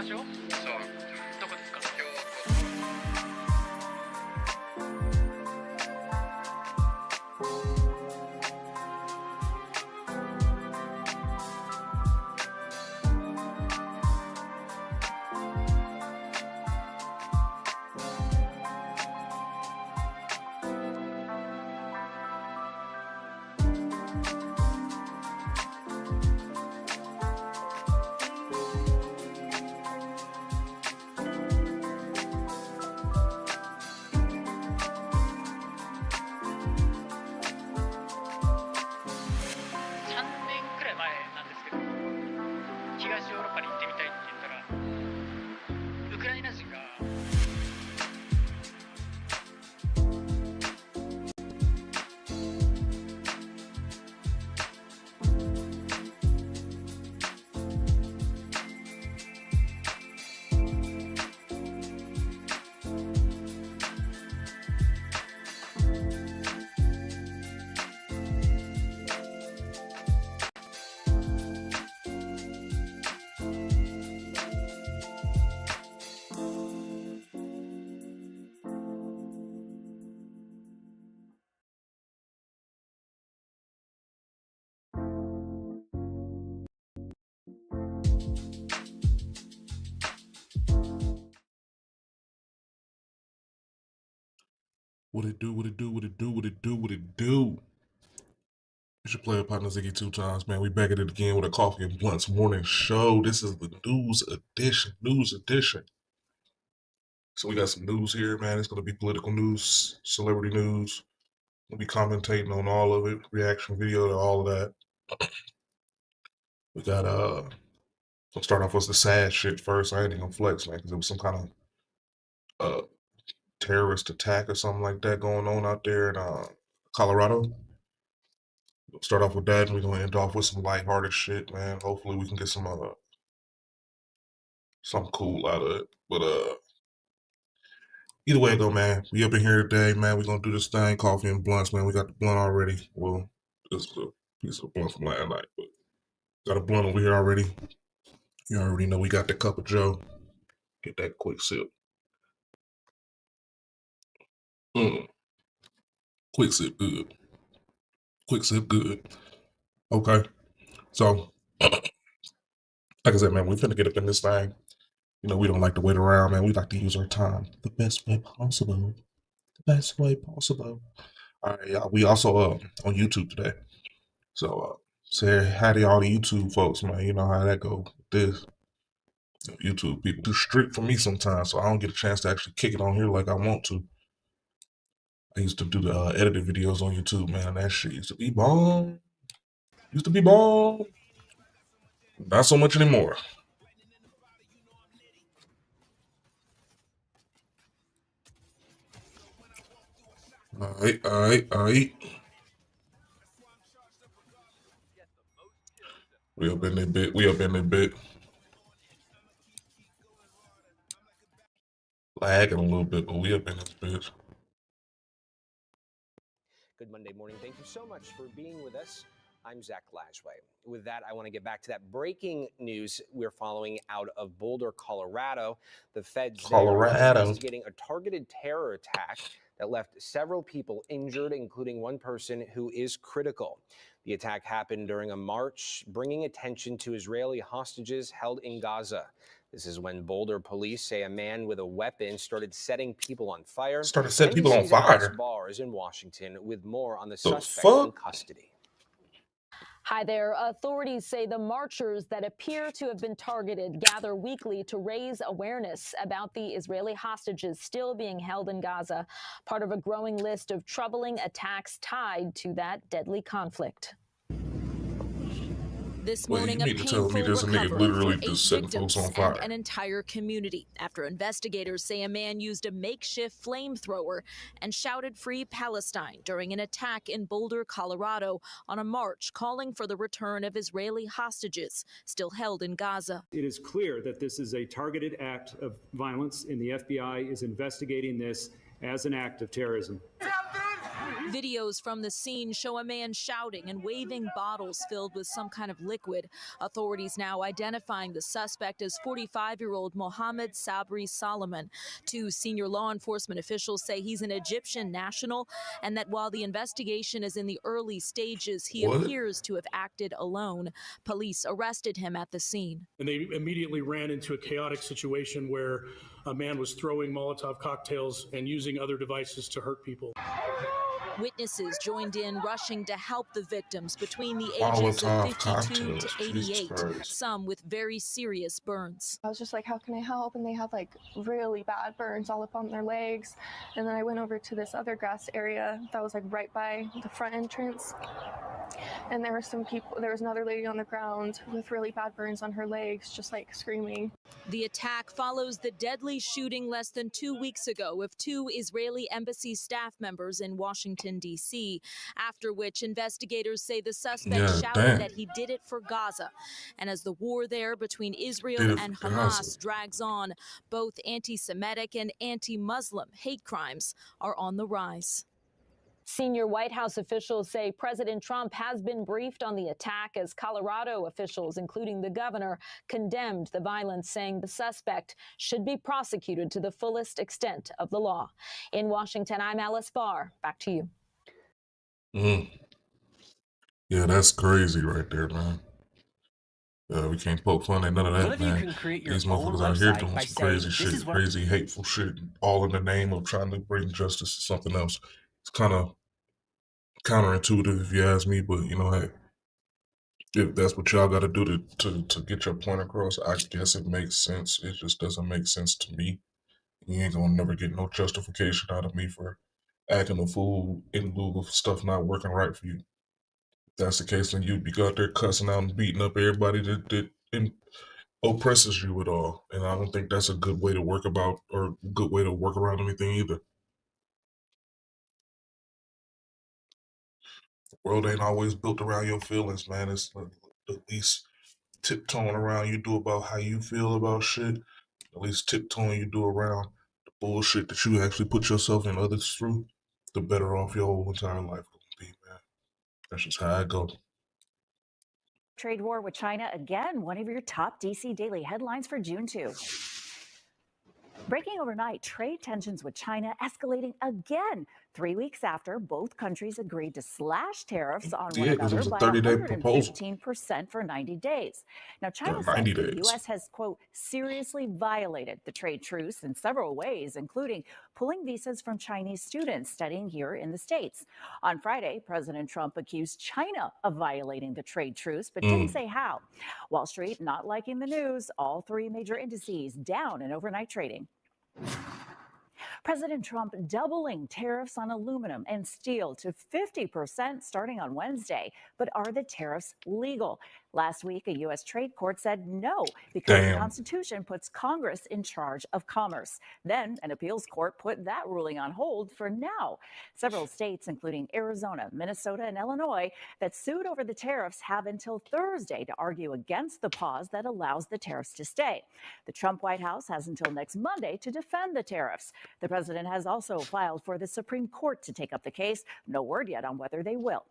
場所？そう。どこですか？3年くらい前なんですけど、東ヨーロッパに行ってみたいって言ったら、ウクライナ人がWhat it do, what it do, what it do, what it do, what it do. It's your player partner Ziggy 2 times, man. We back at it again with a Coffee and Blunts morning show. This is the news edition. So we got some news here, man. It's gonna be political news, celebrity news. We'll be commentating on all of it, reaction video to all of that. We got let's start off with the sad shit first. I ain't even gonna flex, man, because there was some kind of terrorist attack or something like that going on out there in Colorado. We'll start off with that, and we're gonna end off with some lighthearted shit, man. Hopefully, we can get some something cool out of it. But either way, though, man, we up in here today, man. We're gonna do this thing, coffee and blunts, man. We got the blunt already. Well, this is a piece of blunt from last night, but got a blunt over here already. You already know we got the cup of Joe. Get that quick sip. Quick sip, good. Quick sip, good. Okay, so like I said, man, we finna get up in this thing. You know, we don't like to wait around, man. We like to use our time the best way possible. The best way possible. All right, y'all. We also on YouTube today. So say hi to all the YouTube folks, man. You know how that go with this. YouTube people too strict for me sometimes, so I don't get a chance to actually kick it on here like I want to. I used to do the edited videos on YouTube, man. That shit used to be bomb. Used to be bomb. Not so much anymore. Alright. We up in that bit. Lagging a little bit, but we up in this bitch. Good Monday morning. Thank you so much for being with us. I'm Zach Lashway. With that, I want to get back to that breaking news we're following out of Boulder, Colorado. The feds there are investigating a targeted terror attack that left several people injured, including one person who is critical. The attack happened during a march, bringing attention to Israeli hostages held in Gaza. This is when Boulder police say a man with a weapon started setting people on fire. Started setting people on fire. Barr is in Washington with more on the The suspect in fuck? custody. Hi there. Authorities say the marchers that appear to have been targeted gather weekly to raise awareness about the Israeli hostages still being held in Gaza, part of a growing list of troubling attacks tied to that deadly conflict. This Wait, morning, you a mean to tell me painful there's a nigga recovery literally for 8 just setting folks victims on fire? and an entire community after investigators say a man used a makeshift flamethrower and shouted "Free Palestine" during an attack in Boulder, Colorado, on a march calling for the return of Israeli hostages still held in Gaza. It is clear that this is a targeted act of violence, and the FBI is investigating this as an act of terrorism. Videos from the scene show a man shouting and waving bottles filled with some kind of liquid. Authorities now identifying the suspect as 45-year-old Mohammed Sabri Solomon. Two senior law enforcement officials say he's an Egyptian national and that while the investigation is in the early stages, he What? appears to have acted alone. Police arrested him at the scene. And they immediately ran into a chaotic situation where a man was throwing Molotov cocktails and using other devices to hurt people. Witnesses joined in, rushing to help the victims between the ages Molotov of 52 to cocktails. Jesus 88, Christ. some with very serious burns. I was just like, how can I help? And they had like really bad burns all up on their legs. And then I went over to this other grass area that was like right by the front entrance. And there were some people, there was another lady on the ground with really bad burns on her legs, just like screaming. The attack follows the deadly shooting less than 2 weeks ago of two Israeli embassy staff members in Washington, D.C., after which investigators say the suspect Yeah, shouted damn. that he did it for Gaza. And as the war there between Did Israel it and for Hamas Gaza. drags on, both anti-Semitic and anti-Muslim hate crimes are on the rise. Senior White House officials say President Trump has been briefed on the attack as Colorado officials, including the governor, condemned the violence, saying the suspect should be prosecuted to the fullest extent of the law. In Washington, I'm Alice Barr. Back to you. Yeah, that's crazy right there, man. We can't poke fun at none of that, What if you man. can create your These own motherfuckers out here website doing by some saying, crazy "This shit, is what crazy, hateful shit, all in the name of trying to bring justice to something else. It's kind of counterintuitive, if you ask me, but you know, hey, if that's what y'all got to do to get your point across, I guess it makes sense. It just doesn't make sense to me. You ain't gonna never get no justification out of me for acting a fool in lieu of stuff not working right for you. If that's the case, then you'd be out there cussing out and beating up everybody that oppresses you at all. And I don't think that's a good way to work about or good way to work around anything either. The world ain't always built around your feelings, man. It's at least tiptoeing around you do about how you feel about shit. At least tiptoeing you do around the bullshit that you actually put yourself and others through, the better off your whole entire life will be, man. That's just how I go. Trade war with China again, one of your top DC daily headlines for June 2. Breaking overnight, trade tensions with China escalating again 3 weeks after both countries agreed to slash tariffs on one Yeah, because it another was a by 30-day proposal. 115% for 90 days. Now, China Yeah, says 90 the days. U.S. has, quote, seriously violated the trade truce in several ways, including pulling visas from Chinese students studying here in the States. On Friday, President Trump accused China of violating the trade truce, but didn't say how. Wall Street not liking the news, all three major indices down in overnight trading. President Trump doubling tariffs on aluminum and steel to 50% starting on Wednesday. But are the tariffs legal? Last week, a U.S. trade court said no, because the Constitution puts Congress in charge of commerce. Then an appeals court put that ruling on hold for now. Several states, including Arizona, Minnesota, and Illinois, that sued over the tariffs have until Thursday to argue against the pause that allows the tariffs to stay. The Trump White House has until next Monday to defend the tariffs. The president has also filed for the Supreme Court to take up the case. No word yet on whether they will.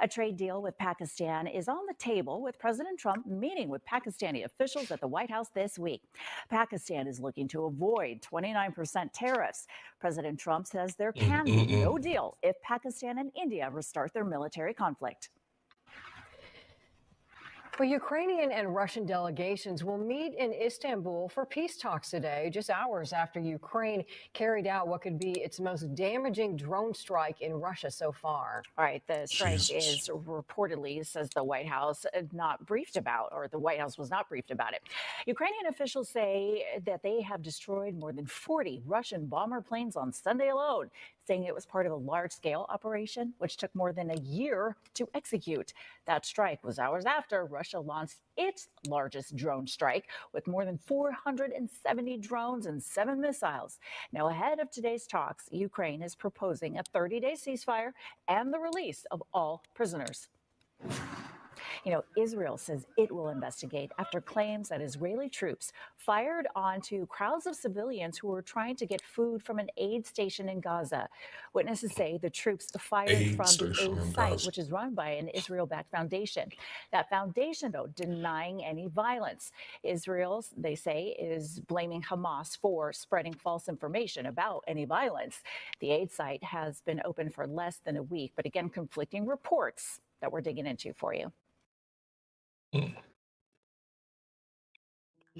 A trade deal with Pakistan is on the table, with President Trump meeting with Pakistani officials at the White House this week. Pakistan is looking to avoid 29% tariffs. President Trump says there can be no deal if Pakistan and India restart their military conflict. Well, Ukrainian and Russian delegations will meet in Istanbul for peace talks today, just hours after Ukraine carried out what could be its most damaging drone strike in Russia so far. All right, the strike is reportedly, says the White House, not briefed about, or the White House was not briefed about it. Ukrainian officials say that they have destroyed more than 40 Russian bomber planes on Sunday alone, saying it was part of a large-scale operation which took more than a year to execute. That strike was hours after Russia launched its largest drone strike with more than 470 drones and 7 missiles. Now, ahead of today's talks, Ukraine is proposing a 30-day ceasefire and the release of all prisoners. Israel says it will investigate after claims that Israeli troops fired onto crowds of civilians who were trying to get food from an aid station in Gaza. Witnesses say the troops fired from the aid site, which is run by an Israel-backed foundation. That foundation, though, denying any violence. Israel, they say, is blaming Hamas for spreading false information about any violence. The aid site has been open for less than a week, but again, conflicting reports that we're digging into for you.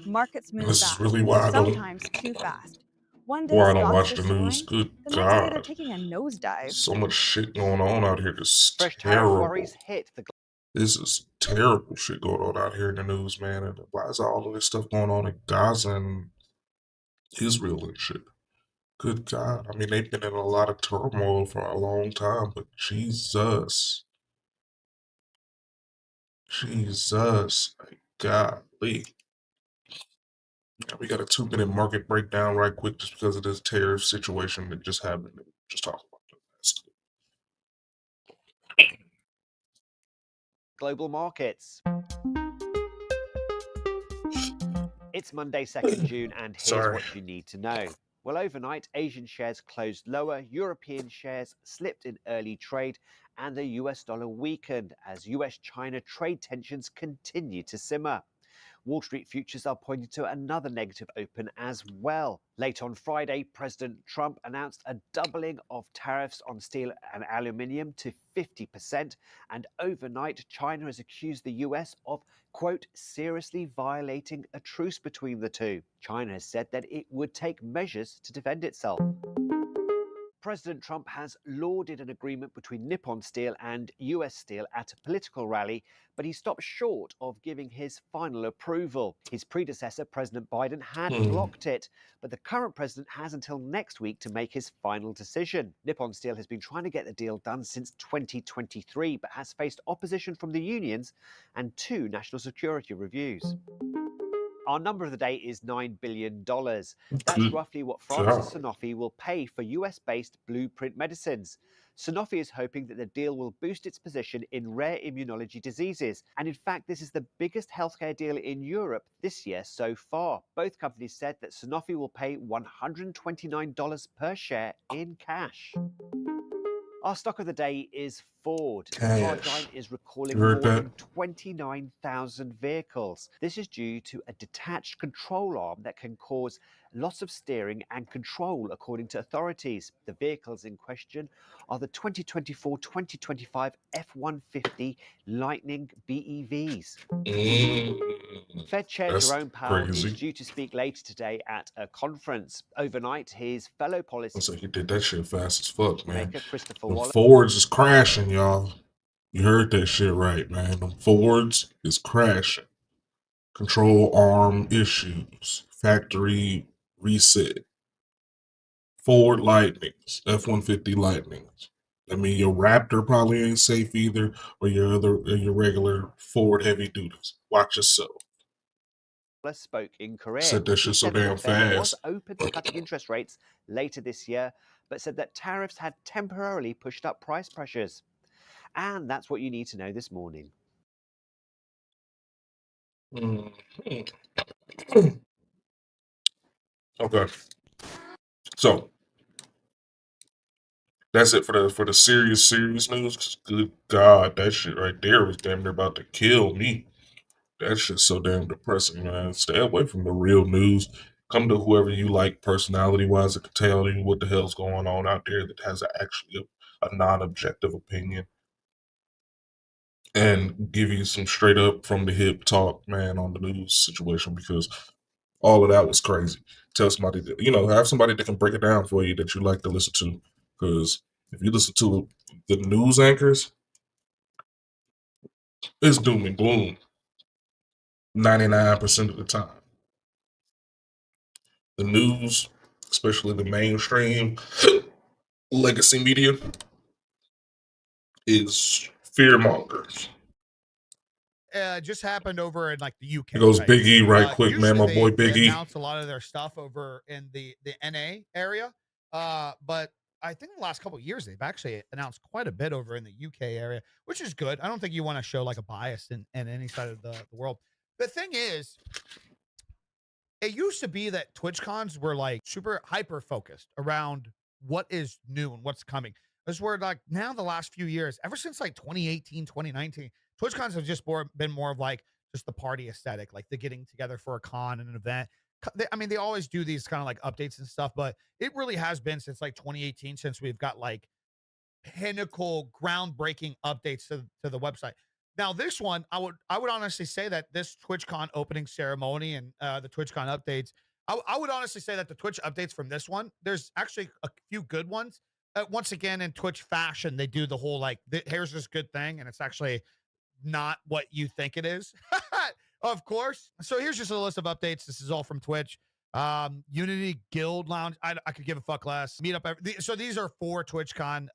Markets move This fast, is really why I don't, sometimes too fast. One day why I don't stocks watch are the news. soaring, Good the next day they're God. taking a nosedive. So much shit going on out here. This is Fresh tariff terrible. worries hit the This is terrible shit going on out here in the news, man. And why is all of this stuff going on in Gaza and Israel and shit? Good God. I mean, they've been in a lot of turmoil for a long time, but Jesus. Jesus. Golly. We got a 2-minute market breakdown right quick just because of this tariff situation that just happened. Just talk about that. global markets. It's Monday, 2nd June, and here's what you need to know. Well, overnight, Asian shares closed lower, European shares slipped in early trade, and the US dollar weakened as US-China trade tensions continue to simmer. Wall Street futures are pointing to another negative open as well. Late on Friday, President Trump announced a doubling of tariffs on steel and aluminium to 50%. And overnight, China has accused the US of, quote, seriously violating a truce between the two. China has said that it would take measures to defend itself. President Trump has lauded an agreement between Nippon Steel and US Steel at a political rally, but he stopped short of giving his final approval. His predecessor, President Biden, had blocked it, but the current president has until next week to make his final decision. Nippon Steel has been trying to get the deal done since 2023, but has faced opposition from the unions and 2 national security reviews. Our number of the day is $9 billion. That's roughly what Francis Sanofi will pay for US-based Blueprint medicines. Sanofi is hoping that the deal will boost its position in rare immunology diseases. And in fact, this is the biggest healthcare deal in Europe this year so far. Both companies said that Sanofi will pay $129 per share in cash. Our stock of the day is Ford. The car giant is recalling more than 29,000 vehicles. This is due to a detached control arm that can cause loss of steering and control, according to authorities. The vehicles in question are the 2024-2025 F-150 Lightning BEVs. Fed Chair Jerome Powell is due to speak later today at a conference. Overnight, his fellow policy... So he did that shit fast as fuck, man. Christopher The Wallace. Fords is crashing, y'all. You heard that shit right, man. The Fords is crashing. Control arm issues. Factory reset. Ford Lightnings. F-150 Lightnings. I mean, your Raptor probably ain't safe either, or your regular Ford heavy duties. Watch yourself. Spoke in Korea. Said that shit so damn Fed was fast. open to cutting interest rates later this year, but said that tariffs had temporarily pushed up price pressures. And that's what you need to know this morning. Okay. So that's it for the serious news. Good God, that shit right there was damn near about to kill me. That shit's so damn depressing, man. Stay away from the real news. Come to whoever you like personality-wise that can tell you what the hell's going on out there that has actually a non-objective opinion. And give you some straight up from the hip talk, man, on the news situation, because all of that was crazy. Tell somebody that, have somebody that can break it down for you that you like to listen to. Because if you listen to the news anchors, it's doom and gloom 99% of the time. The news, especially the mainstream legacy media, is fear mongers. Just happened over in like the UK. Here goes Big E right quick, man. My boy Big They E. announced a lot of their stuff over in the NA area, but I think in the last couple of years, they've actually announced quite a bit over in the UK area, which is good. I don't think you want to show like a bias in any side of the world. The thing is, it used to be that TwitchCons were like super hyper focused around what is new and what's coming. This where like now the last few years, ever since like 2018, 2019, TwitchCons have just been more of like just the party aesthetic, like the getting together for a con and an event. I mean, they always do these kind of like updates and stuff, but it really has been since like 2018 since we've got like pinnacle groundbreaking updates to the website. Now, this one, I would honestly say that this TwitchCon opening ceremony and the TwitchCon updates, I would honestly say that the Twitch updates from this one, there's actually a few good ones. Once again, in Twitch fashion, they do the whole like, here's this good thing, and it's actually not what you think it is. Of course. So here's just a list of updates. This is all from Twitch. Unity Guild Lounge. I could give a fuck less. Meetup. So these are 4 TwitchCon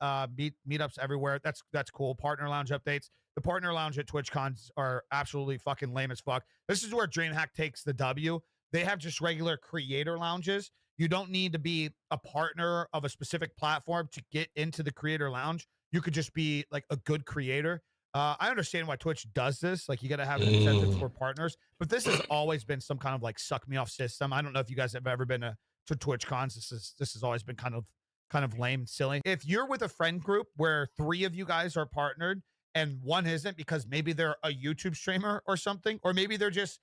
meetups everywhere. That's cool. Partner Lounge updates. The Partner Lounge at TwitchCons are absolutely fucking lame as fuck. This is where DreamHack takes the W. They have just regular creator lounges. You don't need to be a partner of a specific platform to get into the creator lounge. You could just be like a good creator. I understand why Twitch does this. Like, you got to have an incentive for partners, but this has always been some kind of like suck me off system. I don't know if you guys have ever been to TwitchCons. This has always been kind of lame and silly. If you're with a friend group where 3 of you guys are partnered and one isn't because maybe they're a YouTube streamer or something, or maybe they're just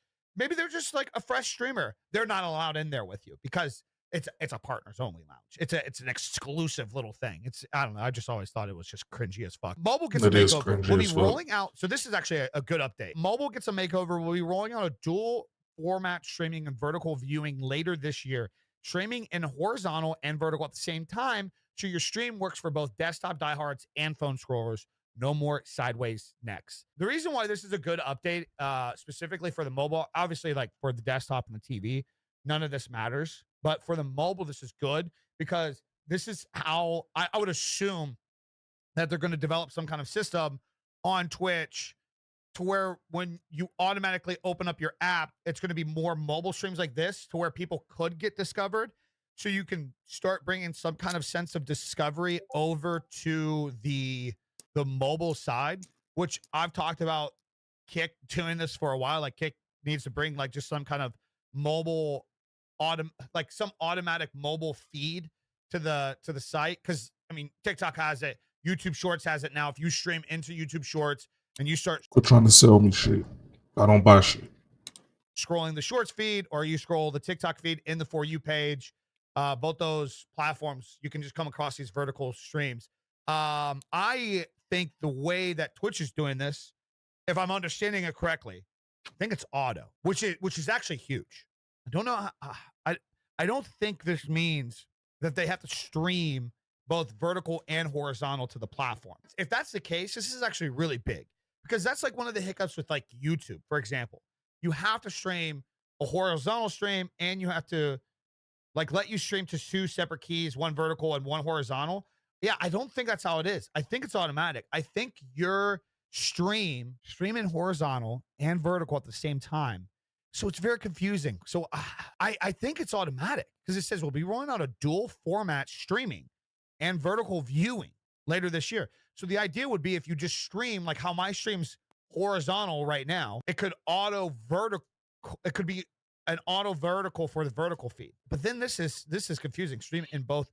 like a fresh streamer, they're not allowed in there with you because it's a partners only lounge. It's an exclusive little thing. I don't know. I just always thought it was just cringy as fuck. Mobile gets a makeover. We'll be rolling out. So this is actually a good update. Mobile gets a makeover. We'll be rolling out a dual format streaming and vertical viewing later this year. Streaming in horizontal and vertical at the same time. So your stream works for both desktop diehards and phone scrollers. No more sideways necks. The reason why this is a good update, specifically for the mobile, obviously like for the desktop and the TV, none of this matters. But for the mobile, this is good because this is how I would assume that they're going to develop some kind of system on Twitch to where when you automatically open up your app, it's going to be more mobile streams like this to where people could get discovered. So you can start bringing some kind of sense of discovery over to the mobile side, which I've talked about Kick doing this for a while. Like, Kick needs to bring like just some kind of mobile some automatic mobile feed to the site, because I mean TikTok has it, YouTube Shorts has it now. If you stream into YouTube Shorts and you start trying to sell me shit, I don't buy shit. Scrolling the Shorts feed, or you scroll the TikTok feed in the For You page, both those platforms, you can just come across these vertical streams. I think the way that Twitch is doing this, if I'm understanding it correctly, I think it's auto, which is actually huge. I don't know. I don't think this means that they have to stream both vertical and horizontal to the platform. If that's the case, this is actually really big, because that's like one of the hiccups with like YouTube, for example. You have to stream a horizontal stream and you have to like let you stream to 2 separate keys, one vertical and one horizontal. Yeah, I don't think that's how it is. I think it's automatic. I think your streaming horizontal and vertical at the same time. So it's very confusing. So I think it's automatic because it says we'll be rolling out a dual format streaming and vertical viewing later this year. So the idea would be if you just stream like how my stream's horizontal right now, it could auto vertical. It could be an auto vertical for the vertical feed. But then this is confusing. Stream in both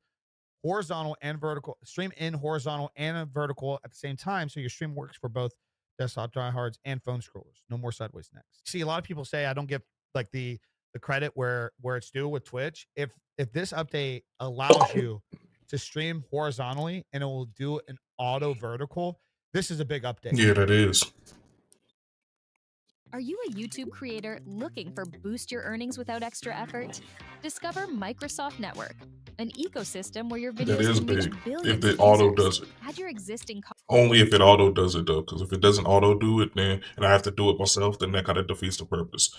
horizontal and vertical. Stream in horizontal and vertical at the same time. So your stream works for both desktop diehards and phone scrollers. No more sideways necks. See, a lot of people say I don't give like the credit where it's due with Twitch. If this update allows you to stream horizontally and it will do an auto vertical, this is a big update. Yeah, that is. Are you a YouTube creator looking for boost your earnings without extra effort? Discover Microsoft Network, an ecosystem where your videos That is can reach big. billions If the of auto users. does it. Add your existing Only if it auto does it though, because if it doesn't auto do it, then and I have to do it myself, then that kind of defeats the purpose.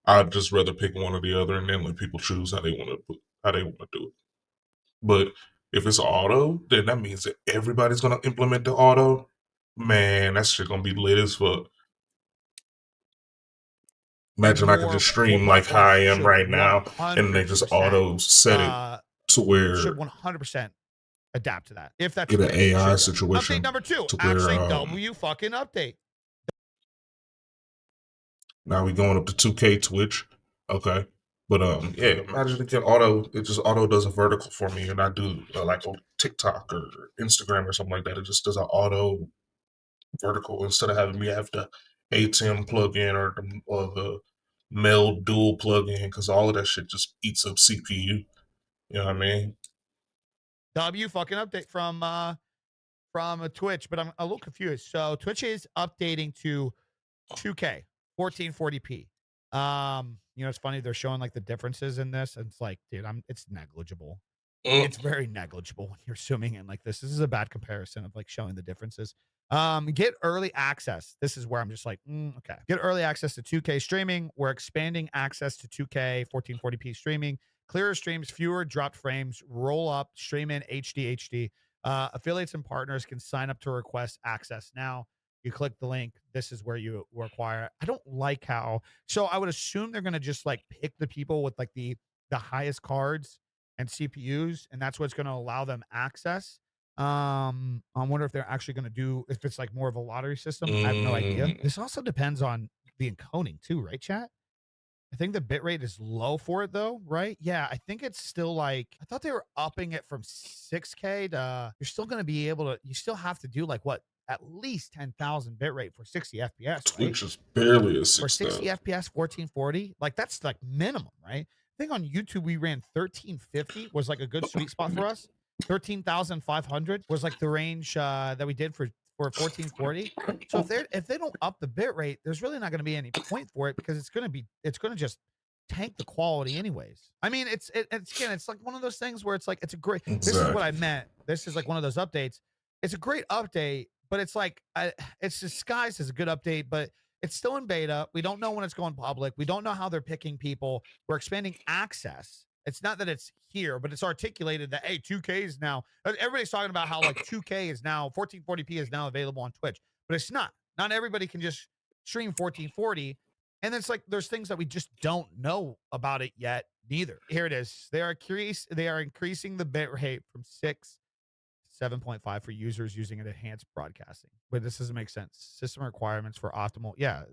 I'd just rather pick one or the other and then let people choose how they want to do it. But if it's auto, then that means that everybody's gonna implement the auto. Man, that shit gonna be lit as fuck. Imagine I could just stream like how I am right now, and they just auto set it to where should 100% adapt to that. If that's Get what an they AI should. situation Update number 2. to where Actually, W fucking update. now we going up to 2K Twitch. Okay. But yeah, imagine it can auto does a vertical for me, and I do like on TikTok or Instagram or something like that. It just does an auto vertical instead of having me have the ATEM plug in or the Meld Dual plug in, because all of that shit just eats up CPU. You know what I mean? W fucking update from Twitch, but I'm a little confused. So Twitch is updating to 2K 1440p. You know, it's funny, they're showing like the differences in this, and it's like, dude, it's negligible. It's very negligible when you're zooming in like this. This is a bad comparison of like showing the differences. Get early access. This is where I'm just like, okay. Get early access to 2K streaming. We're expanding access to 2K 1440p streaming. Clearer streams, fewer dropped frames, roll up, stream in HD. Affiliates and partners can sign up to request access now. You click the link. This is where you require it. I don't like how. So I would assume they're going to just like pick the people with like the highest cards and CPUs, and that's what's going to allow them access. I wonder if they're actually going to do, if it's like more of a lottery system. I have no idea. This also depends on the encoding too, right, chat? I think the bitrate is low for it though, right? Yeah, I think it's still like, I thought they were upping it from 6K to, you're still going to be able to, you still have to do like what? At least 10,000 bitrate for 60 FPS, right? Twitch is barely a For 60 6,000. FPS, 1440, like that's like minimum, right? I think on YouTube we ran 1350 was like a good sweet spot for us. 13,500 was like the range that we did for 1440. So if they don't up the bit rate, there's really not going to be any point for it, because it's going to just tank the quality anyways. I mean, it's like one of those things where it's like, it's a great, this is what I meant. This is like one of those updates. It's a great update, but it's like, it's disguised as a good update, but it's still in beta. We don't know when it's going public. We don't know how they're picking people. We're expanding access. It's not that it's here, but it's articulated that, hey, 2K is now, everybody's talking about how like 2K is now, 1440p is now available on Twitch, but it's not. Not everybody can just stream 1440. And it's like, there's things that we just don't know about it yet, neither. Here it is. They are increasing the bit rate from 6 to 7.5 for users using an enhanced broadcasting. But this doesn't make sense. System requirements for optimal. Yeah.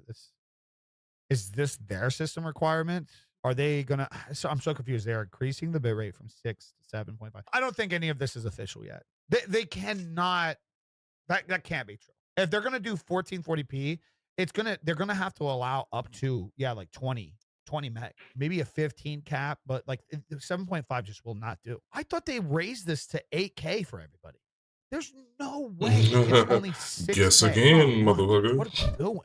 Is this their system requirement? Are they gonna? So I'm so confused. They're increasing the bit rate from 6 to 7.5. I don't think any of this is official yet. They cannot. That can't be true. If they're gonna do 1440p, they're gonna have to allow up to like 20 meg, maybe a 15 cap, but like 7.5 just will not do. I thought they raised this to 8K for everybody. There's no way it's only 6K. Guess again, motherfucker. What are you doing?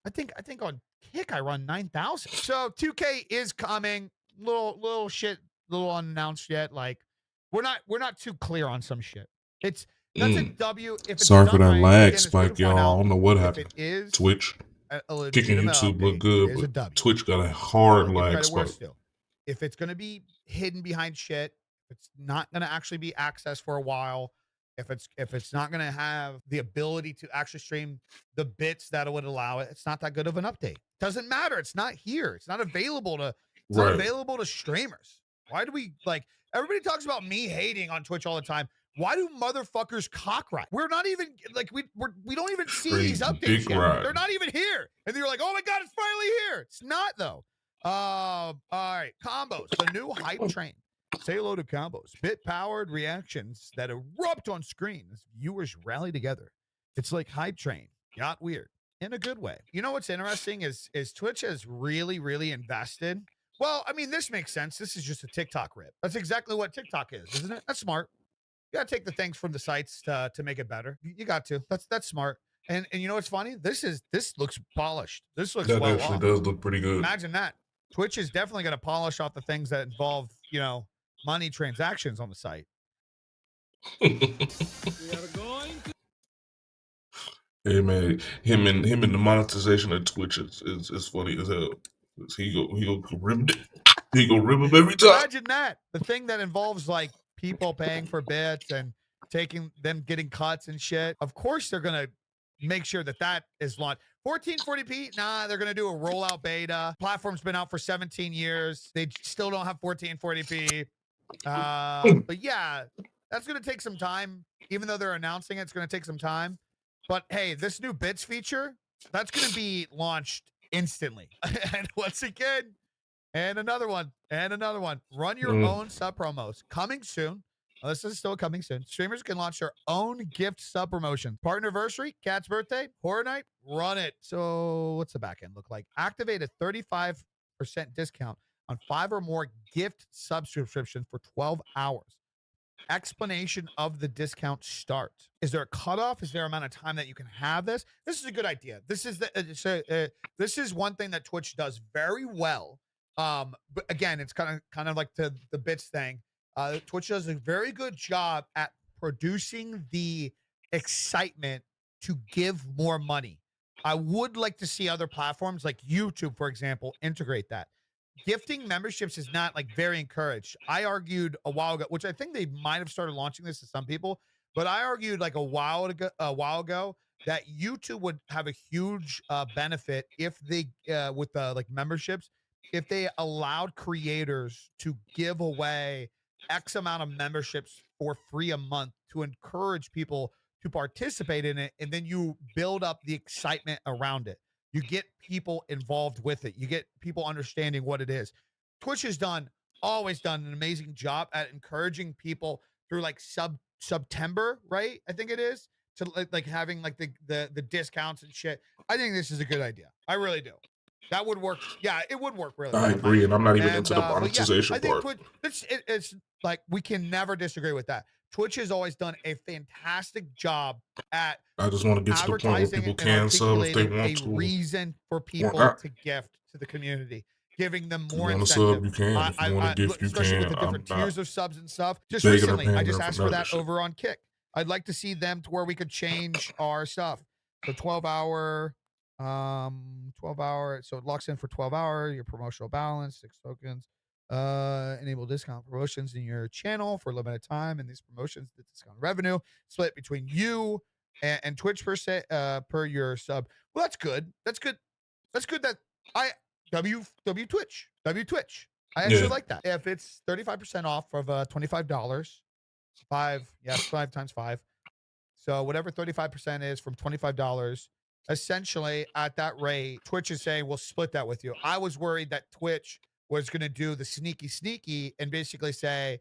I think on Kick I run 9,000. So 2K is coming. Little shit, little unannounced yet. Like we're not too clear on some shit. That's a W. If it's Sorry for that right, lag again, spike, y'all. I don't know what happened. It is Twitch a kicking YouTube look good, is a but W. Twitch got a hard lag Credit where spike. it's due. If it's going to be hidden behind shit, if it's not going to actually be accessed for a while, if it's not going to have the ability to actually stream the bits that would allow it, it's not that good of an update. Doesn't matter. It's not here. It's not available to. It's not available to streamers. Why do we like? Everybody talks about me hating on Twitch all the time. Why do motherfuckers cockrat? We're not even like we don't even see these updates yet. They're not even here, and you're like, oh my god, it's finally here. It's not though. All right, combos, the new hype train. Say hello to combos, bit-powered reactions that erupt on screen as viewers rally together. It's like hype train, got weird in a good way. You know what's interesting is Twitch has really invested. Well, I mean, this makes sense. This is just a TikTok rip. That's exactly what TikTok is, isn't it? That's smart. You got to take the things from the sites to make it better. You got to. That's smart. And you know what's funny? This looks polished. This looks that well actually off. does look pretty good. Imagine that. Twitch is definitely going to polish off the things that involve, money transactions on the site. Hey man, him and the monetization of Twitch is funny as hell. He go rip him every time. Imagine that. The thing that involves like people paying for bits and taking them getting cuts and shit. Of course they're gonna make sure that is launched. 1440p, nah, they're gonna do a rollout beta. Platform's been out for 17 years. They still don't have 1440p. But yeah, That's going to take some time. Even though they're announcing it, it's going to take some time. But hey, this new bits feature, that's going to be launched instantly. And once again, and another one, and another one. Run your own sub promos. Coming soon. This is still coming soon. Streamers can launch their own gift sub promotion. Partnerversary, Cat's birthday, Horror Night, run it. So what's the back end look like? Activate a 35% discount on 5 or more gift subscriptions for 12 hours. Explanation of the discount start. Is there a cutoff? Is there amount of time that you can have this? This is a good idea. This is this is one thing that Twitch does very well. But again, it's kind of like the bits thing. Twitch does a very good job at producing the excitement to give more money. I would like to see other platforms like YouTube, for example, integrate that. Gifting memberships is not like very encouraged. I argued a while ago, which I think they might have started launching this to some people, but I argued like a while ago that YouTube would have a huge benefit if they with like memberships, if they allowed creators to give away X amount of memberships for free a month to encourage people to participate in it, and then you build up the excitement around it. You get people involved with it. You get people understanding what it is. Twitch has always done an amazing job at encouraging people through like September, right? I think it is, to like having like the discounts and shit. I think this is a good idea. I really do. That would work. Yeah, it would work really well. I agree, and I'm not even into the monetization I think part. Twitch, it's like we can never disagree with that. Twitch has always done a fantastic job at I just want to get to the point where advertising people and can sub if they articulating want a to. reason for people not. to gift to the community, giving them If you more want to incentive. sub, you can. If you want to gift, you Especially with can. the different I'm not tiers of subs and stuff. Just begging or recently, I paying just them asked for for none of that that shit. over on Kick. I'd like to see them to where we could change our stuff. So 12-hour, so it locks in for 12-hour, your promotional balance, 6 tokens. Enable discount promotions in your channel for a limited time, and these promotions, the discount revenue split between you and Twitch per your sub. Well, that's good. That's good. That's good. That Twitch. I actually like that. If it's 35% off of $25, 5 times 5. So whatever 35% is from $25, essentially at that rate, Twitch is saying we'll split that with you. I was worried that Twitch was going to do the sneaky and basically say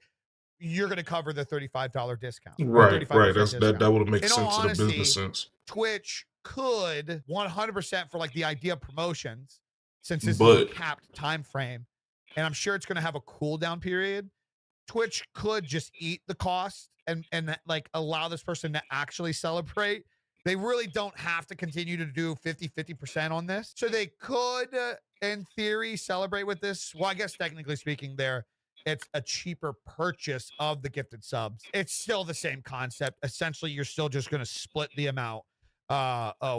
you're going to cover the $35 discount. Right. 35% That discount. would make In all sense in the honesty, business sense. Twitch could 100% for like the idea of promotions, since this is a But capped time frame, and I'm sure it's going to have a cooldown period. Twitch could just eat the cost and like allow this person to actually celebrate. They really don't have to continue to do 50% on this. So they could, in theory, celebrate with this. Well, I guess technically speaking, it's a cheaper purchase of the gifted subs. It's still the same concept. Essentially, you're still just going to split the amount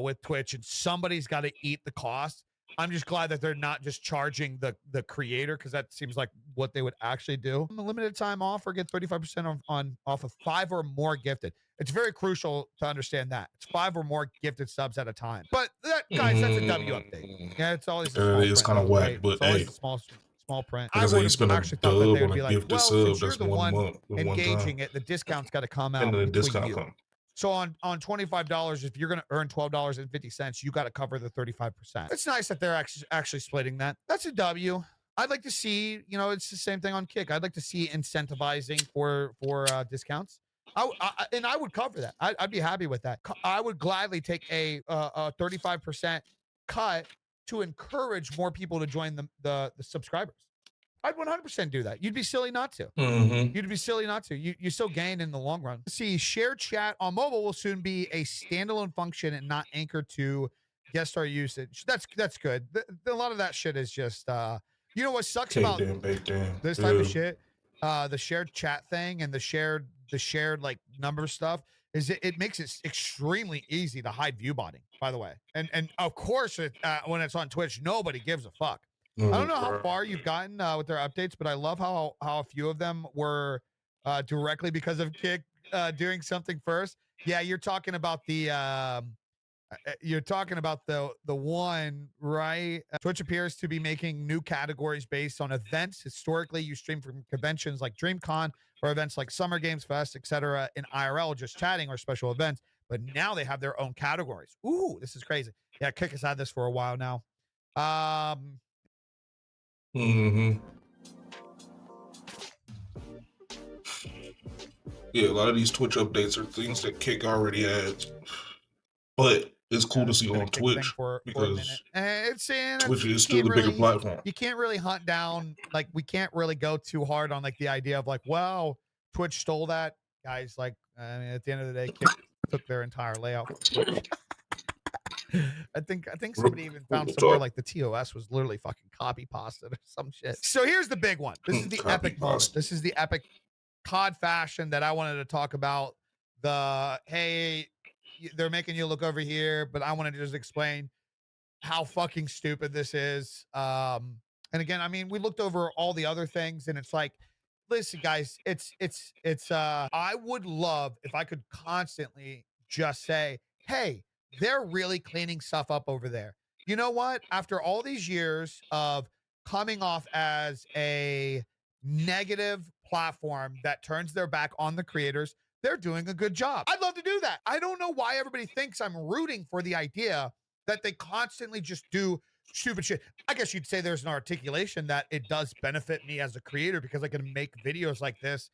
with Twitch, and somebody's got to eat the cost. I'm just glad that they're not just charging the creator, because that seems like what they would actually do. A limited time offer, get 35% off of 5 or more gifted. It's very crucial to understand that it's 5 or more gifted subs at a time. But that, guys, that's a W update. Yeah, it's always a small it's print, kind of though, whack, right? but It's always hey, a small print. like I said, you spend a actually thought that dub they would on be a like, gifted well, sub. since you're That's the 1 one month, one engaging time, it, the discount's got to come out and then the between discount you. come. So on $25, if you're going to earn $12.50, you got to cover the 35%. It's nice that they're actually splitting that. That's a W. I'd like to see, it's the same thing on Kick. I'd like to see incentivizing for discounts. I would cover that. I'd be happy with that. I would gladly take a 35% cut to encourage more people to join the subscribers. I'd 100% do that. You'd be silly not to. Mm-hmm. You'd be silly not to. You still gain in the long run. See, share chat on mobile will soon be a standalone function and not anchored to guest star usage. That's good. A lot of that shit is just you know what sucks about this type of shit? The shared chat thing and the shared like number stuff is it makes it extremely easy to hide view botting, by the way. And of course when it's on Twitch, nobody gives a fuck. I don't know how far you've gotten with their updates, but I love how a few of them were directly because of Kick doing something first. Yeah, you're talking about the one, right? Twitch appears to be making new categories based on events. Historically, you stream from conventions like DreamCon, for events like Summer Games Fest, etc. in IRL, just chatting or special events. But now they have their own categories. Ooh, this is crazy. Yeah, Kick has had this for a while now. Yeah, a lot of these Twitch updates are things that Kick already has, but it's cool to see on Twitch because Twitch is still the bigger platform. You can't really hunt down, like, we can't really go too hard on like the idea of like, wow, Twitch stole that. Guys, like, I mean, at the end of the day, Kick took their entire layout from Twitch. I think somebody even found somewhere like the TOS was literally fucking copy pasted or some shit. So here's the big one. This is the epic moment. This is the epic COD fashion that I wanted to talk about. Hey, they're making you look over here, but I wanted to just explain how fucking stupid this is. And again, I mean, we looked over all the other things, and it's like, listen, guys, it's I would love if I could constantly just say, hey, they're really cleaning stuff up over there. You know what? After all these years of coming off as a negative platform that turns their back on the creators, they're doing a good job. I'd love to do that. I don't know why everybody thinks I'm rooting for the idea that they constantly just do stupid shit. I guess you'd say there's an articulation that it does benefit me as a creator because I can make videos like this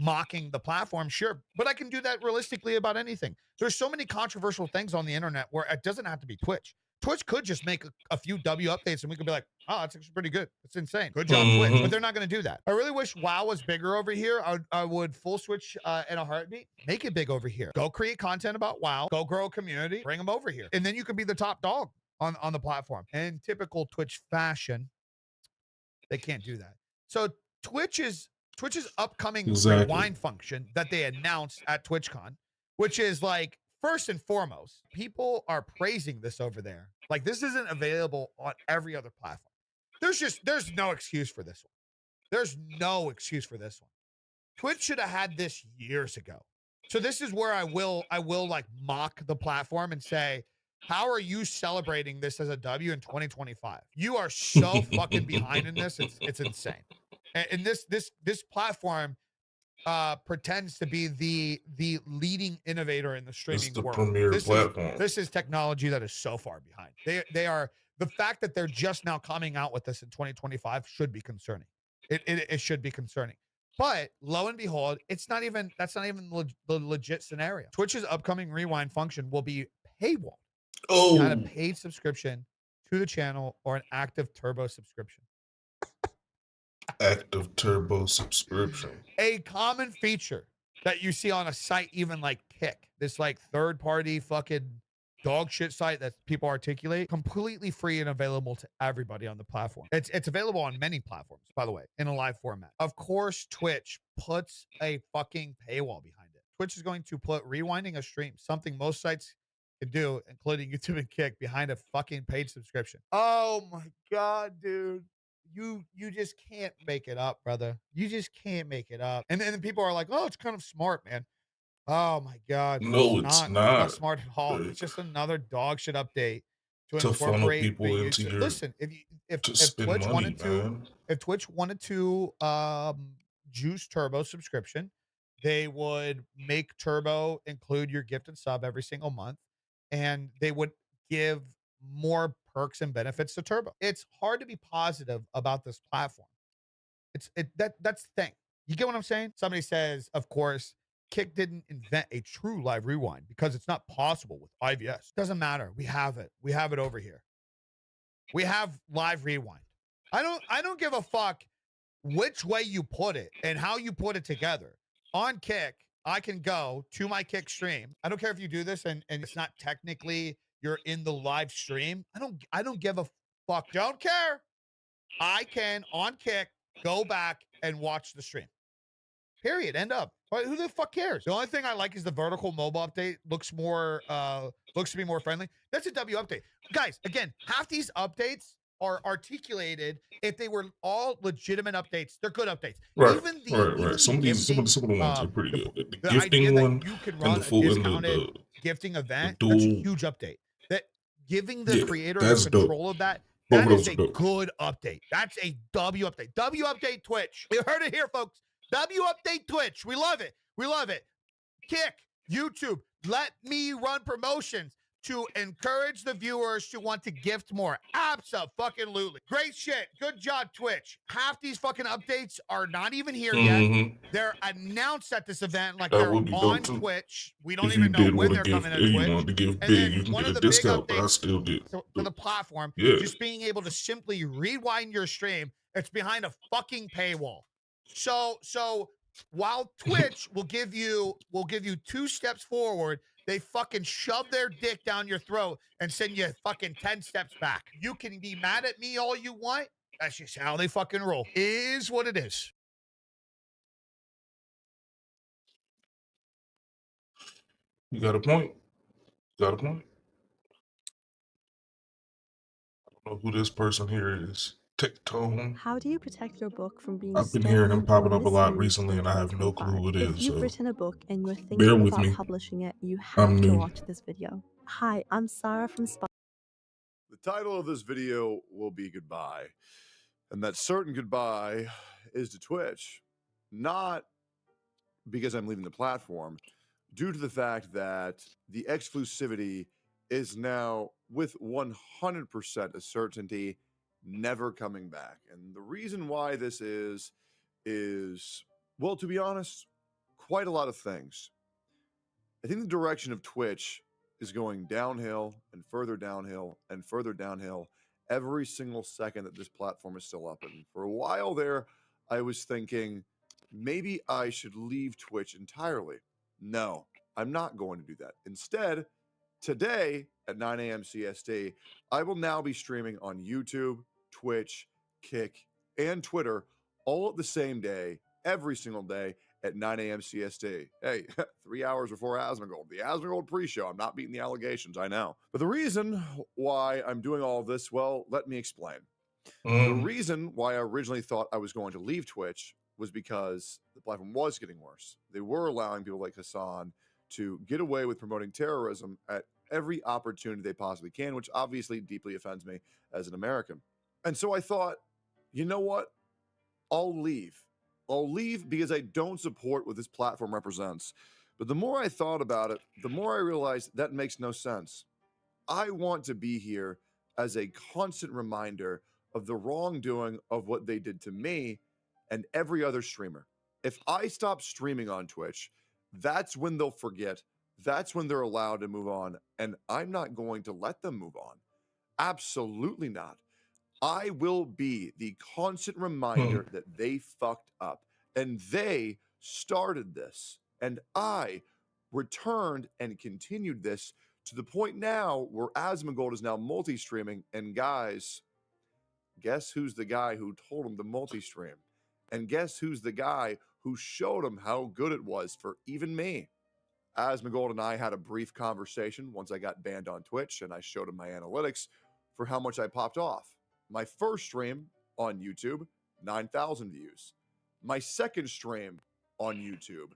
mocking the platform, sure, but I can do that realistically about anything. There's so many controversial things on the internet where it doesn't have to be Twitch. Twitch could just make a few W updates and we could be like, oh, that's actually pretty good. It's insane. Good job, Twitch. But they're not going to do that. I really wish WoW was bigger over here. I would full switch in a heartbeat. Make it big over here. Go create content about WoW. Go grow a community. Bring them over here. And then you can be the top dog on the platform. And in typical Twitch fashion, they can't do that. So Twitch's upcoming rewind function that they announced at TwitchCon, which is like, first and foremost, people are praising this over there. Like, this isn't available on every other platform. There's no excuse for this one. There's no excuse for this one. Twitch should have had this years ago. So this is where I will like mock the platform and say, how are you celebrating this as a W in 2025? You are so fucking behind in this. It's insane. And this platform pretends to be the leading innovator in the streaming world. Premier platform. This is technology that is so far behind. They are, the fact that they're just now coming out with this in 2025 should be concerning. It should be concerning. But lo and behold, that's not even the legit scenario. Twitch's upcoming rewind function will be paywall. Oh, Not a paid subscription to the channel or an active turbo subscription. active turbo subscription. A common feature that you see on a site even like Kick, this like third-party fucking dog shit site that people articulate, completely free and available to everybody on the platform. It's available on many platforms, by the way, in a live format. Of course, Twitch puts a fucking paywall behind it. Twitch is going to put rewinding a stream, something most sites can do, including YouTube and Kick, behind a fucking paid subscription. Oh my God, dude. You just can't make it up, brother. You just can't make it up. And then people are like, oh, it's kind of smart, man. Oh my God. No, it's not. It's not smart at all. It's just another dog shit update to funnel incorporate people the into user. your Listen, if to Twitch spend money, wanted to, man. if Twitch wanted to juice Turbo subscription, they would make Turbo include your gift and sub every single month, and they would give more perks and benefits to Turbo. It's hard to be positive about this platform. That's the thing. You get what I'm saying? Somebody says, of course, Kick didn't invent a true live rewind because it's not possible with IVS. Doesn't matter. We have it. We have it over here. We have live rewind. I don't give a fuck which way you put it and how you put it together. On Kick, I can go to my Kick stream. I don't care if you do this and it's not technically you're in the live stream. I don't give a fuck. Don't care. I can on Kick go back and watch the stream. Period. End up. Who the fuck cares? The only thing I like is the vertical mobile update. Looks to be more friendly. That's a W update. Guys, again, half these updates are articulated. If they were all legitimate updates, they're good updates. Right, Even right. Some of the ones are pretty good. The idea gifting that one you can and run the full a and discounted the gifting event, dual- that's a huge update. That giving the Yeah, creator that's the dope. control of that, Both that of is those a are dope. good update. That's a W update. W update Twitch. You heard it here, folks. W update Twitch. We love it. We love it. Kick, YouTube, let me run promotions to encourage the viewers to want to gift more. Abso-fucking-lutely. Great shit. Good job, Twitch. Half these fucking updates are not even here yet. They're announced at this event like That they're would be dope, on too. Twitch. We don't If you even know did when want they're to give, coming to if you Twitch. wanted to give And big, then you can one get of a the big discount, but I updates still did. to the platform, Yeah. just being able to simply rewind your stream. It's behind a fucking paywall. So while Twitch will give you 2 steps forward, they fucking shove their dick down your throat and send you fucking 10 steps back. You can be mad at me all you want. That's just how they fucking roll. Is what it is. You got a point. Got a point. I don't know who this person here is. Tectone. How do you protect your book from being I've been hearing him stolen or popping up a lot misused recently, and I have no clue who it If is. you've So written a book and you're bear thinking with about me. publishing it, you I'm have to new. watch this video. Hi, I'm Sarah from Spot. The title of this video will be Goodbye. And that certain goodbye is to Twitch. Not because I'm leaving the platform, due to the fact that the exclusivity is now, with 100% of certainty, never coming back. And the reason why this is, well, to be honest, quite a lot of things. I think the direction of Twitch is going downhill and further downhill and further downhill every single second that this platform is still up. And for a while there, I was thinking maybe I should leave Twitch entirely. No, I'm not going to do that. Instead, today at 9 a.m. CST, I will now be streaming on YouTube, Twitch, Kick, and Twitter all at the same day, every single day at 9 a.m. CST. Hey, 3 hours before Asmongold. The Asmongold pre-show. I'm not beating the allegations, I know. But the reason why I'm doing all of this, well, let me explain. The reason why I originally thought I was going to leave Twitch was because the platform was getting worse. They were allowing people like Hassan to get away with promoting terrorism at every opportunity they possibly can, which obviously deeply offends me as an American. And so I thought, you know what? I'll leave. I'll leave because I don't support what this platform represents. But the more I thought about it, the more I realized that makes no sense. I want to be here as a constant reminder of the wrongdoing of what they did to me and every other streamer. If I stop streaming on Twitch, that's when they'll forget. That's when they're allowed to move on. And I'm not going to let them move on. Absolutely not. I will be the constant reminder that they fucked up and they started this. And I returned and continued this to the point now where Asmongold is now multi-streaming. And guys, guess who's the guy who told him to multi-stream? And guess who's the guy who showed him how good it was for even me? Asmongold and I had a brief conversation once I got banned on Twitch, and I showed him my analytics for how much I popped off. My first stream on YouTube, 9,000 views. My second stream on YouTube,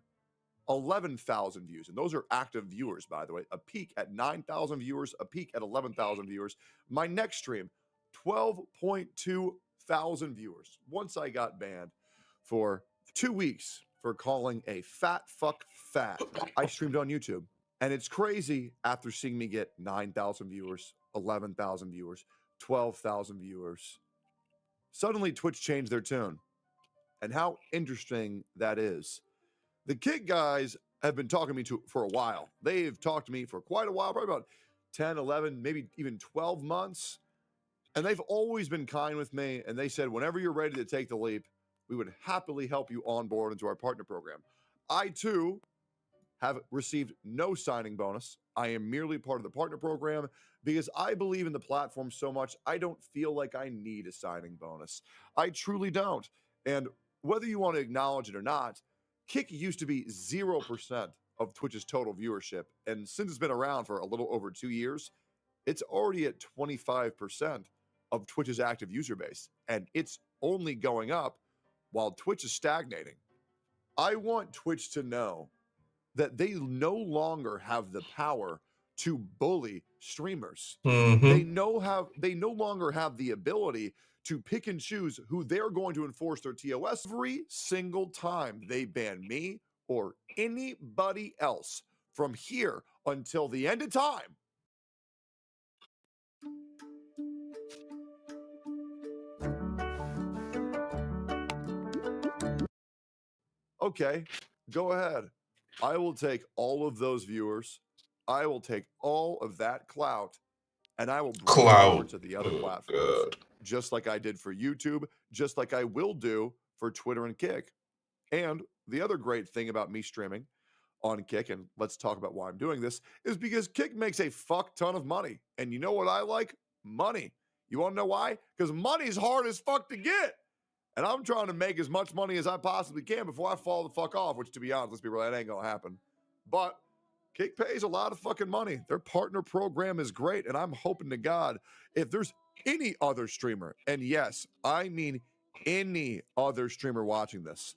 11,000 views. And those are active viewers, by the way. A peak at 9,000 viewers, a peak at 11,000 viewers. My next stream, 12.2 thousand viewers. Once I got banned for 2 weeks for calling a fat fuck fat, I streamed on YouTube. And it's crazy after seeing me get 9,000 viewers, 11,000 viewers, 12,000 viewers. Suddenly Twitch changed their tune. And how interesting that is. The Kick guys have been talking to me for a while. They've talked to me for quite a while, probably about 10, 11, maybe even 12 months. And they've always been kind with me. And they said, whenever you're ready to take the leap, we would happily help you onboard into our partner program. I, too, have received no signing bonus. I am merely part of the partner program because I believe in the platform so much, I don't feel like I need a signing bonus. I truly don't. And whether you want to acknowledge it or not, Kick used to be 0% of Twitch's total viewership. And since it's been around for a little over 2 years, it's already at 25% of Twitch's active user base. And it's only going up while Twitch is stagnating. I want Twitch to know that they no longer have the power to bully streamers. Mm-hmm. They no longer have the ability to pick and choose who they're going to enforce their TOS. Every single time they ban me or anybody else from here until the end of time. Okay, go ahead. I will take all of those viewers. I will take all of that clout, and I will bring it over to the other platforms, just like I did for YouTube, just like I will do for Twitter and Kick. And the other great thing about me streaming on Kick, and let's talk about why I'm doing this, is because Kick makes a fuck ton of money. And you know what I like? Money. You want to know why? Because money's hard as fuck to get. And I'm trying to make as much money as I possibly can before I fall the fuck off, which, to be honest, let's be real, that ain't going to happen. But Kick pays a lot of fucking money. Their partner program is great, and I'm hoping to God, if there's any other streamer, and yes, I mean any other streamer watching this,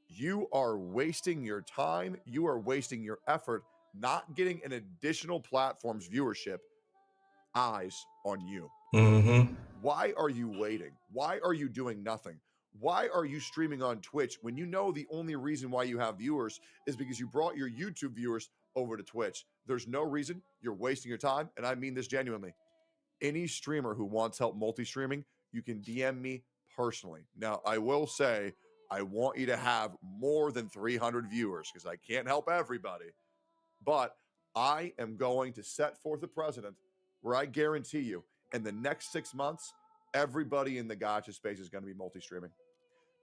you are wasting your time, you are wasting your effort, not getting an additional platform's viewership eyes on you. Mm-hmm. Why are you waiting? Why are you doing nothing? Why are you streaming on Twitch when you know the only reason why you have viewers is because you brought your YouTube viewers over to Twitch? There's no reason. You're wasting your time, and I mean this genuinely. Any streamer who wants help multi-streaming, you can DM me personally. Now, I will say, I want you to have more than 300 viewers because I can't help everybody. But I am going to set forth a precedent where I guarantee you, in the next 6 months, everybody in the gacha space is going to be multi-streaming.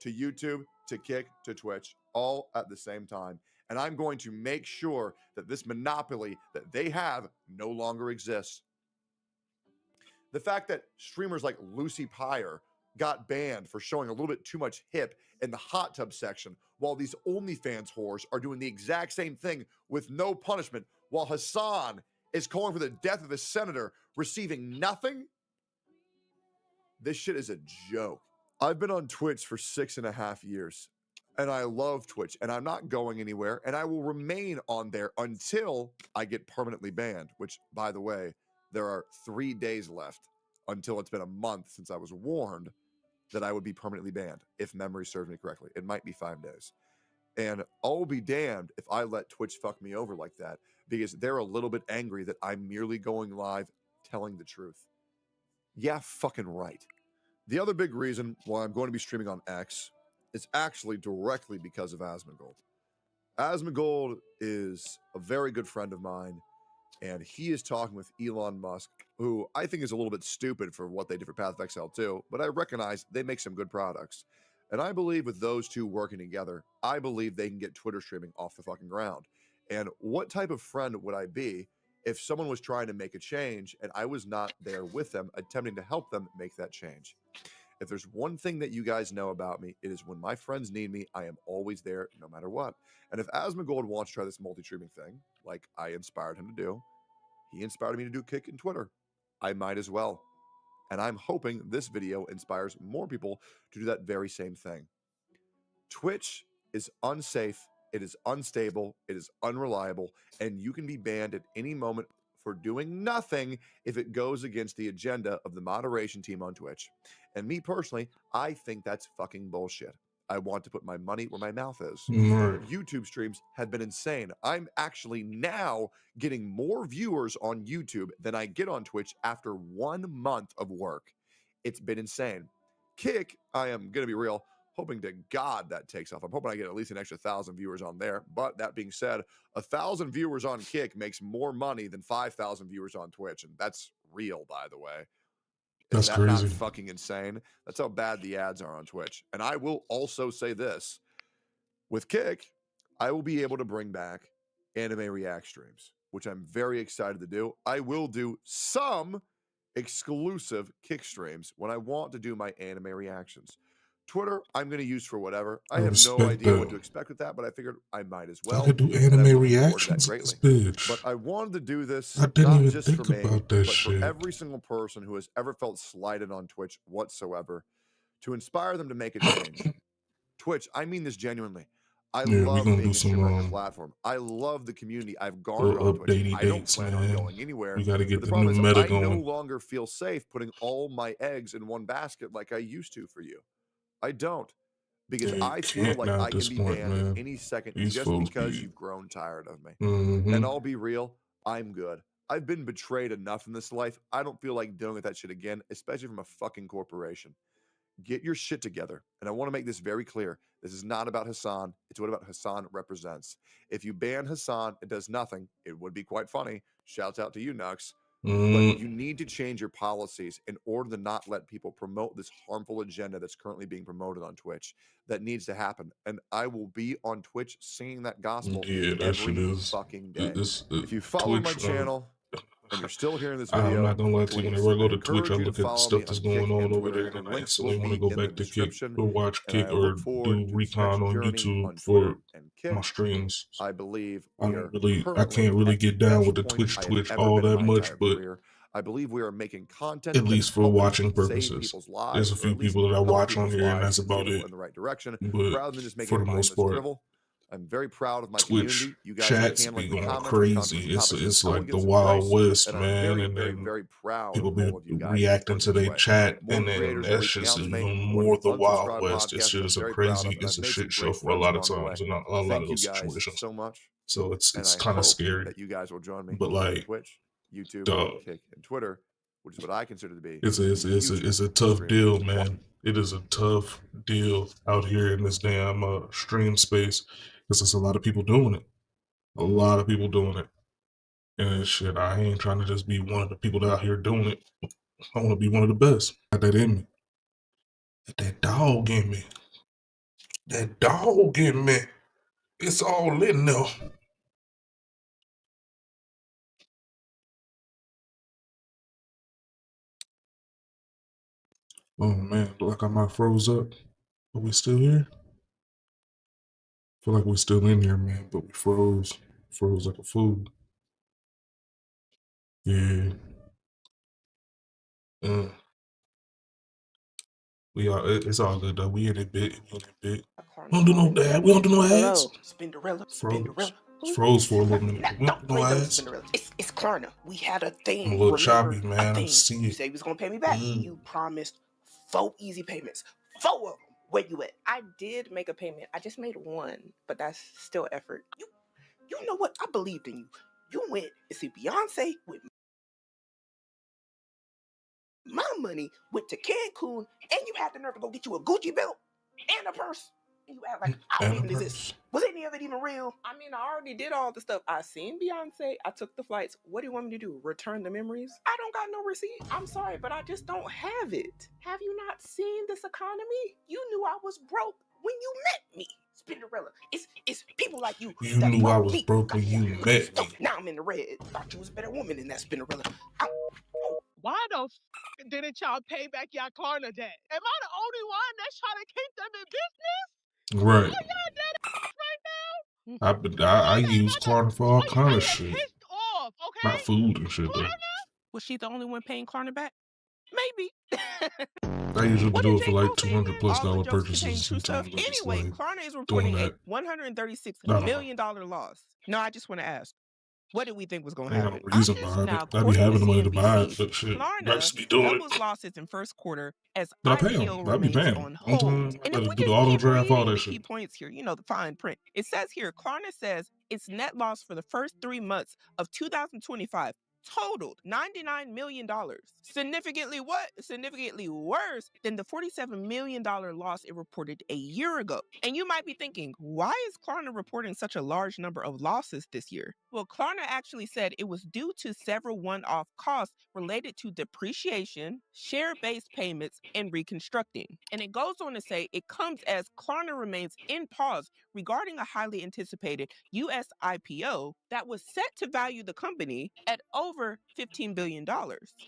To YouTube, to Kick, to Twitch, all at the same time. And I'm going to make sure that this monopoly that they have no longer exists. The fact that streamers like Lucy Pyre got banned for showing a little bit too much hip in the hot tub section, while these OnlyFans whores are doing the exact same thing with no punishment, while Hassan is calling for the death of a senator, receiving nothing. This shit is a joke. I've been on Twitch for 6.5 years, and I love Twitch, and I'm not going anywhere, and I will remain on there until I get permanently banned, which, by the way, there are 3 days left until it's been a month since I was warned that I would be permanently banned, if memory serves me correctly. It might be 5 days. And I'll be damned if I let Twitch fuck me over like that, because they're a little bit angry that I'm merely going live telling the truth. Yeah, fucking right. The other big reason why I'm going to be streaming on X is actually directly because of Asmongold. Asmongold is a very good friend of mine, and he is talking with Elon Musk, who I think is a little bit stupid for what they did for Path of Exile 2, but I recognize they make some good products. And I believe with those two working together, I believe they can get Twitter streaming off the fucking ground. And what type of friend would I be if someone was trying to make a change and I was not there with them, attempting to help them make that change? If there's one thing that you guys know about me, it is when my friends need me, I am always there no matter what. And if Asmongold wants to try this multi-streaming thing, like I inspired him to do, he inspired me to do Kick and Twitter, I might as well. And I'm hoping this video inspires more people to do that very same thing. Twitch is unsafe, it is unstable, it is unreliable, and you can be banned at any moment for doing nothing if it goes against the agenda of the moderation team on Twitch. And me personally, I think that's fucking bullshit. I want to put my money where my mouth is. Right. YouTube streams have been insane. I'm actually now getting more viewers on YouTube than I get on Twitch after 1 month of work. It's been insane. Kick, I am going to be real, hoping to God that takes off. I'm hoping I get at least an extra 1,000 viewers on there. But that being said, 1,000 viewers on Kick makes more money than 5,000 viewers on Twitch. And that's real, by the way. That's Is that crazy. not fucking insane? That's how bad the ads are on Twitch. And I will also say this. With Kick, I will be able to bring back anime react streams, which I'm very excited to do. I will do some exclusive Kick streams when I want to do my anime reactions. Twitter, I'm going to use for whatever. I have no idea what to expect with that, but I figured I might as well. I could do and I'm anime looking forward to that reactions in this greatly. bitch. But I wanted to do this I didn't not even just think for me, about that but shit. for every single person who has ever felt slighted on Twitch whatsoever, to inspire them to make a change. Twitch, I mean this genuinely. I Yeah, we love gonna being do a some streamer on your platform. I love the community I've garnered little on Twitch. updatey I don't dates, plan on man. going anywhere. We got to But get the the problem new is, meta I no going. longer feel safe putting all my eggs in one basket like I used to for you. I don't. Because Yeah, you I feel can't like now I at can this be point, banned at man. any second These just folks because be. you've grown tired of me. Mm-hmm. And I'll be real, I'm good. I've been betrayed enough in this life. I don't feel like dealing with that shit again, especially from a fucking corporation. Get your shit together. And I want to make this very clear. This is not about Hassan. It's what about Hassan represents. If you ban Hassan, it does nothing. It would be quite funny. Shouts out to you, Nux. But you need to change your policies in order to not let people promote this harmful agenda that's currently being promoted on Twitch. That needs to happen. And I will be on Twitch singing that gospel Yeah, that shit every is. fucking day. This If you follow my Twitch. channel and you're still hearing this I'm video, not gonna lie to you. please, Whenever I go I to Twitch, I encourage you to look at the follow me stuff that's on going Kick on and over Twitter. there, The and I links will instantly want to be go in the back to Kick description. or watch And I Kick or look forward do to this recon next on journey YouTube on for Twitter and Kick. my streams. I believe I we don't are really, I currently can't really at the get down best with the point Twitch I have Twitch ever all been in that my much, entire but career. I believe we are making content at that is least for helping watching save purposes, people's there's lives, a or few at least people that I help watch on people's here, and lives that's to about go it. in the right direction, But rather than just making for it the most mindless part, drivel. I'm very proud of my Twitch community. You guys are chats be handling the going comments, crazy. controversial topics with It's like the elegance and Wild grace, West, and I'm man. very, And very, then very proud people of be all of you guys reacting supporting to this their way. chat, More and then creators that's reaching just out to me, even more more than the Wild unsubscribed West. This podcasts shit that I'm is a very proud crazy, of, and it's I've a made some shit show great for a friends lot of along the way. times, and a lot of Thank you those guys situations. so much, So and it's I kind of hope scary. that you guys will join me But on like, Twitch, YouTube, dog, Kick, and Twitter, which is what I consider to be it's the future a of tough streaming. deal, man. It is a tough deal out here in this damn stream space because there's a lot of people doing it. A lot of people doing it. And shit, I ain't trying to just be one of the people out here doing it. I want to be one of the best. Got that in me. Got that dog in me. That dog in me. It's all in there. Oh man, look like I might froze up. Are we still here? Feel like we're still in here, man, but we froze. Froze like a fool. Yeah. We are. It's all good though. We in it bit. We in it bit. We don't do no ad. We don't do no ads. Hello, Spinderella. Froze. Spinderella. Froze for a little minute. But we don't do no Don't play them, ads. Spinderella. It's Klarna. We had a thing. I'm a little Remember? choppy, man. A I thing. see You it. said you was gonna pay me back. You promised 4 easy payments. 4 of them. Where you at? I did make a payment. I just made 1, but that's still effort. You know what? I believed in you. You went and see Beyonce with my money, went to Cancun, and you had the nerve to go get you a Gucci belt and a purse. And you act like I don't even exist. Was any of it even real? I mean, I already did all the stuff. I seen Beyonce. I took the flights. What do you want me to do? Return the memories? I don't got no receipt. I'm sorry, but I just don't have it. Have you not seen this economy? You knew I was broke when you met me. Spinderella. It's people like you. You that knew I broke was me. broke when you met me. Now I'm in the red. Thought you was a better woman than that, Spinderella. Why the f didn't y'all pay back y'all Klarna debt? Am I the only one that's trying to keep them in business? Right. Are y'all dead right now? I use Klarna for all kind of shit. Pissed off, okay? Not food and shit though. Was she the only one paying Klarna back? Maybe. I usually do it for like $200+ All the jokes contain purchases. true stuff. Sometimes I'm just Anyway, like Klarna is doing reporting a that. $136 I don't know. million loss. No, I just want to ask, what did we think was going I to ain't happen? got no reason behind Now, it. I be according having to the money to buy it, CNBC, but shit, I just be Klarna doing doubles it. losses in first quarter as But I pay them. IPO I be remains paying on them. hold. I And if gotta we do the just auto keep draft, all reading that the shit. key points here, you know, the fine print, it says here, Klarna says its net loss for the first 3 months of 2025 totaled $99 million. Significantly what? Significantly worse than the $47 million loss it reported a year ago. And you might be thinking, why is Klarna reporting such a large number of losses this year? Well, Klarna actually said it was due to several one-off costs related to depreciation, share-based payments, and reconstructing. And it goes on to say it comes as Klarna remains in pause regarding a highly anticipated U.S. IPO that was set to value the company at over $15 billion.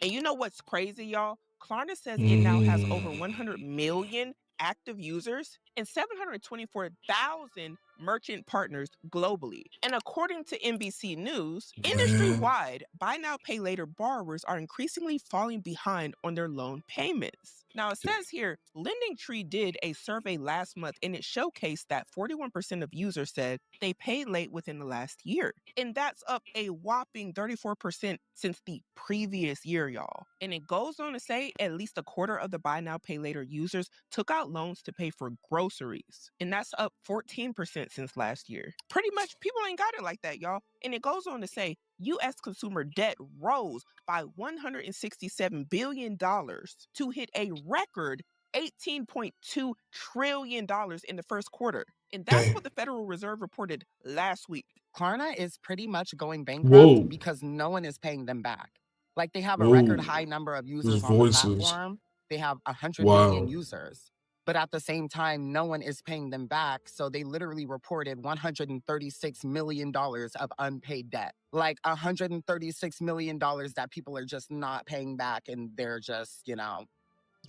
And you know what's crazy, y'all? Klarna says it now has over 100 million active users and 724,000 merchant partners globally. And according to NBC News, industry-wide, buy now, pay later borrowers are increasingly falling behind on their loan payments. Now, it says here, LendingTree did a survey last month and it showcased that 41% of users said they paid late within the last year. And that's up a whopping 34% since the previous year, y'all. And it goes on to say at least a quarter of the buy now, pay later users took out loans to pay for groceries. And that's up 14% since last year. Pretty much people ain't got it like that, y'all. And it goes on to say, U.S. consumer debt rose by $167 billion to hit a record $18.2 trillion in the first quarter. And that's Damn. what the Federal Reserve reported last week. Klarna is pretty much going bankrupt Whoa. because no one is paying them back. Like they have a record Whoa. high number of Those users on the voices. platform. They have 100 million Wow. users. But at the same time, no one is paying them back. So they literally reported $136 million of unpaid debt. Like $136 million that people are just not paying back and they're just, you know,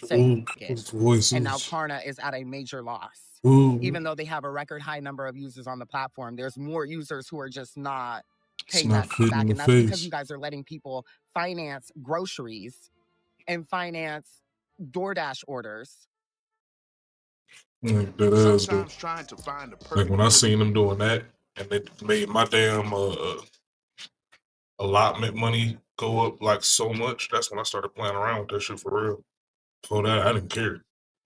saying Ooh, "F it." those And now voices. Klarna is at a major loss. Ooh. Even though they have a record high number of users on the platform, there's more users who are just not It's paying not that fit in back. the And that's because face. you guys are letting people finance groceries and finance DoorDash orders. Like that ass though. Sometimes trying to find the Like perfect when I way to seen them doing that and it made my damn allotment money go up like so much, that's when I started playing around with that shit for real. Before that, I didn't care.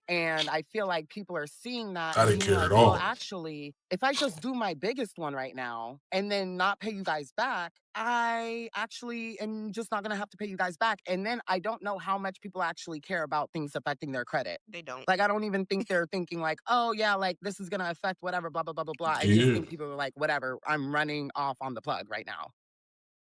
And I feel like people are seeing that I and didn't being care at like, well, all. actually, if I just do my biggest one right now and then not pay you guys back, I actually am just not going to have to pay you guys back. And then I don't know how much people actually care about things affecting their credit. They don't. Like, I don't even think they're thinking like, oh, yeah, like this is going to affect whatever, blah, blah, blah, blah, blah. I just Yeah. think people are like, whatever, I'm running off on the plug right now.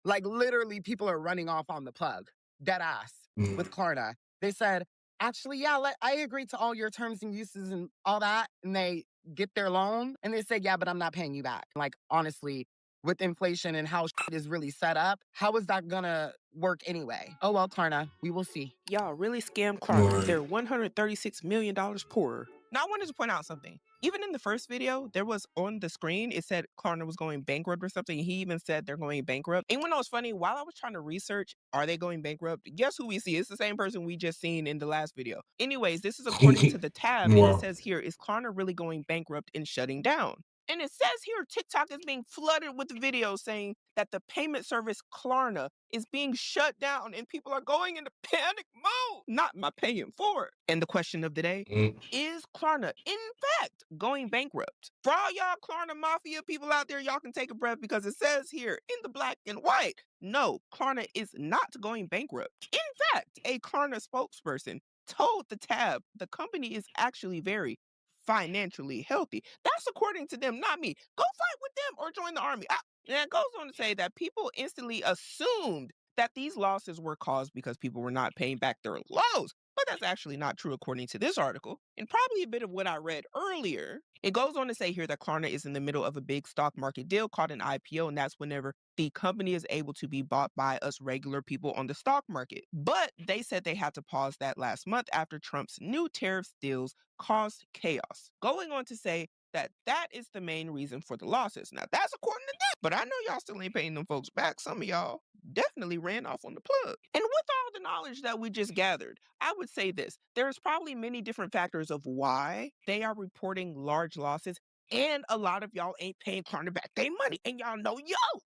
Like, literally, people are running off on the plug. Dead ass with Klarna. They said, actually, yeah, I agree to all your terms and uses and all that. And they get their loan and they say, yeah, but I'm not paying you back. Like, honestly, with inflation and how shit is really set up, how is that gonna work anyway? Oh, well, Klarna, we will see. Y'all really scammed Klarna. Right. They're $136 million poorer. Now, I wanted to point out something. Even in the first video, there was on the screen, it said Klarna was going bankrupt or something. He even said they're going bankrupt. And when it was funny, while I was trying to research, are they going bankrupt? Guess who we see? It's the same person we just seen in the last video. Anyways, this is according to the tab, and it Wow. says here, is Klarna really going bankrupt and shutting down? And it says here TikTok is being flooded with videos saying that the payment service Klarna is being shut down and people are going into panic mode. Not my paying for it. And the question of the day, is Klarna in fact going bankrupt? For all y'all Klarna Mafia people out there, y'all can take a breath because it says here in the black and white, no, Klarna is not going bankrupt. In fact, a Klarna spokesperson told the tab the company is actually very financially healthy. That's according to them, not me. Go fight with them or join the army. And it goes on to say that people instantly assumed that these losses were caused because people were not paying back their loans. But that's actually not true according to this article. And probably a bit of what I read earlier. It goes on to say here that Klarna is in the middle of a big stock market deal called an IPO, and that's whenever the company is able to be bought by us regular people on the stock market. But they said they had to pause that last month after Trump's new tariff deals caused chaos. Going on to say that that is the main reason for the losses. Now, that's according to them, but I know y'all still ain't paying them folks back. Some of y'all definitely ran off on the plug. And with all the knowledge that we just gathered, I would say this. There's probably many different factors of why they are reporting large losses, and a lot of y'all ain't paying Klarna back their money, and y'all know,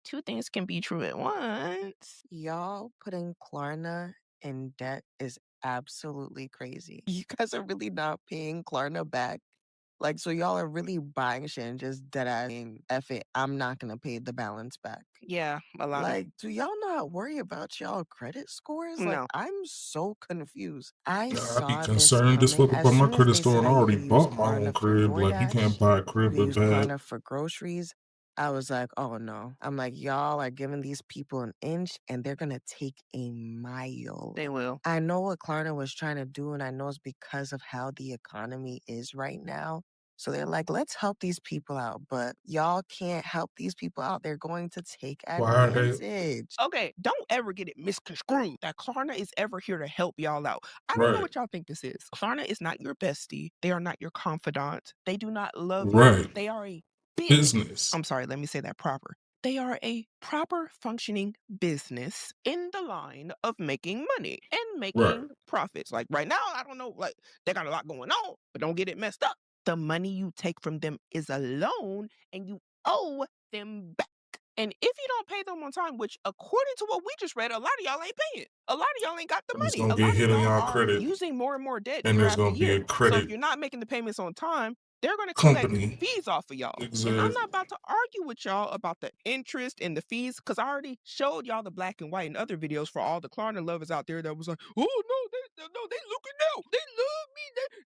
two things can be true at once. Y'all putting Klarna in debt is absolutely crazy. You guys are really not paying Klarna back. Like, so y'all are really buying shit and just dead ass saying, F it, I'm not gonna pay the balance back. Yeah, a lot Like, do y'all not worry about y'all credit scores? Like, No. I'm so confused. I I'd be saw this concerned as coming fuck as about my soon as credit they score said and I I already could use bought my own Klarna for crib. Like you DoorDash, can't buy a you crib could that use bad. Klarna for groceries. I was like, oh no. I'm like, y'all are giving these people an inch and they're gonna take a mile. They will. I know what Klarna was trying to do, and I know it's because of how the economy is right now. So they're like, let's help these people out, but y'all can't help these people out. They're going to take Why are they? advantage. Okay, don't ever get it misconstrued that Klarna is ever here to help y'all out. I don't know Right. what y'all think this is. Klarna is not your bestie. They are not your confidant. They do not love you. Right. They are a Business. I'm sorry, let me say that proper. They are a proper functioning business in the line of making money and Right. making profits. Like right now, I don't know, like they got a lot going on, but don't get it messed up. The money you take from them is a loan and you owe them back. And if you don't pay them on time, which according to what we just read, a lot of y'all ain't paying. A lot of y'all ain't got the And it's money. gonna A get lot of hit on y'all y'all are credit, using more and more debt and year there's after gonna be year. a So if credit you're not making the payments on time, they're going to collect company. fees off of y'all. And I'm Exactly. not about to argue with y'all about the interest and the fees because I already showed y'all the black and white in other videos for all the Klarna lovers out there that was like, oh, no, they looking out. They love me.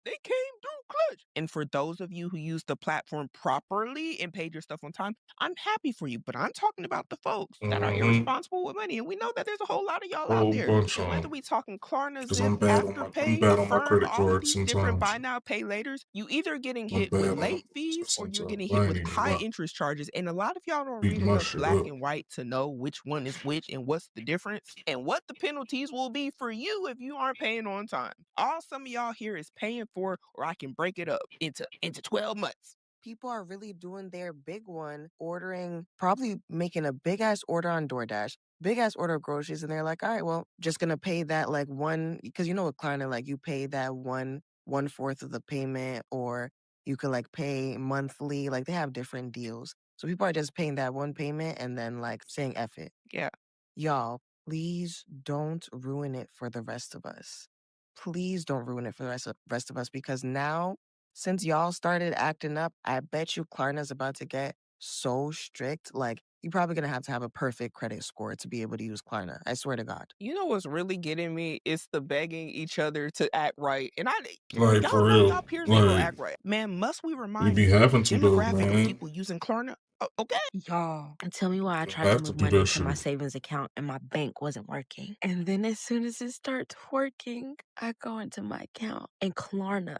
They came through clutch. And for those of you who use the platform properly and paid your stuff on time, I'm happy for you. But I'm talking about the folks that are Mm-hmm. irresponsible with money. And we know that there's a whole lot of y'all out Whole there. bunch And of whether them. we talking Klarna, Because Zip, I'm bad on my Afterpay, Affirm, credit all of cards these different sometimes. buy now, pay laters, you either getting I'm hit with bad on late them fees or you're sometimes. getting I hit ain't with even high lie. interest charges. And a lot of y'all don't Beat read my enough shit black up. and white to know which one is which and what's the difference and what the penalties will be for you if you aren't paying on time. All some of y'all here is paying for, or I can break it up into 12 months. People are really doing their big one, ordering, probably making a big ass order on DoorDash, big ass order of groceries, and they're like, all right, well, just gonna pay that like one, because you know with Klarna, like you pay that 1/4 of the payment, or you could like pay monthly, like they have different deals. So people are just paying that one payment and then like saying F it. Yeah. Y'all, please don't ruin it for the rest of us. Please don't ruin it for the rest of us, because now, since y'all started acting up, I bet you Klarna's about to get so strict. Like, you're probably gonna have a perfect credit score to be able to use Klarna. I swear to God. You know what's really getting me? It's the begging each other to act right. And Like, y'all for know real. y'all peers ain't gonna Like, act right. Man, must we we remind be you of the having to, though, demographic of man. people using Klarna? Okay. Y'all, tell me why I You tried to have to move do money that into my shit. savings account and my bank wasn't working. And then as soon as it starts working, I go into my account and Klarna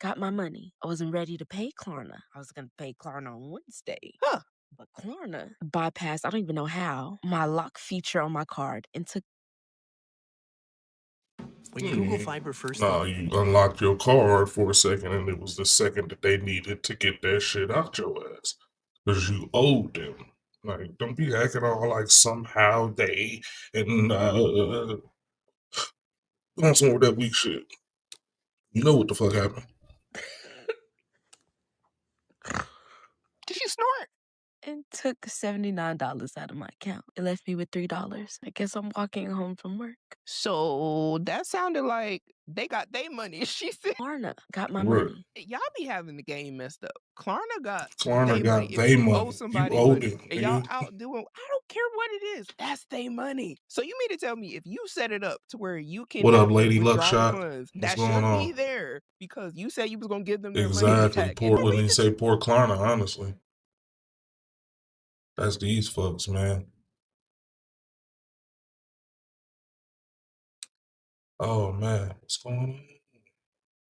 got my money. I wasn't ready to pay Klarna. I was going to pay Klarna on Wednesday. Huh. But Klarna bypassed, I don't even know how, my lock feature on my card and took. When Google Fiber first you unlocked your card for a second, and it was the second that they needed to get that shit out your ass. Because you owed them. Like, don't be acting all like somehow they, and, on some of that weak shit. You know what the fuck happened. Did you snort? And took $79 out of my account. It left me with $3. I guess I'm walking home from work. So that sounded like they got their money. She said Klarna got my Right. money. y'all be having the game messed up. Klarna got Klarna they money. got If they you money. owe You somebody owed money it, and y'all nigga. out doing, I don't care what it is. That's they money. So you mean to tell me if you set it up to where you can What up, have Lady withdrawal Luckshot? funds What's that going should be on? there because you said you was gonna give them their money Exactly. intact. Poor, when you say poor Klarna, honestly. That's these fucks, man. Oh, man. What's going on?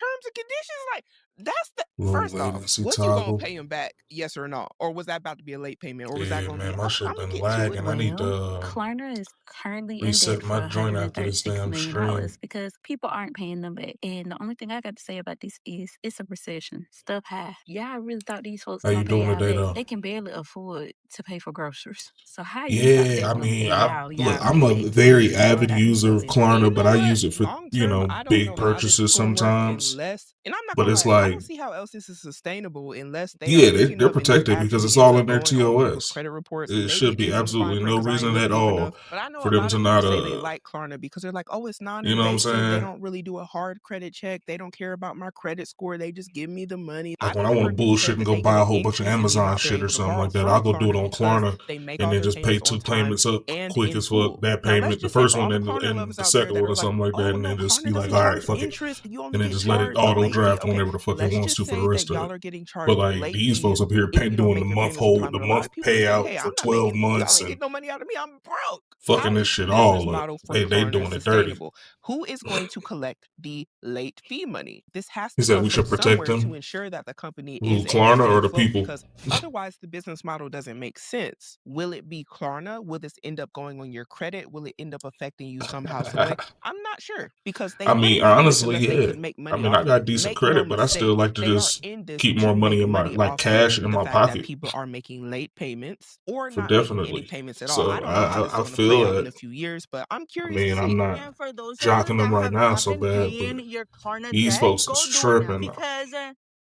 Terms and conditions, like that's the Low first off. latency Was you gonna toggle. pay him back? Yes or no? Or was that about to be a late payment? Or was that Yeah, gonna man, be? my shit I'm gonna been get to it. lagging. I need to Klarna is currently in reset debt my for joint after this $136 damn million stream. because people aren't paying them back. And the only thing I got to say about this is it's a recession. Stuff high. Y'all really thought these folks How you gonna pay doing y'all today, back? though? They can barely afford to pay for groceries. So how you thought they Yeah, I gonna mean, pay y'all I'm money a back? very Lord avid have mercy. user of Klarna, but I use it for, Long term, I don't big know how this is purchases gonna work sometimes. unless, and I'm not But gonna it's lie, I like, don't see how else this is sustainable unless they yeah, are picking they're up and this protected because actually it's ends all up in their going on people's TOS. credit reports. It Maybe should it be is some fine absolutely print no because I ain't reason looked at deep all enough. But I know for a them lot to of people not, say they like Klarna because they're like, oh, it's you know what I'm non-invasive. They saying? don't really do a hard credit check. They don't care about my credit score. They just give me the money. Like I've when I even want to heard people say bullshit and that go they get buy a an whole bunch of increase in the Amazon amount they're shit or able to something borrow like that, from I'll go do it Klarna on because Klarna they make and all then their just pay payments on 2 time payments up and quick in as fuck. full. That Now, let's payment, the just say first for all one the and Klarna the lovers out there second that one are or like, something like that, oh, and no, then just Klarna be like, doesn't all right, charge fuck it. interest. You only And then get just let it charged a auto late fee. draft Okay, whenever the fuck it let's wants just to for the say that rest of y'all it. are getting But charged like late these folks fees up here if you don't doing the make your month payments on hold, time. the And a lot month of people will say, payout hey, for I'm not 12 making, y'all months ain't and getting no money out of me. I'm broke. fucking How this is the shit business all up. model from They Klarna doing it dirty. sustainable? Who is going to collect the late fee money? This has He to said come we from should protect somewhere to them. ensure that the company Who, is able to Klarna stay or the afloat people? because otherwise the business model doesn't make sense. Will it be Klarna? Will this end up going on your credit? Will it end up affecting you somehow, some way? I'm not sure because they I wouldn't mean, do this honestly, unless they yeah. could make I money mean, I off of got it. decent Make no credit, but I still still like to They are just in this keep to more money make in my money like off cash of in the my fact that pocket. people are making late payments or For not making any definitely. payments at all. So I don't know how this is I going to play feel out in that. a few years, but I'm I curious to mean, I'm see. not And for those of you jocking them that right have now not so been bad, but paying your Klarna these debt, folks go is do it now. tripping. Because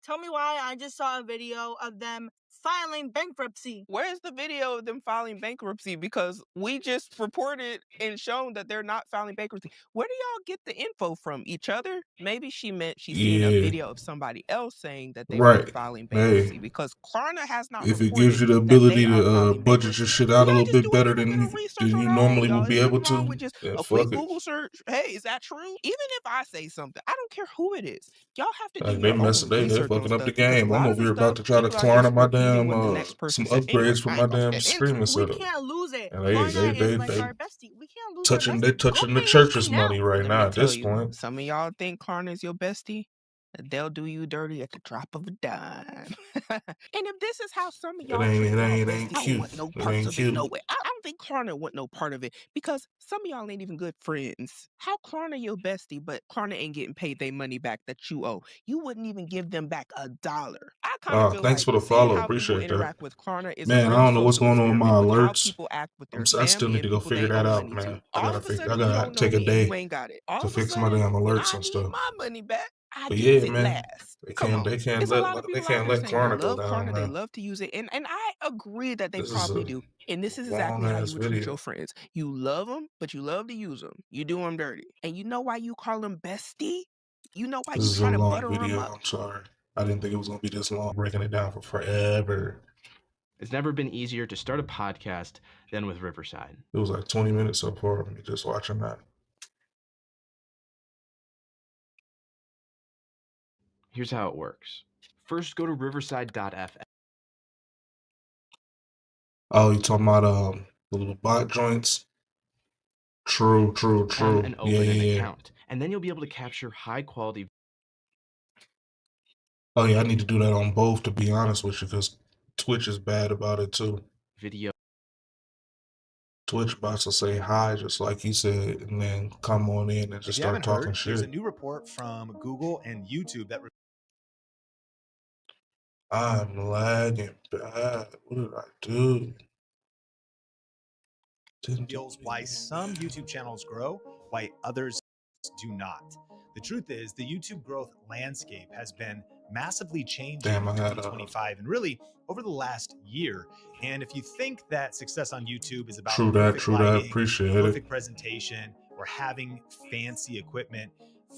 tell me why I just saw a video of them filing bankruptcy. Where's the video of them filing bankruptcy? Because we just reported and shown that they're not filing bankruptcy. Where do y'all get the info from? Each other? Maybe she meant she's seen a Yeah, video of somebody else saying that they were right. filing Hey, bankruptcy because Klarna has not if it reported gives you the that ability they are to filing budget your bankruptcy. shit We out a gotta little just bit do a better little bit of than research on you our own, normally y'all. would be There's able nothing wrong to, with just then a quick fuck it. Google search. Hey, is that true? Even if I say something, I don't care who it is. Y'all have to do Like they your own messing, they research on fucking up the stuff because a game. I'm lot of over the here about stuff to try to people out here Klarna just my repeating damn what the next some person said. Anyway, upgrades for I my ain't gonna damn get into streaming it. We setup. can't lose it. And Klarna is like our bestie. We can't lose our touching bestie. Go touching the pay this church's thing now. money right Let now me at tell this you, point. some of y'all think Klarna is your bestie. They'll do you dirty at the drop of a dime. And if this is how some of It y'all ain't treat it y'all ain't it besties, ain't I don't cute. want no It parts ain't of it. cute. No way. I don't think Klarna want no part of it because some of y'all ain't even good friends. How Klarna your bestie, but Klarna ain't getting paid their money back that you owe? You wouldn't even give them back $1. I kind of feel Thanks like for the seeing follow. how people Appreciate that. interact with Klarna is a Man, I real don't know what's social going on with my experiment with how alerts. people act with their I still family need and to go people figure they that owe out, money man. to. All of a I sudden, you gotta don't know take a me and you day ain't got it. All to of a fix my sudden, damn when alerts I and need stuff. my money back, I But gets yeah, it man, last. Come on. they can't It's a lot of let people out here saying they Klarna go love down, Klarna, they man. love to use it, and I agree that they This is probably a do. And this is long exactly how ass you would treat video. your friends. You love them, but you love to use them. You do them dirty. And you know why you call them bestie? You know why This you is a try to long butter them video. up? I'm sorry. I didn't think it was gonna be this long. Breaking it down for forever. It's never been easier to start a podcast than with Riverside. It was like 20 minutes so far of me just watching that. Here's how it works. First, go to riverside.fm. Oh, you talking about the little bot joints? True. And open an Yeah. account. And then you'll be able to capture high quality Oh yeah, I need to do that on both to be honest with you, because Twitch is bad about it too. video. Twitch bots will say hi just like he said, and then come on in and If just you start haven't talking heard, there's a shit. new report from Google and YouTube that I'm lagging bad. What did I do? reveals why some YouTube channels grow, why others do not. The truth is, the YouTube growth landscape has been massively changing Damn, I in had 2025 and really over the last year. And if you think that success on YouTube is about True that. perfect lighting, Appreciate it. perfect presentation, or having fancy equipment,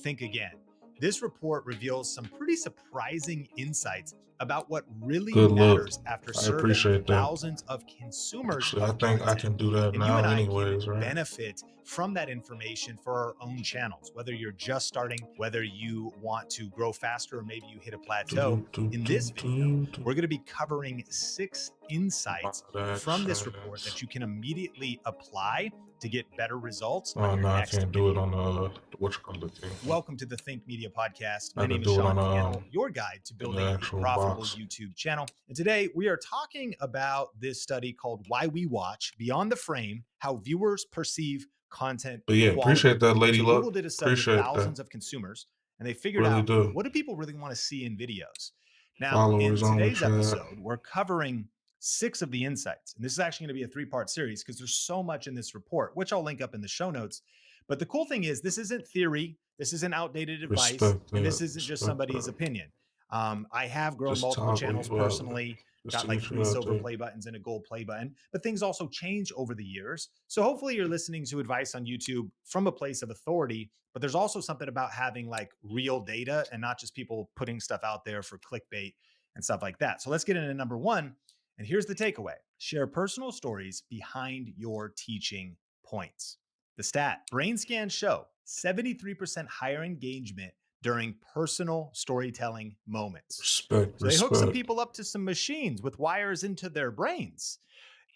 think again. This report reveals some pretty surprising insights about what really Good look. matters after I serving appreciate that. thousands of consumers Actually, I of think I content. can do that And you now and I anyways, can right? benefit from that information for our own channels, whether you're just starting, whether you want to grow faster, or maybe you hit a plateau. In this video, we're going to be covering 6 insights from this report that you can immediately apply to get better results Oh on your no, I next can't do it video. on the whatchamacallit thing. Welcome to the Think Media Podcast. I My can name is do it Sean on Cannell, your guide to in building the a actual profitable box. YouTube channel. And today we are talking about this study called Why We Watch Beyond the Frame, How Viewers Perceive Content But yeah, Quality. appreciate that, Lady So Luck. Google did a study of Appreciate thousands that. of consumers, and they figured Really out, do. what do people really want to see in videos? Now, Followers in on the today's chat. episode, we're covering 6 of the insights. And this is actually going to be a 3-part series because there's so much in this report, which I'll link up in the show notes. But the cool thing is, this isn't theory. This isn't outdated advice. Respect And that. this isn't just Respect somebody's that. opinion. I have grown Just multiple toggle channels you out. personally, Just got to like get 3 you out silver there. play buttons and a gold play button, but things also change over the years. So hopefully you're listening to advice on YouTube from a place of authority, but there's also something about having like real data and not just people putting stuff out there for clickbait and stuff like that. So let's get into number 1. And here's the takeaway: share personal stories behind your teaching points. The stat: brain scans show 73% higher engagement during personal storytelling moments. Respect. So they hook some Respect. people up to some machines with wires into their brains.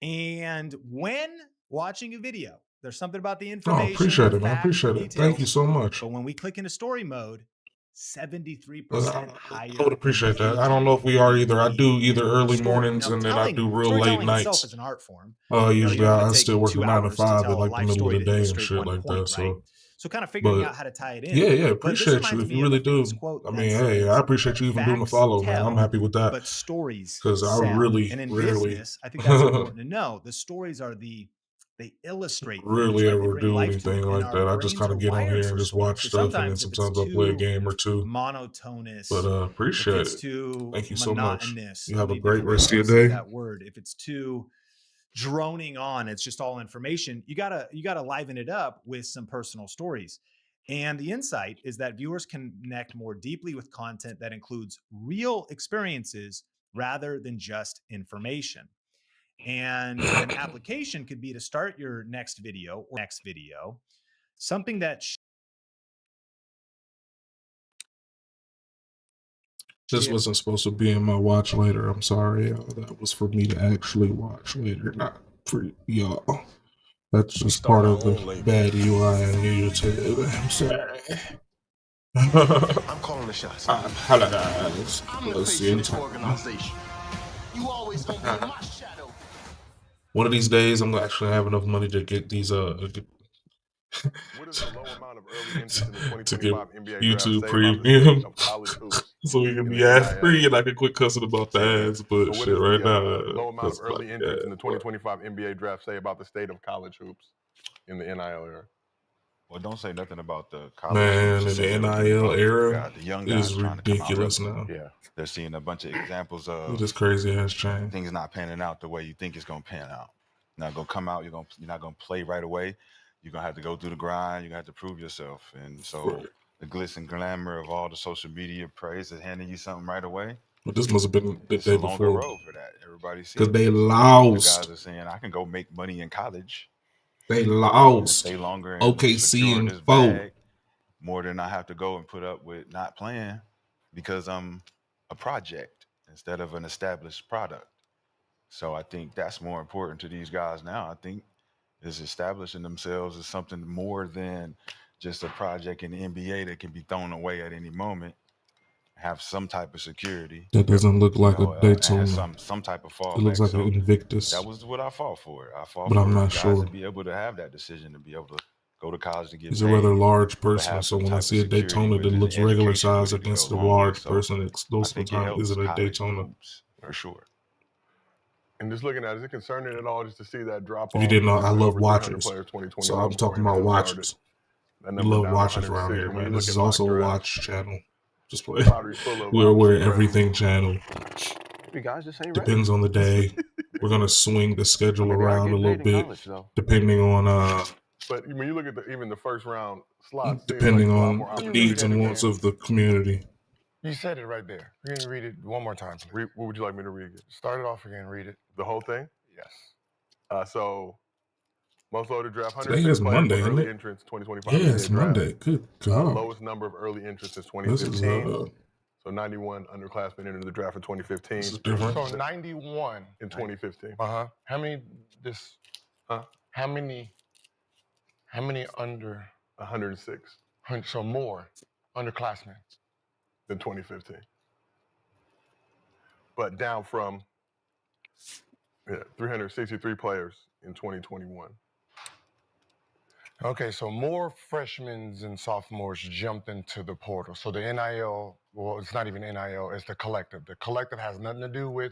And when watching a video, there's something about the Oh, information, appreciate the it, man. facts, the Appreciate it. Thank you details. so much. But when we click into story mode, 73% higher. I would appreciate that. I don't know if we are either. I do either early Story. mornings Now, and then I do real late storytelling itself nights. is an art form. You know, you Usually don't want I to still take work 2 the 9 to hours to 5 tell at a like the life middle of story the to day and illustrate shit one like point, that. right? So So kind of figuring But out how to tie it in. yeah, yeah, But this appreciate you reminds if me you of a really do. famous quote I that mean, hey, I says, appreciate you even doing the "Facts follow, man. I'm tell, happy with that but stories because I sell." really And in rarely, business, I think that's important to know. The stories are they illustrate things, rarely right? They ever bring do life to anything it. And like our that. I just brains kind are of get on wired here for and just stories. watch So stuff, and then sometimes if it's sometimes I'll play a too game or two. monotonous, But if appreciate it's it. too Thank you so much. monotonous, You let have a me great different way rest how of to your say day. that word. If it's too droning on, it's just all information. You gotta liven it up with some personal stories. And the insight is that viewers can connect more deeply with content that includes real experiences rather than just information. And an application could be to start your next video something that This wasn't supposed to be in my watch later. I'm sorry, y'all. That was for me to actually watch later, not for y'all. That's just part of the bad UI on YouTube. I'm sorry. I'm calling the shots. I apologize. I'm the Let's face see of in this time. organization. You always gonna be in my shadow. One of these days, I'm gonna actually have enough money to get these What is the low amount of early interest in the to get 2025 NBA draft YouTube say about the state Premium, of college hoops so we can in be the ad NIL free and I era? can quit cussing about the So ads. But what shit, does right the now, low amount of cussing about early the interest in ads. the 2025 NBA draft say about the state of college hoops in the NIL era? Well, don't say nothing about the college Man, hoops. in Just say the everything you NIL want. You era got the young is guys trying to come out. ridiculous now. Yeah, they're seeing a bunch of examples It of is crazy ass change. things not panning out the way you think it's gonna pan out. Not gonna come out. You're not gonna play right away. You're gonna have to go through the grind. You're gonna have to prove yourself. And so Right. the glitz and glamour of all the social media praise is handing you something right away. But this must have been the It's a day longer before road for that. Everybody's because seeing they it. So the lost. guys are saying, I can go make money in college. They And lost. stay longer and OKC secure and this 4. bag more than I have to go and put up with not playing because I'm a project instead of an established product. So I think that's more important to these guys now. I think is establishing themselves as something more than just a project in the NBA that can be thrown away at any moment. Have some type of security. That doesn't look like a And Daytona. has some type of It looks fallback. like So an Invictus, that was what I fought for. I fought but I'm for not guys sure. to be able to have that decision, to be able to go to college to get He's a rather paid, large but person, have so some when I type of see a security Daytona with that it, looks and regular education size with it to against go a along with it. large So person, it's I those think it sometimes helps isn't a college Daytona. hoops for sure. And just looking at it, is it concerning at all just to see that drop If you off? didn't know, There's I been love over 300 watches, players so I'm 2021 before talking about NIL started. watches. That We number love down to watches around 106. here, And when man. you This look is at mock also a drafts, watch channel. Just play. the lottery's full of We're obviously present. everything channel. You guys just ain't ready. Depends on the day. We're gonna swing the I schedule mean, they are around a getting little paid in bit, college though. depending on But when you look at even the first round slots, seems like depending there's a lot on more the opportunity. needs and wants of the community. You said it right there. You're gonna read it one more time, please. What would you like me to read? Start it off again. Read it. The whole thing? Yes. So most loaded draft, Today 106 is players Monday, for isn't early it? entrance 2025 Yeah, NBA it's draft. Monday. Good God. Lowest number of early entrants since This is 2015. So 91 underclassmen entered the draft in 2015. This is different. So 91 in 2015. How many this? How many under? 106 So more underclassmen than 2015. But down from 363 players in 2021. Okay, so more freshmen and sophomores jumped into the portal. So the NIL, well, it's not even NIL, it's the collective. The collective has nothing to do with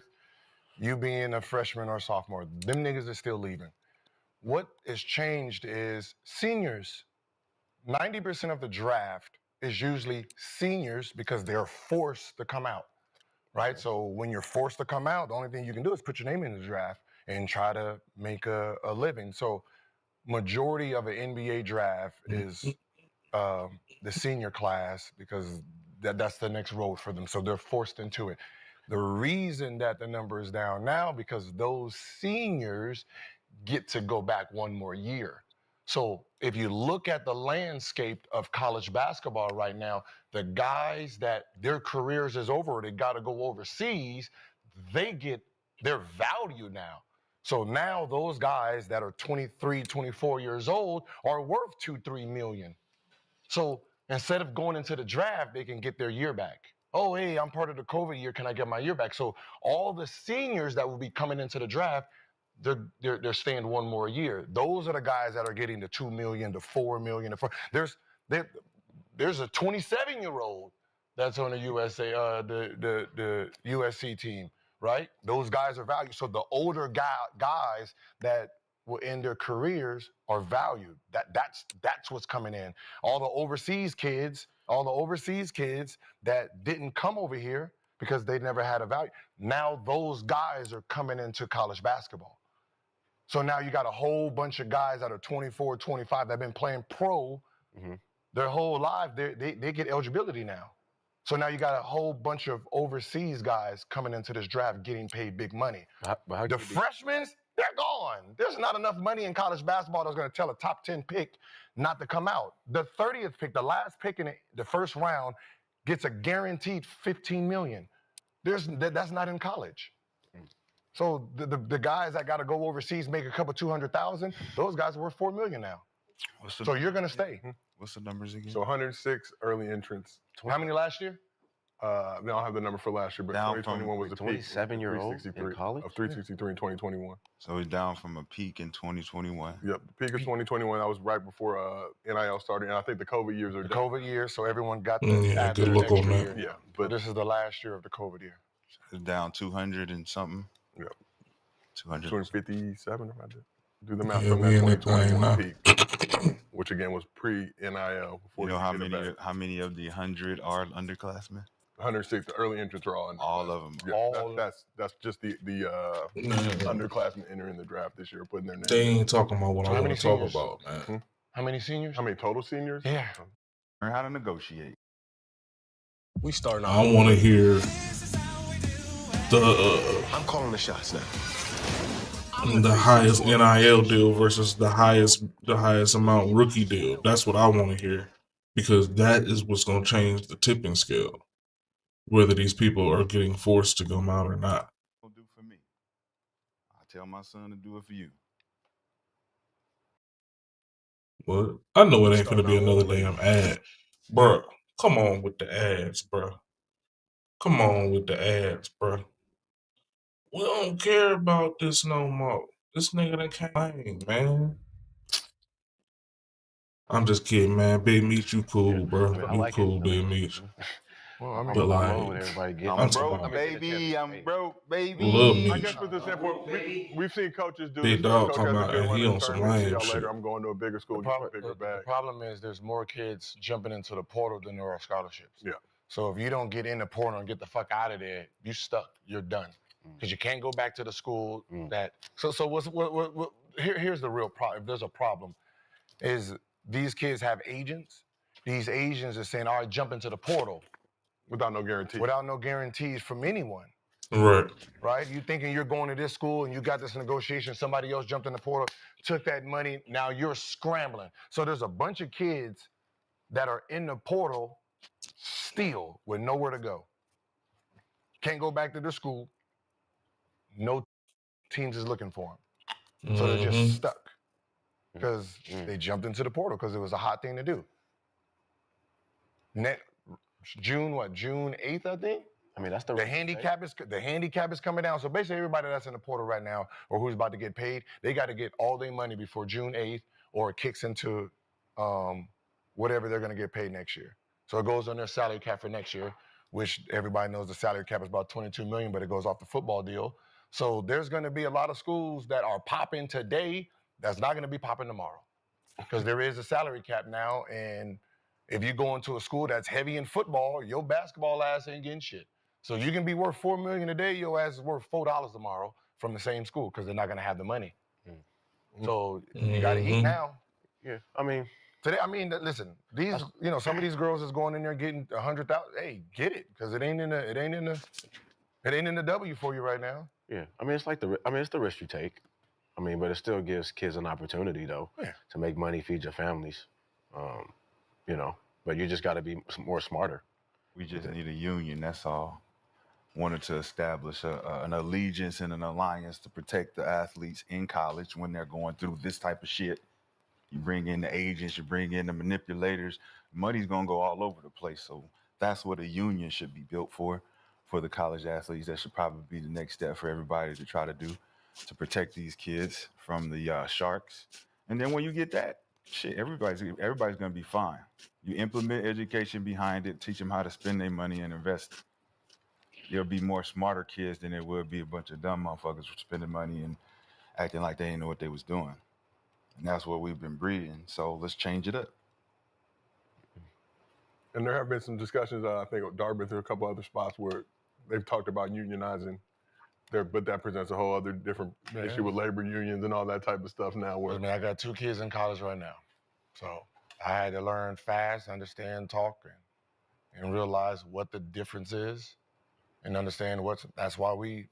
you being a freshman or sophomore. Them niggas are still leaving. What has changed is seniors. 90% of the draft is usually seniors because they're forced to come out, right? So when you're forced to come out, the only thing you can do is put your name in the draft and try to make a living. So majority of an NBA draft is the senior class because that's the next road for them. So they're forced into it. The reason that the number is down now because those seniors get to go back one more year. So if you look at the landscape of college basketball right now, the guys that their careers is over, they got to go overseas, they get their value now. So now those guys that are 23, 24 years old are worth $2, $3 million. So instead of going into the draft, they can get their year back. Oh, hey, I'm part of the COVID year. Can I get my year back? So all the seniors that will be coming into the draft, they're staying one more year. Those are the guys that are getting the $2 million, the $4 million. There's a 27-year-old that's on the the USC team, right? Those guys are valued. So the older guys that will end their careers are valued. That's what's coming in. All the overseas kids that didn't come over here because they never had a value. Now those guys are coming into college basketball. So now you got a whole bunch of guys that are 24, 25 that have been playing pro their whole life. They get eligibility now. So now you got a whole bunch of overseas guys coming into this draft getting paid big money. The freshmen, they're gone. There's not enough money in college basketball that's going to tell a top 10 pick not to come out. The 30th pick, the last pick in the first round, gets a guaranteed $15 million. That's not in college. So the guys that got to go overseas make a couple 200,000, those guys are worth $4 million now. So you're going to stay. What's the numbers again? So 106 early entrants. How many last year? I don't have the number for last year, but Down 2021 was the peak. 27-year-old in 363 college? Of 363 in 2021. So it's down from a peak in 2021. Yep, the peak of 2021, that was right before NIL started, and I think the COVID years are The done. COVID year, so everyone got the Yeah, good luck on extra that. year. Yeah, But this is the last year of the COVID year. It's down 200 and something. Yep. 200. 257 if I did. Do the math Yeah, from we that in that thing 2021 now. peak, which again was pre-NIL. Before You know you get it back. how many of the 100 are underclassmen? 106, the early entrants are all of them. Yeah, that's just the underclassmen entering the draft this year, putting their name. They ain't talking about what I How want many to talk seniors? about, man. How many seniors? How many total seniors? Yeah. Learn how to negotiate. We starting I want to hear the I'm calling the shots now. highest NIL deal versus the highest amount rookie deal. That's what I want to hear, because that is what's going to change the tipping scale, whether these people are getting forced to come out or not. Do for me. I tell my son to do it for you. What? I know it ain't going to be another damn ad, bruh. Come on with the ads, bruh. Come on with the ads, bruh. We don't care about this no more. This nigga done came, man. I'm just kidding, man. Big Meat, you cool, bro. I You like it. cool, Big Meat. Well, I mean, But I'm like, with everybody getting I'm I'm it. talking broke, about baby. I'm broke, baby. Lil I Meat. guess with the standpoint, we've seen coaches do Big this. dog Coach come has a out good and run he in on some tournament. See lame y'all shit. later. I'm going to a bigger school, get a bigger The bag. problem is there's more kids jumping into the portal than there are scholarships. Yeah. So if you don't get in the portal and get the fuck out of there, you stuck. You're done. Because you can't go back to the school that. So here's the real problem. If there's a problem, is these kids have agents. These agents are saying, all right, jump into the portal. Without no guarantee. Without no guarantees from anyone. Right. Right? You thinking you're going to this school and you got this negotiation, somebody else jumped in the portal, took that money, now you're scrambling. So there's a bunch of kids that are in the portal still with nowhere to go. Can't go back to the school. No teams is looking for them. So they're just stuck because they jumped into the portal because it was a hot thing to do. June 8th, I think? I mean, that's the handicap is coming down. So basically everybody that's in the portal right now or who's about to get paid, they got to get all their money before June 8th or it kicks into whatever they're going to get paid next year. So it goes on their salary cap for next year, which everybody knows the salary cap is about $22 million, but it goes off the football deal. So there's going to be a lot of schools that are popping today that's not going to be popping tomorrow because there is a salary cap now. And if you go into a school that's heavy in football, your basketball ass ain't getting shit. So you can be worth $4 million a day, your ass is worth $4 tomorrow from the same school because they're not going to have the money. So you got to eat now. Yeah, I mean, today. I mean, listen. These, some of these girls is going in there getting 100,000. Hey, get it, because it ain't in the W for you right now. yeah, I mean, it's the risk you take. I mean, but it still gives kids an opportunity though to make money, feed your families. But you just got to be more smarter. We just need a union, that's all. Wanted to establish an allegiance and an alliance to protect the athletes in college when they're going through this type of shit. You bring in the agents, you bring in the manipulators, money's gonna go all over the place. So that's what a union should be built for the college athletes. That should probably be the next step for everybody to try to do. to protect these kids from the sharks. And then when you get that, shit, everybody's gonna be fine. You implement education behind it, teach them how to spend their money and invest. There'll be more smarter kids than there would be a bunch of dumb motherfuckers spending money and acting like they didn't know what they was doing. And that's what we've been breeding. So let's change it up. And there have been some discussions, I think, at Dartmouth and a couple other spots where they've talked about unionizing there, but that presents a whole other different issue with labor unions and all that type of stuff now. Where I mean, I got 2 kids in college right now. So I had to learn fast, understand, talk, and realize what the difference is and understand that's why we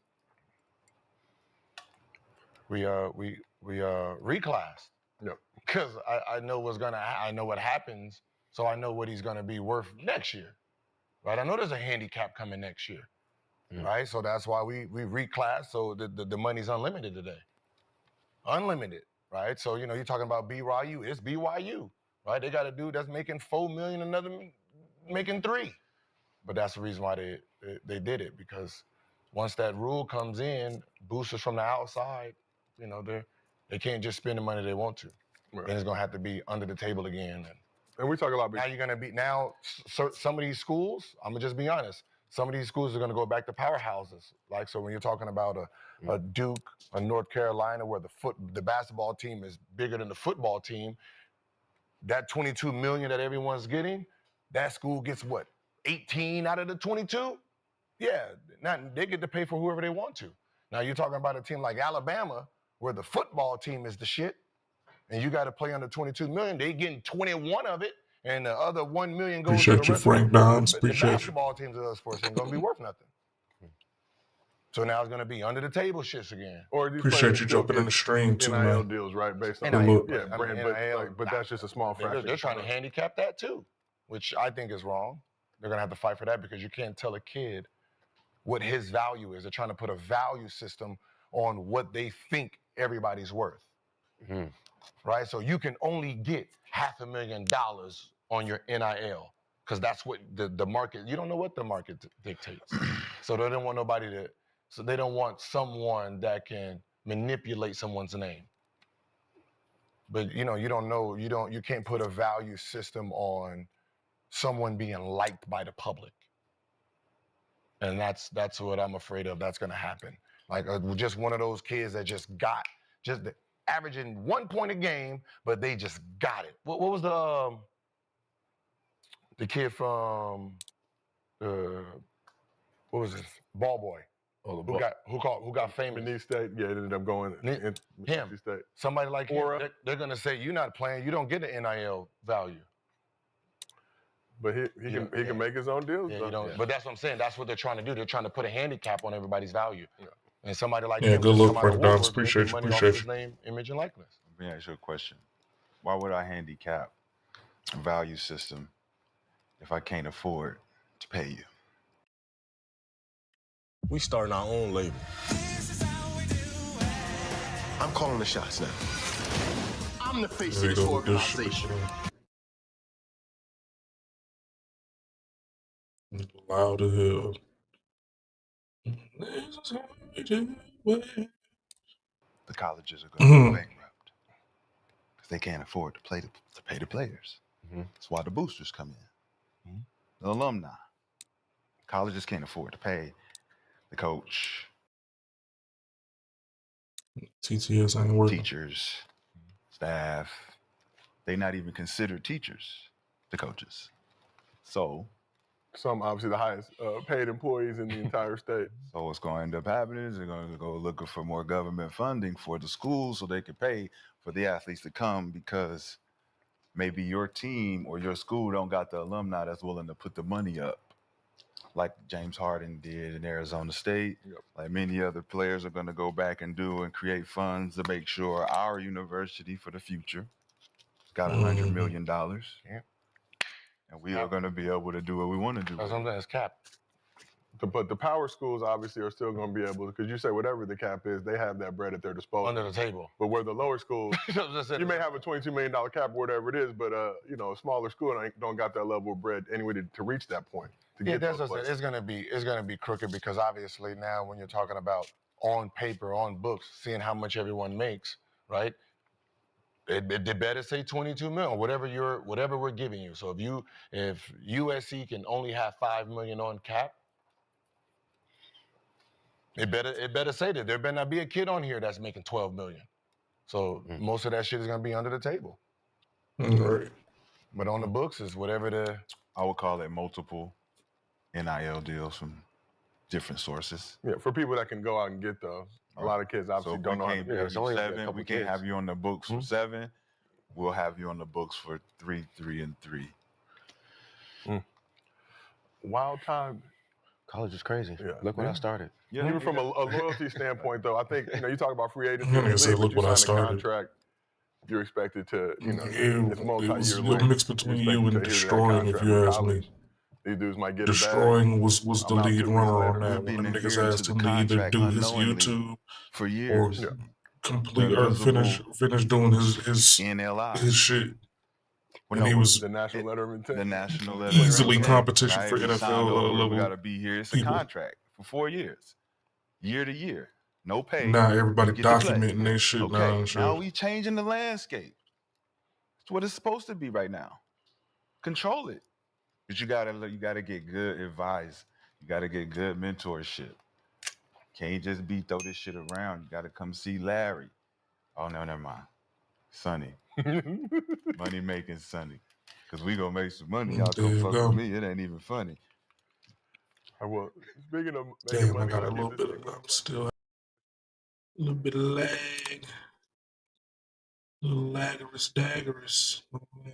reclassed. Yep. Because I know I know what happens, so I know what he's gonna be worth next year. Right? I know there's a handicap coming next year. Right? So that's why we reclassed, so the money's unlimited today. Unlimited, right? So, you're talking about BYU, it's BYU, right? They got a dude that's making $4 million, another making $3 million. But that's the reason why they did it, because once that rule comes in, boosters from the outside, they can't just spend the money they want to. Right. Then it's gonna have to be under the table again. And we talk a lot about now you're gonna be some of these schools, I'm gonna just be honest, some of these schools are gonna go back to powerhouses. Like, so when you're talking about a Duke, a North Carolina, where the basketball team is bigger than the football team, that $22 million that everyone's getting, that school gets what, 18 out of the 22? Yeah, now they get to pay for whoever they want to. Now you're talking about a team like Alabama, where the football team is the shit, and you got to play under $22 million. They getting 21 of it, and the other $1 million goes to the Appreciate you, rest Frank of them. Dons. The Appreciate you. basketball teams of other sports ain't gonna be worth nothing. So now it's gonna be under the table shits again. Or these Appreciate players you still jumping in get the stream too, NIL man. deals, right? Based on NIL, yeah, but, brand, NIL, but that's just a small fraction. They're trying to handicap that too, which I think is wrong. They're gonna have to fight for that, because you can't tell a kid what his value is. They're trying to put a value system on what they think everybody's worth. Right? So you can only get $500,000 on your NIL, because that's what the market, you don't know what the market dictates. So they don't want they don't want someone that can manipulate someone's name. But you don't know, you can't put a value system on someone being liked by the public. And that's what I'm afraid of that's gonna happen. Like just one of those kids that just averaging 1 point a game, but they just got it. What was the kid from what was it? Ball boy. Who got famous? Mississippi State, yeah, it ended up going in Mississippi State. Somebody like him, they're gonna say, you're not playing, you don't get an NIL value. But he can make his own deals. Yeah, but that's what I'm saying. That's what they're trying to do. They're trying to put a handicap on everybody's value. Yeah. And somebody like Yeah, him good just luck, come out Frank of Dons. woodwork Appreciate making you, money off appreciate his you. name, image, and likeness. Let me ask you a question. Why would I handicap a value system if I can't afford to pay you? We starting our own label. I'm calling the shots now. I'm the face There of you this go with this shit. organization. Loud as hell. This is how we do it. The colleges are going to go bankrupt because they can't afford to pay the players. That's why the boosters come in. The alumni. Colleges can't afford to pay the coach, TTS ain't working. teachers, staff. They're not even considered teachers, the coaches. So some obviously the highest paid employees in the entire state. So what's going to end up happening is they're going to go looking for more government funding for the schools so they can pay for the athletes to come, because maybe your team or your school don't got the alumni that's willing to put the money up, like James Harden did in Arizona State. Yep. Like many other players are going to go back and do and create funds to make sure our university for the future got $100 million. Yeah. And we are going to be able to do what we want to do. That's something that's capped. But the power schools obviously are still going to be able to, because you say whatever the cap is, they have that bread at their disposal. Under the table. But where the lower schools, you may have a $22 million cap or whatever it is, but a smaller school don't got that level of bread anyway to reach that point. Yeah, that's what I said. It's gonna be crooked, because obviously now when you're talking about on paper, on books, seeing how much everyone makes, right? They better say 22 million, whatever we're giving you. So if USC can only have 5 million on cap, it better say that. There better not be a kid on here that's making 12 million. So most of that shit is gonna be under the table. Right. But on the books is whatever the I would call it multiple NIL deals from different sources. Yeah, for people that can go out and get those. A lot of kids obviously don't know how to do it. We can't have you on the books for 7. We'll have you on the books for 3, 3, and 3. Wild time. College is crazy. Yeah. Look when I started. Yeah. Even from a loyalty standpoint, though, I think you talk about free agency. Yeah, like I said, look but when I you sign a started. contract, you're expected to, it's It multi-year was a length. mix between You're you expected and to adhere to that destroying, if contract you in ask me. college. These dudes might get a bag. Destroying was the I'm out lead 2 weeks runner later. on that. We've When been them niggas adhering asked to him the to either contract do his unknowingly YouTube for or years. complete The or finish doing his NLI. his shit. Well, And he no, was the national letter of intent. The national letter of easily intent, competition right? for We signed NFL over, level we got to be here. It's people. a contract for 4 years, year to year, no pay. Now everybody you get to play. documenting their shit now Okay, and shit. now we changing the landscape. It's what it's supposed to be right now. Control it, but you gotta get good advice. You gotta get good mentorship. Can't just throw this shit around. You gotta come see Larry. Oh no, never mind. Sonny, money making Sonny, because we gonna make some money. Y'all There come you fuck go. with me. It ain't even funny. Well, speaking of making Damn, I money, got a let's little get bit this of segment. still a little bit of lag. Little laggerous daggerous. Oh, man.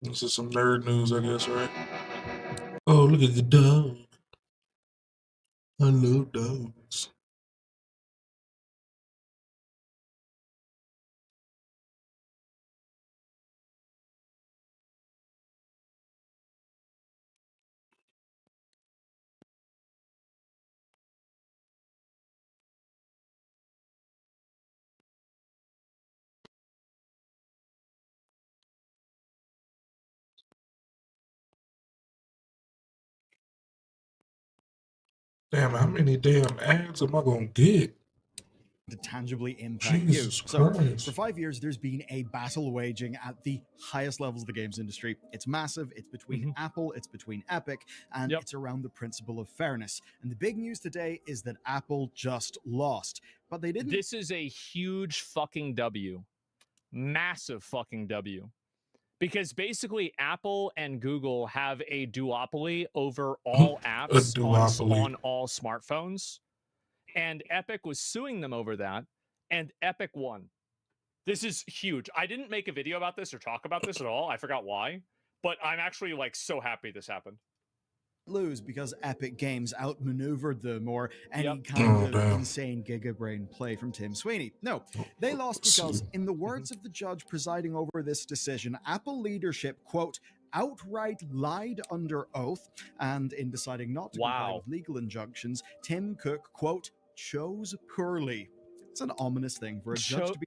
This is some nerd news, I guess, right? Oh, look at the dog. I love dogs. Damn, how many damn ads am I gonna get? To tangibly impact Jesus you. So Christ. for 5 years, there's been a battle waging at the highest levels of the games industry. It's massive. It's between Apple, it's between Epic, and it's around the principle of fairness. And the big news today is that Apple just lost, but they didn't. This is a huge fucking W. Massive fucking W. Because basically Apple and Google have a duopoly over all apps duopoly. on all smartphones. And Epic was suing them over that, and Epic won. This is huge. I didn't make a video about this or talk about this at all. I forgot why, but I'm actually like so happy this happened. Lose because Epic Games outmaneuvered them or any kind of insane gigabrain play from Tim Sweeney. No, they lost because, in the words of the judge presiding over this decision, Apple leadership, quote, outright lied under oath, and in deciding not to comply with legal injunctions, Tim Cook, quote, chose poorly. It's an ominous thing for a judge to be.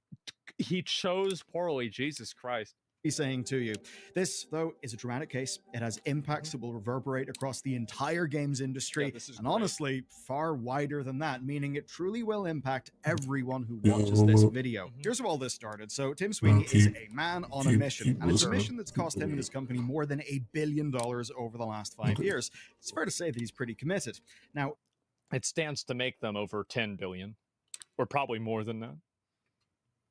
He chose poorly, Jesus Christ. Be saying to you. This, though, is a dramatic case. It has impacts that will reverberate across the entire games industry, and honestly, far wider than that, meaning it truly will impact everyone who watches this video. Here's how all this started. So, Tim Sweeney is a man on a mission, and it's a mission that's cost him and his company more than $1 billion over the last 5 years. It's fair to say that he's pretty committed. Now, it stands to make them over 10 billion, or probably more than that.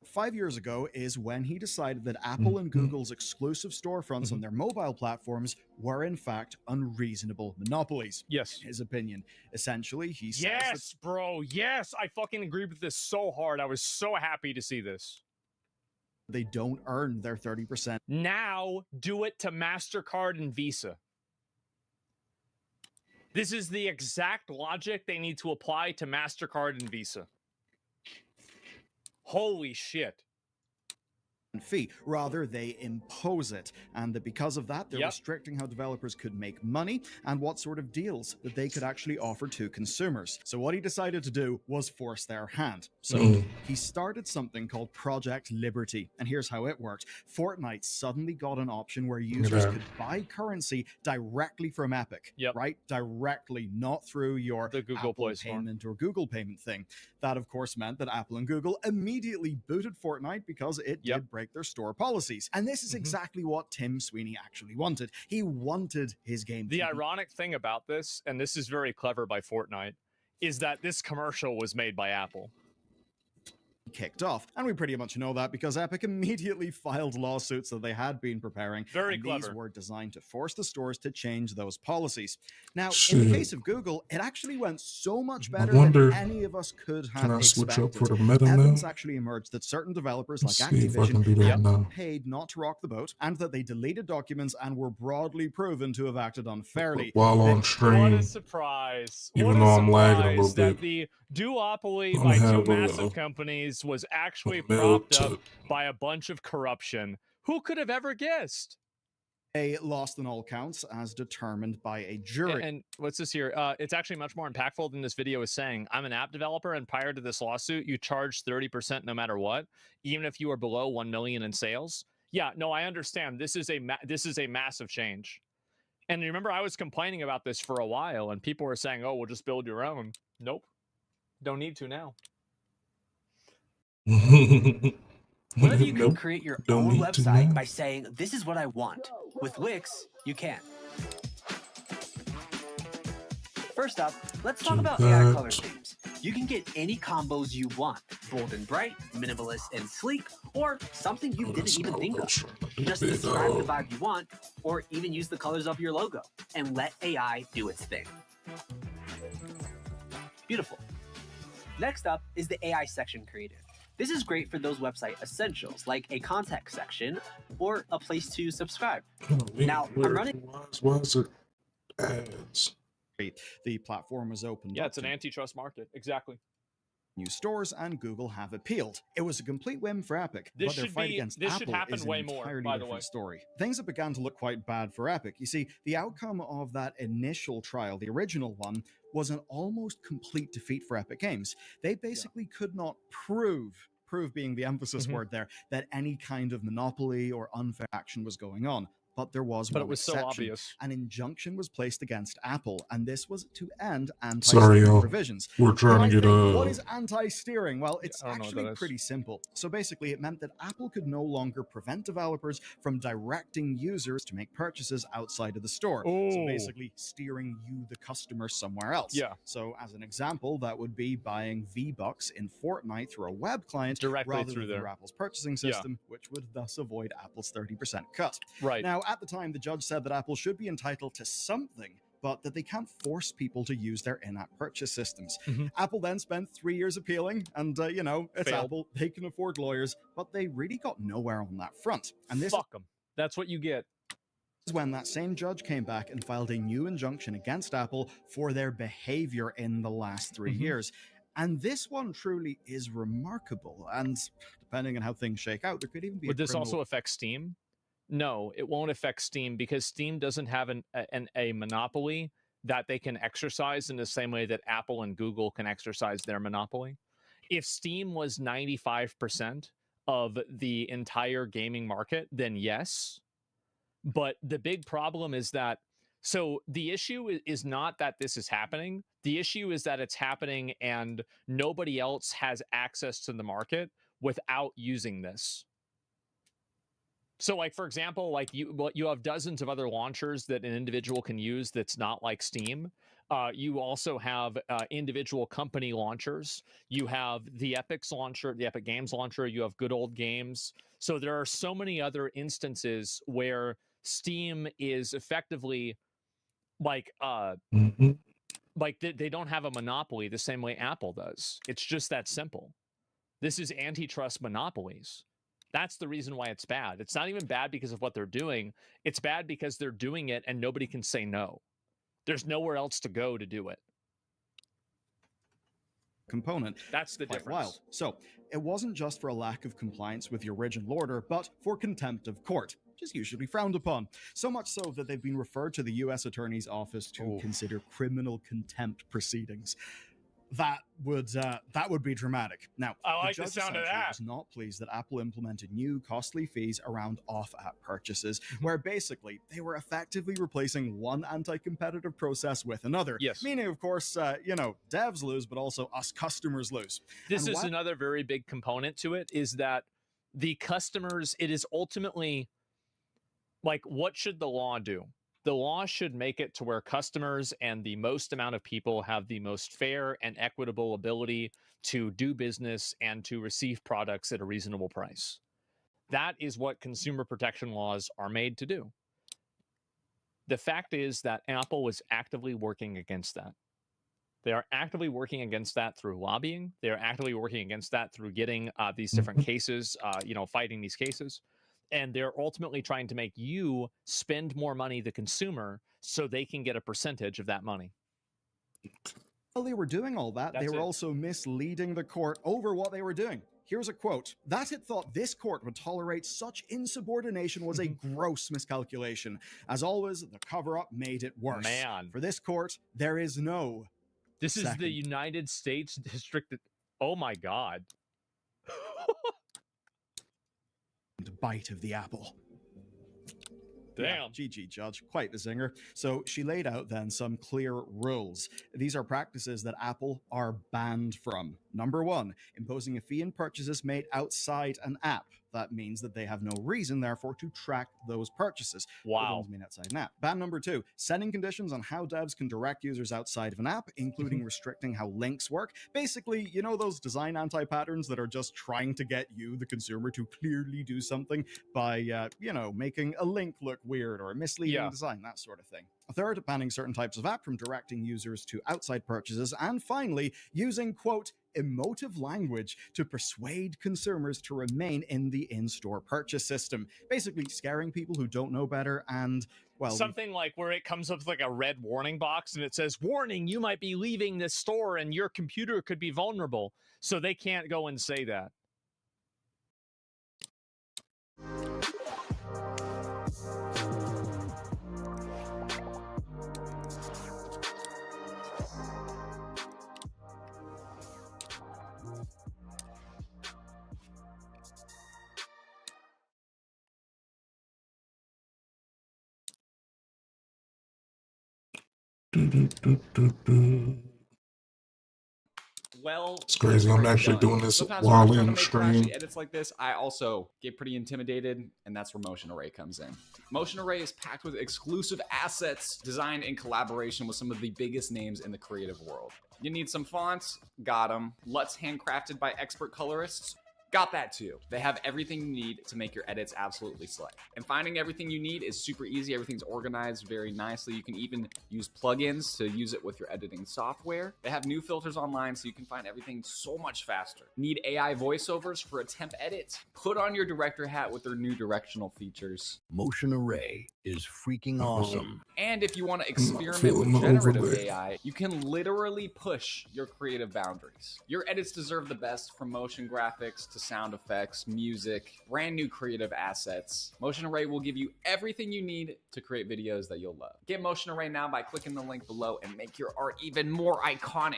5 years ago is when he decided that Apple and Google's exclusive storefronts on their mobile platforms were in fact unreasonable monopolies. Yes. In his opinion. Essentially, he says Yes, bro. Yes. I fucking agreed with this so hard. I was so happy to see this. They don't earn their 30%. Now do it to MasterCard and Visa. This is the exact logic they need to apply to MasterCard and Visa. Holy shit. fee. Rather, they impose it. And that because of that, they're restricting how developers could make money and what sort of deals that they could actually offer to consumers. So what he decided to do was force their hand. So he started something called Project Liberty. And here's how it worked. Fortnite suddenly got an option where users could buy currency directly from Epic. Right? Directly, not through your the Google Apple Play Store payment or Google payment thing. That, of course, meant that Apple and Google immediately booted Fortnite because it did break their store policies. And this is exactly what Tim Sweeney actually wanted. He wanted his game The ironic thing about this, and this is very clever by Fortnite, is that this commercial was made by Apple. kicked off. And we pretty much know that because Epic immediately filed lawsuits that they had been preparing. Very and clever. These were designed to force the stores to change those policies. Now, in the case of Google, it actually went so much better than any of us could have Can I expected. switch up for the meta now? Evidence actually emerged that certain developers Let's like see if I can do Activision that had now. been paid not to rock the boat, and that they deleted documents and were broadly proven to have acted unfairly. While on What stream, a surprise. even What though a I'm lagging a surprise little that bit. the duopoly I by two have a massive companies was actually melt propped up by a bunch of corruption. Who could have ever guessed? They lost on all counts as determined by a jury. And what's this here? It's actually much more impactful than this video is saying. I'm an app developer, and prior to this lawsuit, you charge 30% no matter what, even if you are below 1 million in sales. Yeah, no, I understand. This is a massive change. And remember, I was complaining about this for a while, and people were saying, "Oh, we'll just build your own." Nope, don't need to now. What if you could Nope. create your Don't own need to website now. by saying, "This is what I want"? With Wix, you can. First up, let's talk Do about AI that. color schemes. You can get any combos you want: bold and bright, minimalist and sleek, or something you didn't even think of. Just describe the vibe you want, or even use the colors of your logo, and let AI do its thing. Beautiful. Next up is the AI section creator. This is great for those website essentials, like a contact section or a place to subscribe. Now, I'm running. Why is it ads? The platform was opened Yeah, up it's an to antitrust market. Exactly. new stores, and Google have appealed. It was a complete win for Epic, This but their should fight be- against this Apple should happen is way an more, entirely by the different way. story. Things have begun to look quite bad for Epic. You see, the outcome of that initial trial, the original one, was an almost complete defeat for Epic Games. They basically could not prove being the emphasis Mhm. word there, that any kind of monopoly or unfair action was going on. But there was But it one was so exception. obvious. An injunction was placed against Apple, and this was to end Sorry, anti-steering y'all. provisions. We're trying You to might get think, what a. is anti-steering? Well, it's I don't know what actually that is. pretty simple. So basically, it meant that Apple could no longer prevent developers from directing users to make purchases outside of the store. So Oh. basically, steering you, the customer, somewhere else. Yeah. So as an example, that would be buying V-Bucks in Fortnite through a web client Directly rather through than there. through Apple's purchasing Yeah. system, which would thus avoid Apple's 30% cut. Right. Now, at the time, the judge said that Apple should be entitled to something, but that they can't force people to use their in-app purchase systems. Mhm. Apple then spent 3 years appealing, and it's Failed. Apple. They can afford lawyers, but they really got nowhere on that front. And this Fuck them. That's what you get. is when that same judge came back and filed a new injunction against Apple for their behavior in the last 3 Mhm. years. And this one truly is remarkable. And depending on how things shake out, there could even be Would a this criminal also affect Steam? No, it won't affect Steam because Steam doesn't have a monopoly that they can exercise in the same way that Apple and Google can exercise their monopoly. If Steam was 95% of the entire gaming market, then yes. But the big problem is that, so the issue is not that this is happening. The issue is that it's happening and nobody else has access to the market without using this. So, like, for example, like you have dozens of other launchers that an individual can use that's not like Steam. You also have individual company launchers. You have the Epic's launcher, the Epic Games launcher. You have Good Old Games. So there are so many other instances where Steam is effectively like they don't have a monopoly the same way Apple does. It's just that simple. This is antitrust monopolies. That's the reason why it's bad. It's not even bad because of what they're doing. It's bad because they're doing it and nobody can say no. There's nowhere else to go to do it. component. That's the Quite difference. wild. So it wasn't just for a lack of compliance with the original order, but for contempt of court, which is usually frowned upon. So much so that they've been referred to the U.S. Attorney's Office to consider criminal contempt proceedings. That would be dramatic. Now, I like the the judge sound of essentially that. was not pleased that Apple implemented new costly fees around off-app purchases, where basically they were effectively replacing one anti-competitive process with another. Yes. Meaning, of course, devs lose, but also us customers lose. This And is another very big component to it, is that the customers, it is ultimately like, what should the law do? The law should make it to where customers and the most amount of people have the most fair and equitable ability to do business and to receive products at a reasonable price. That is what consumer protection laws are made to do. The fact is that Apple is actively working against that. They are actively working against that through lobbying. They are actively working against that through getting these different cases, fighting these cases. And they're ultimately trying to make you spend more money, the consumer, so they can get a percentage of that money. While they were doing all that, they That's were it. also misleading the court over what they were doing. Here's a quote. That it thought this court would tolerate such insubordination was a gross miscalculation. As always, the cover-up made it worse. Man. For this court, there is no This is second the United States District. Oh my God. bite of the apple. Damn. Yeah, GG, Judge. Quite the zinger. So she laid out then some clear rules. These are practices that Apple are banned from. Number one, imposing a fee on purchases made outside an app. That means that they have no reason, therefore, to track those purchases. Wow. The ones made outside an app. Ban number two, setting conditions on how devs can direct users outside of an app, including restricting how links work. Basically, you know those design anti-patterns that are just trying to get you, the consumer, to clearly do something by, making a link look weird or a misleading design, that sort of thing. Third, banning certain types of app from directing users to outside purchases. And finally, using, quote, emotive language to persuade consumers to remain in the in-store purchase system. Basically scaring people who don't know better and, well... Something like where it comes up with like a red warning box and it says, warning, you might be leaving this store and your computer could be vulnerable. So they can't go and say that. Well, It's crazy. I'm actually doing this sometimes while when I'm trying in to make stream. flashy edits like this, I also get pretty intimidated, and that's where Motion Array comes in. Motion Array is packed with exclusive assets designed in collaboration with some of the biggest names in the creative world. You need some fonts? Got them. LUTs handcrafted by expert colorists? Got that too. They have everything you need to make your edits absolutely slay. And finding everything you need is super easy. Everything's organized very nicely. You can even use plugins to use it with your editing software. They have new filters online so you can find everything so much faster. Need AI voiceovers for a temp edit? Put on your director hat with their new directional features. Motion Array is freaking awesome. And if you want to experiment feeling with the generative overlay. AI, you can literally push your creative boundaries. Your edits deserve the best, from motion graphics to sound effects, music, brand new creative assets. Motion Array will give you everything you need to create videos that you'll love. Get Motion Array now by clicking the link below and make your art even more iconic.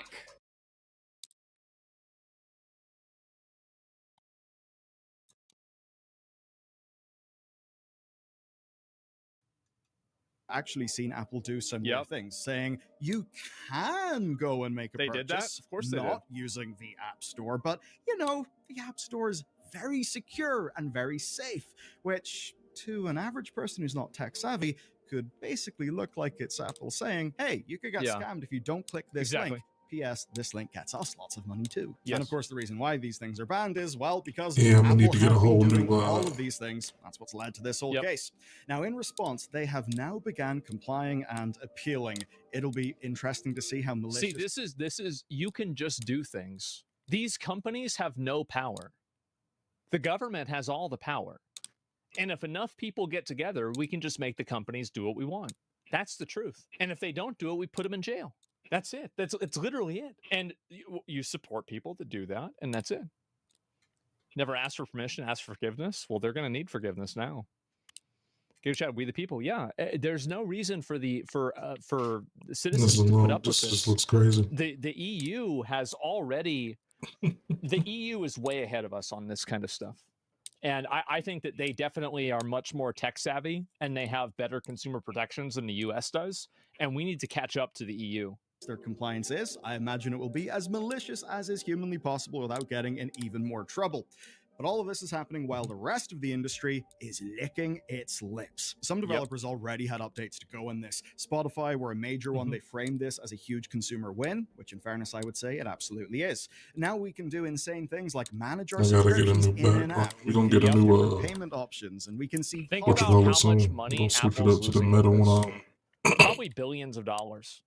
Actually seen Apple do similar things, saying you can go and make a They purchase, did that? Of course they not using the App Store, but the App Store is very secure and very safe, which to an average person who's not tech savvy could basically look like it's Apple saying, hey, you could get scammed if you don't click this link. P.S. This link gets us lots of money too. And of course, the reason why these things are banned is, well, because Yeah, I'm gonna need Apple to get a have been whole doing new, all of these things. That's what's led to this whole case. Now, in response, they have now began complying and appealing. It'll be interesting to see how malicious. See, this is you can just do things. These companies have no power. The government has all the power. And if enough people get together, we can just make the companies do what we want. That's the truth. And if they don't do it, we put them in jail. That's it. It's literally it. And you support people to do that, and that's it. Never ask for permission, ask for forgiveness. Well, they're going to need forgiveness now. Give a shout, we the people. Yeah, there's no reason for the citizens to put up with this. This looks crazy. The EU has already. The EU is way ahead of us on this kind of stuff. And I think that they definitely are much more tech savvy and they have better consumer protections than the US does. And we need to catch up to the EU. Their compliance is, I imagine it will be as malicious as is humanly possible without getting in even more trouble. But all of this is happening while the rest of the industry is licking its lips. Some developers already had updates to go in this. Spotify were a major one. They framed this as a huge consumer win, which in fairness, I would say it absolutely is. Now we can do insane things like manage our subscriptions in and out. We're going to get a new payment options, and we can see Think about how much money Don't switch it Apple's up to the losing meta with one. this. Probably billions of dollars.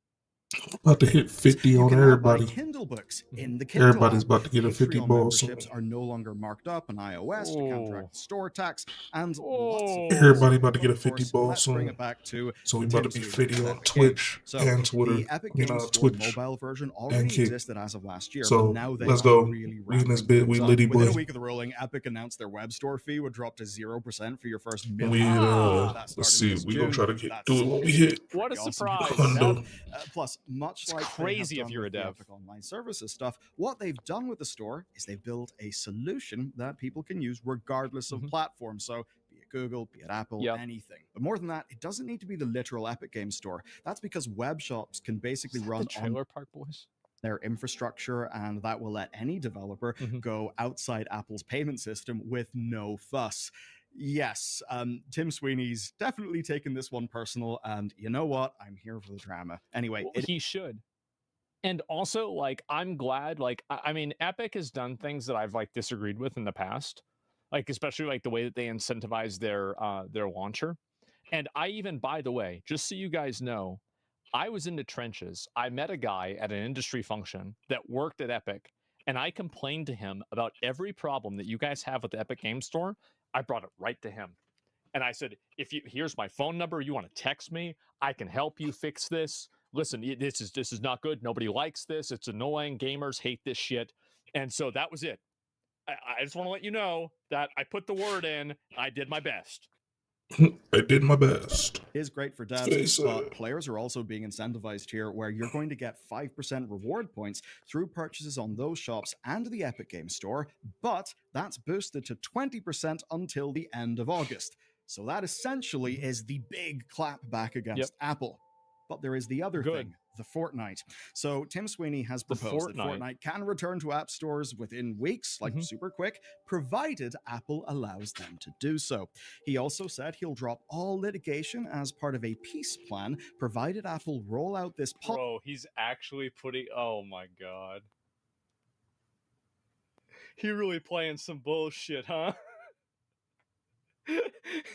About to hit 50 on everybody. Kindle books in the Kindle Everybody's app. about to get a 50 Patreon balls. memberships are no longer marked up on iOS to counteract the store tax, and Everybody about to get a 50 ball let's bring soon. it back to So we about to be Tim's 50 on Epic Twitch So and Twitter. the Epic You Games know, Store Twitch mobile version and already Kick. existed as of last year, So but now they let's are go. really We in this bit. We so litty within boy. a week of the ruling, Epic announced their web store fee would drop to 0% for your first We million. let's see. We gonna try to do it when we hit. What a surprise. Plus, much like crazy if you're a dev. Epic Online Services stuff, what they've done with the store is they've built a solution that people can use regardless of platform. So be it Google, be it Apple, anything. But more than that, it doesn't need to be the literal Epic Games Store. That's because web shops can basically run the Trailer Park Boys? Their infrastructure, and that will let any developer go outside Apple's payment system with no fuss. Yes, Tim Sweeney's definitely taken this one personal, and you know what? I'm here for the drama. Anyway, He should. And also, like, I'm glad, like, I mean, Epic has done things that I've, like, disagreed with in the past. Like, especially, like, the way that they incentivize their launcher. And I even, by the way, just so you guys know, I was in the trenches. I met a guy at an industry function that worked at Epic, and I complained to him about every problem that you guys have with the Epic Game Store. I brought it right to him. And I said, here's my phone number. You want to text me? I can help you fix this. Listen, this is not good. Nobody likes this. It's annoying. Gamers hate this shit. And so that was it. I just want to let you know that I put the word in. I did my best. I did my best. It is great for devs, but players are also being incentivized here, where you're going to get 5% reward points through purchases on those shops and the Epic Games Store, but that's boosted to 20% until the end of August. So that essentially is the big clap back against Apple. But there is the other thing, the Fortnite. So Tim Sweeney has proposed that Fortnite can return to app stores within weeks, like super quick, provided Apple allows them to do so. He also said he'll drop all litigation as part of a peace plan, provided Apple roll out this Bro, he's actually putting... Oh, my God. He really playing some bullshit, huh?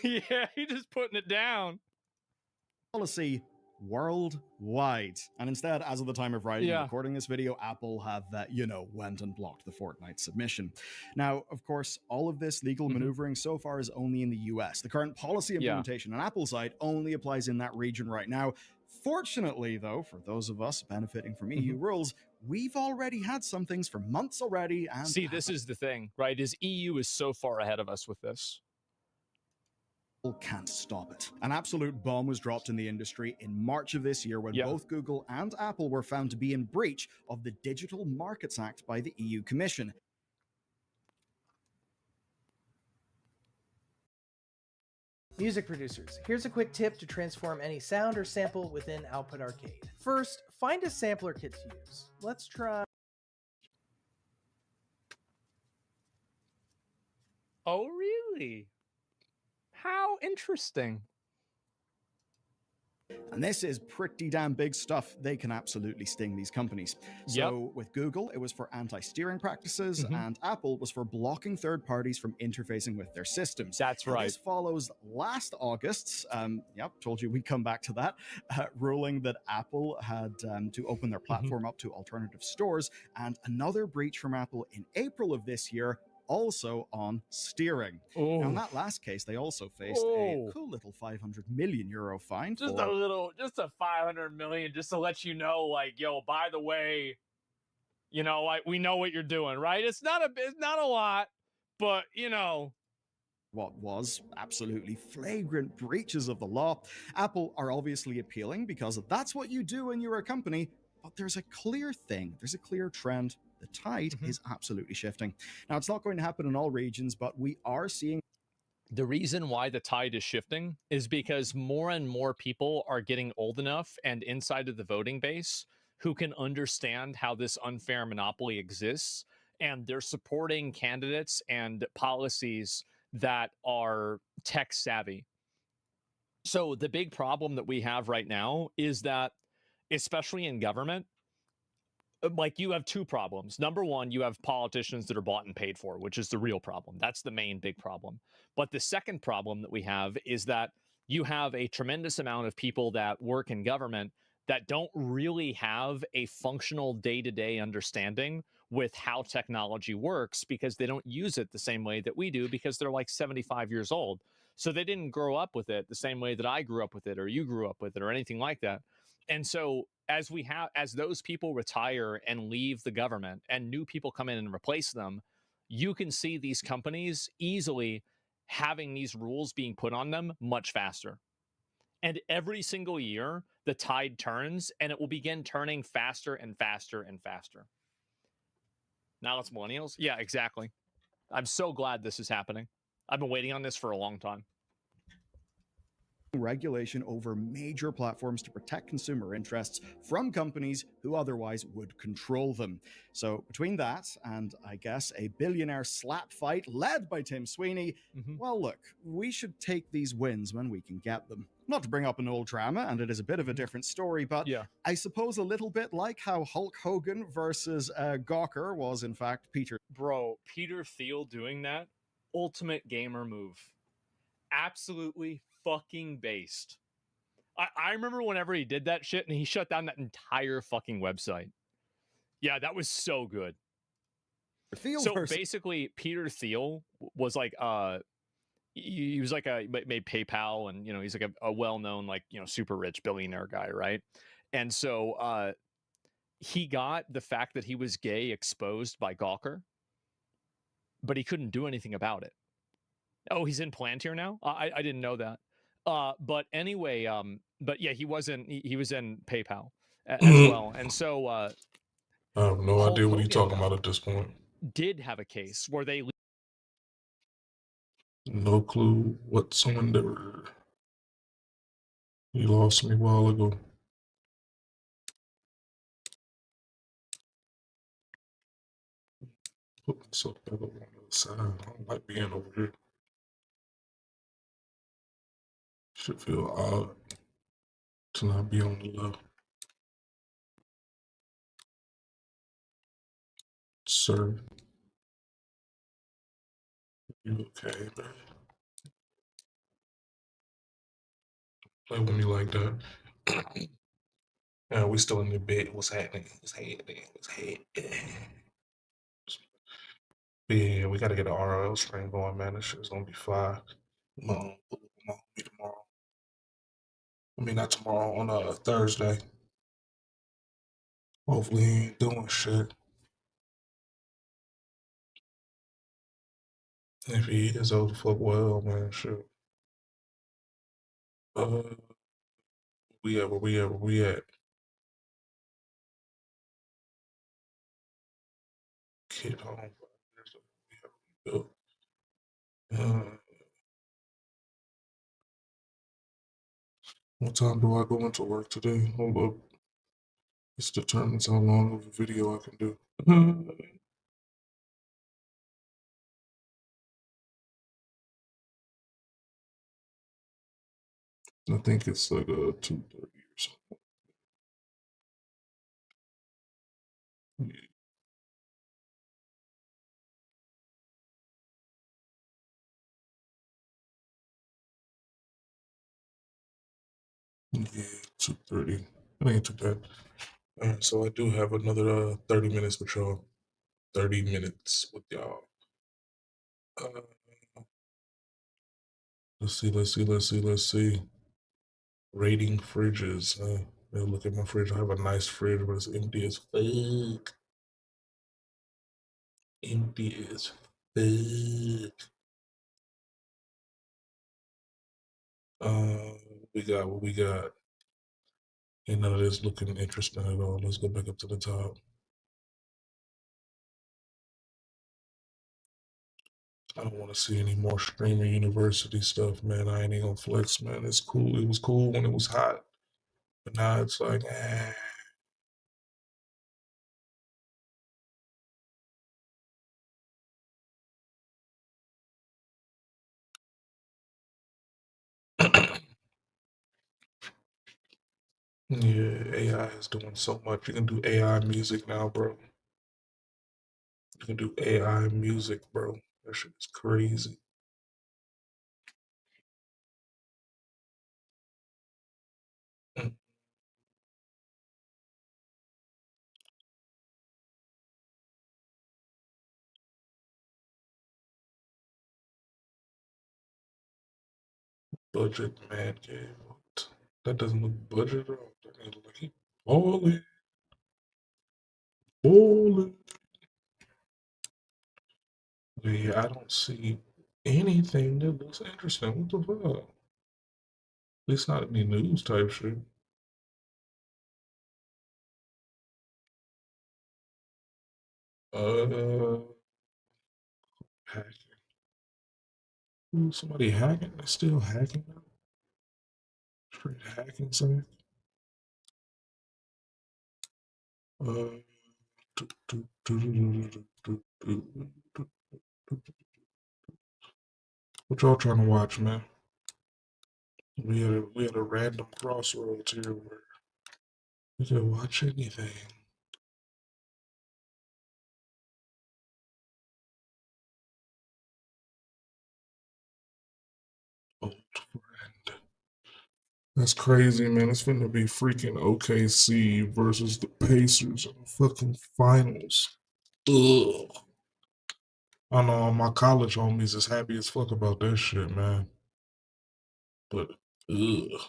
Yeah, he just putting it down. Policy worldwide. And instead, as of the time of writing and recording this video, Apple have, went and blocked the Fortnite submission. Now, of course, all of this legal maneuvering so far is only in the US. The current policy implementation on Apple's side only applies in that region right now. Fortunately, though, for those of us benefiting from EU rules, we've already had some things for months already. And see, this is the thing, right? Is EU is so far ahead of us with this. Can't stop it. An absolute bomb was dropped in the industry in March of this year when both Google and Apple were found to be in breach of the Digital Markets Act by the EU Commission. Music producers, here's a quick tip to transform any sound or sample within Output Arcade. First, find a sampler kit to use. Let's try... Oh, really? How interesting. And this is pretty damn big stuff. They can absolutely sting these companies. So with Google, it was for anti-steering practices, and Apple was for blocking third parties from interfacing with their systems. That's right. This follows last August's, told you we'd come back to that, ruling that Apple had to open their platform up to alternative stores, and another breach from Apple in April of this year, also on steering. Now, in that last case, they also faced a cool little €500 million fine Just for a 500 million, just to let you know, like, yo, by the way, you know, like, we know what you're doing, right? It's not a lot, but you know, what was absolutely flagrant breaches of the law. Apple are obviously appealing because that's what you do when you're a company, but there's a clear thing, there's a clear trend. The tide is absolutely shifting. Now, it's not going to happen in all regions, but we are seeing. The reason why the tide is shifting is because more and more people are getting old enough and inside of the voting base who can understand how this unfair monopoly exists, and they're supporting candidates and policies that are tech savvy. So the big problem that we have right now is that, especially in government, like, you have two problems. Number one, you have politicians that are bought and paid for, which is the real problem. That's the main big problem. But the second problem that we have is that you have a tremendous amount of people that work in government that don't really have a functional day-to-day understanding with how technology works, because they don't use it the same way that we do, because they're like 75 years old. So they didn't grow up with it the same way that I grew up with it, or you grew up with it, or anything like that. And so as those people retire and leave the government and new people come in and replace them, you can see these companies easily having these rules being put on them much faster. And every single year, the tide turns, and it will begin turning faster and faster and faster. Now it's millennials? Yeah, exactly. I'm so glad this is happening. I've been waiting on this for a long time. Regulation over major platforms to protect consumer interests from companies who otherwise would control them. So between that and, I guess, a billionaire slap fight led by Tim Sweeney, well, look, we should take these wins when we can get them. Not to bring up an old drama, and it is a bit of a different story, but I suppose a little bit like how Hulk Hogan versus Gawker was, in fact, Peter. Bro, Peter Thiel doing that, ultimate gamer move. Absolutely fucking based. I remember whenever he did that shit and he shut down that entire fucking website. Yeah, that was so good. Basically, Peter Thiel was like he was like made PayPal, and you know, he's like a well-known, like, you know, super rich billionaire guy, right? And so he got the fact that he was gay exposed by Gawker, but he couldn't do anything about it. Oh, he's in Palantir now? I didn't know that. But anyway, but yeah, he was in PayPal as well. And so I have no idea what he's talking about at this point. Did have a case where they no clue whatsoever. He lost me a while ago. Put myself back over on the other side. I don't like being over here. Should feel odd to not be on the left. Sir. You okay, man? Play with me like that. Yeah, we still in the bed. What's happening? What's happening? What's happening? Yeah, we gotta get an RL stream going, man. This shit's gonna be fire. Tomorrow. I mean, not tomorrow, on Thursday. Hopefully he ain't doing shit. If he is, oh, the fuck well, man, shit. Where we at? Kid home. What time do I go into work today? Hold up. This determines how long of a video I can do. I think it's like 2:30 or something. Yeah, 2:30. It ain't too bad. Alright, so I do have another 30 minutes with y'all. 30 minutes with y'all. Let's see. Rating fridges. Look at my fridge. I have a nice fridge, but it's empty as fuck. Empty as fuck. We got what we got. Ain't none of this looking interesting at all. Let's go back up to the top. I don't want to see any more Streamer University stuff, man. I ain't even gonna flex, man. It's cool. It was cool when it was hot, but now it's like, Yeah, AI is doing so much. You can do AI music now, bro. You can do AI music, bro. That shit is crazy. Mm. Budget man game. What? That doesn't look budget at all. That nigga look like he balling. Balling. Yeah, I don't see anything that looks interesting. What the fuck? At least not any news type shit. Hacking. Ooh, somebody hacking? They're still hacking now? Straight hacking site? What y'all trying to watch, man? We had a random crossroads here where we could watch anything. Old friend. That's crazy, man. It's finna be freaking OKC versus the Pacers in the fucking finals. Ugh. I know all my college homies is happy as fuck about that shit, man. But, ugh.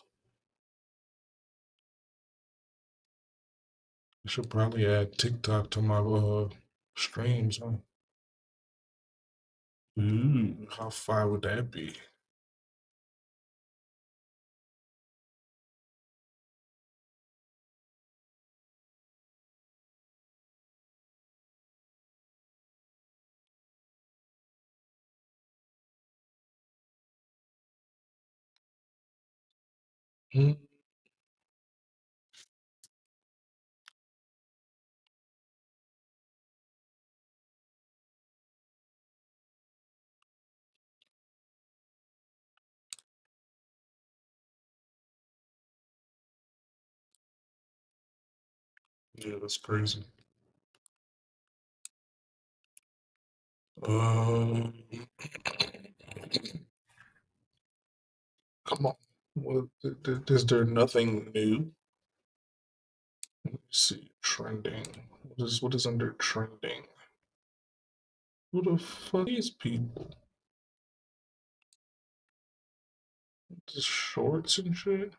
I should probably add TikTok to my streams, huh? Ooh, how fire would that be? Hmm. Yeah, that's crazy. Um, come on. What, is there nothing new? Let me see. Trending. What is under trending? Who the fuck these people? Just shorts and shit?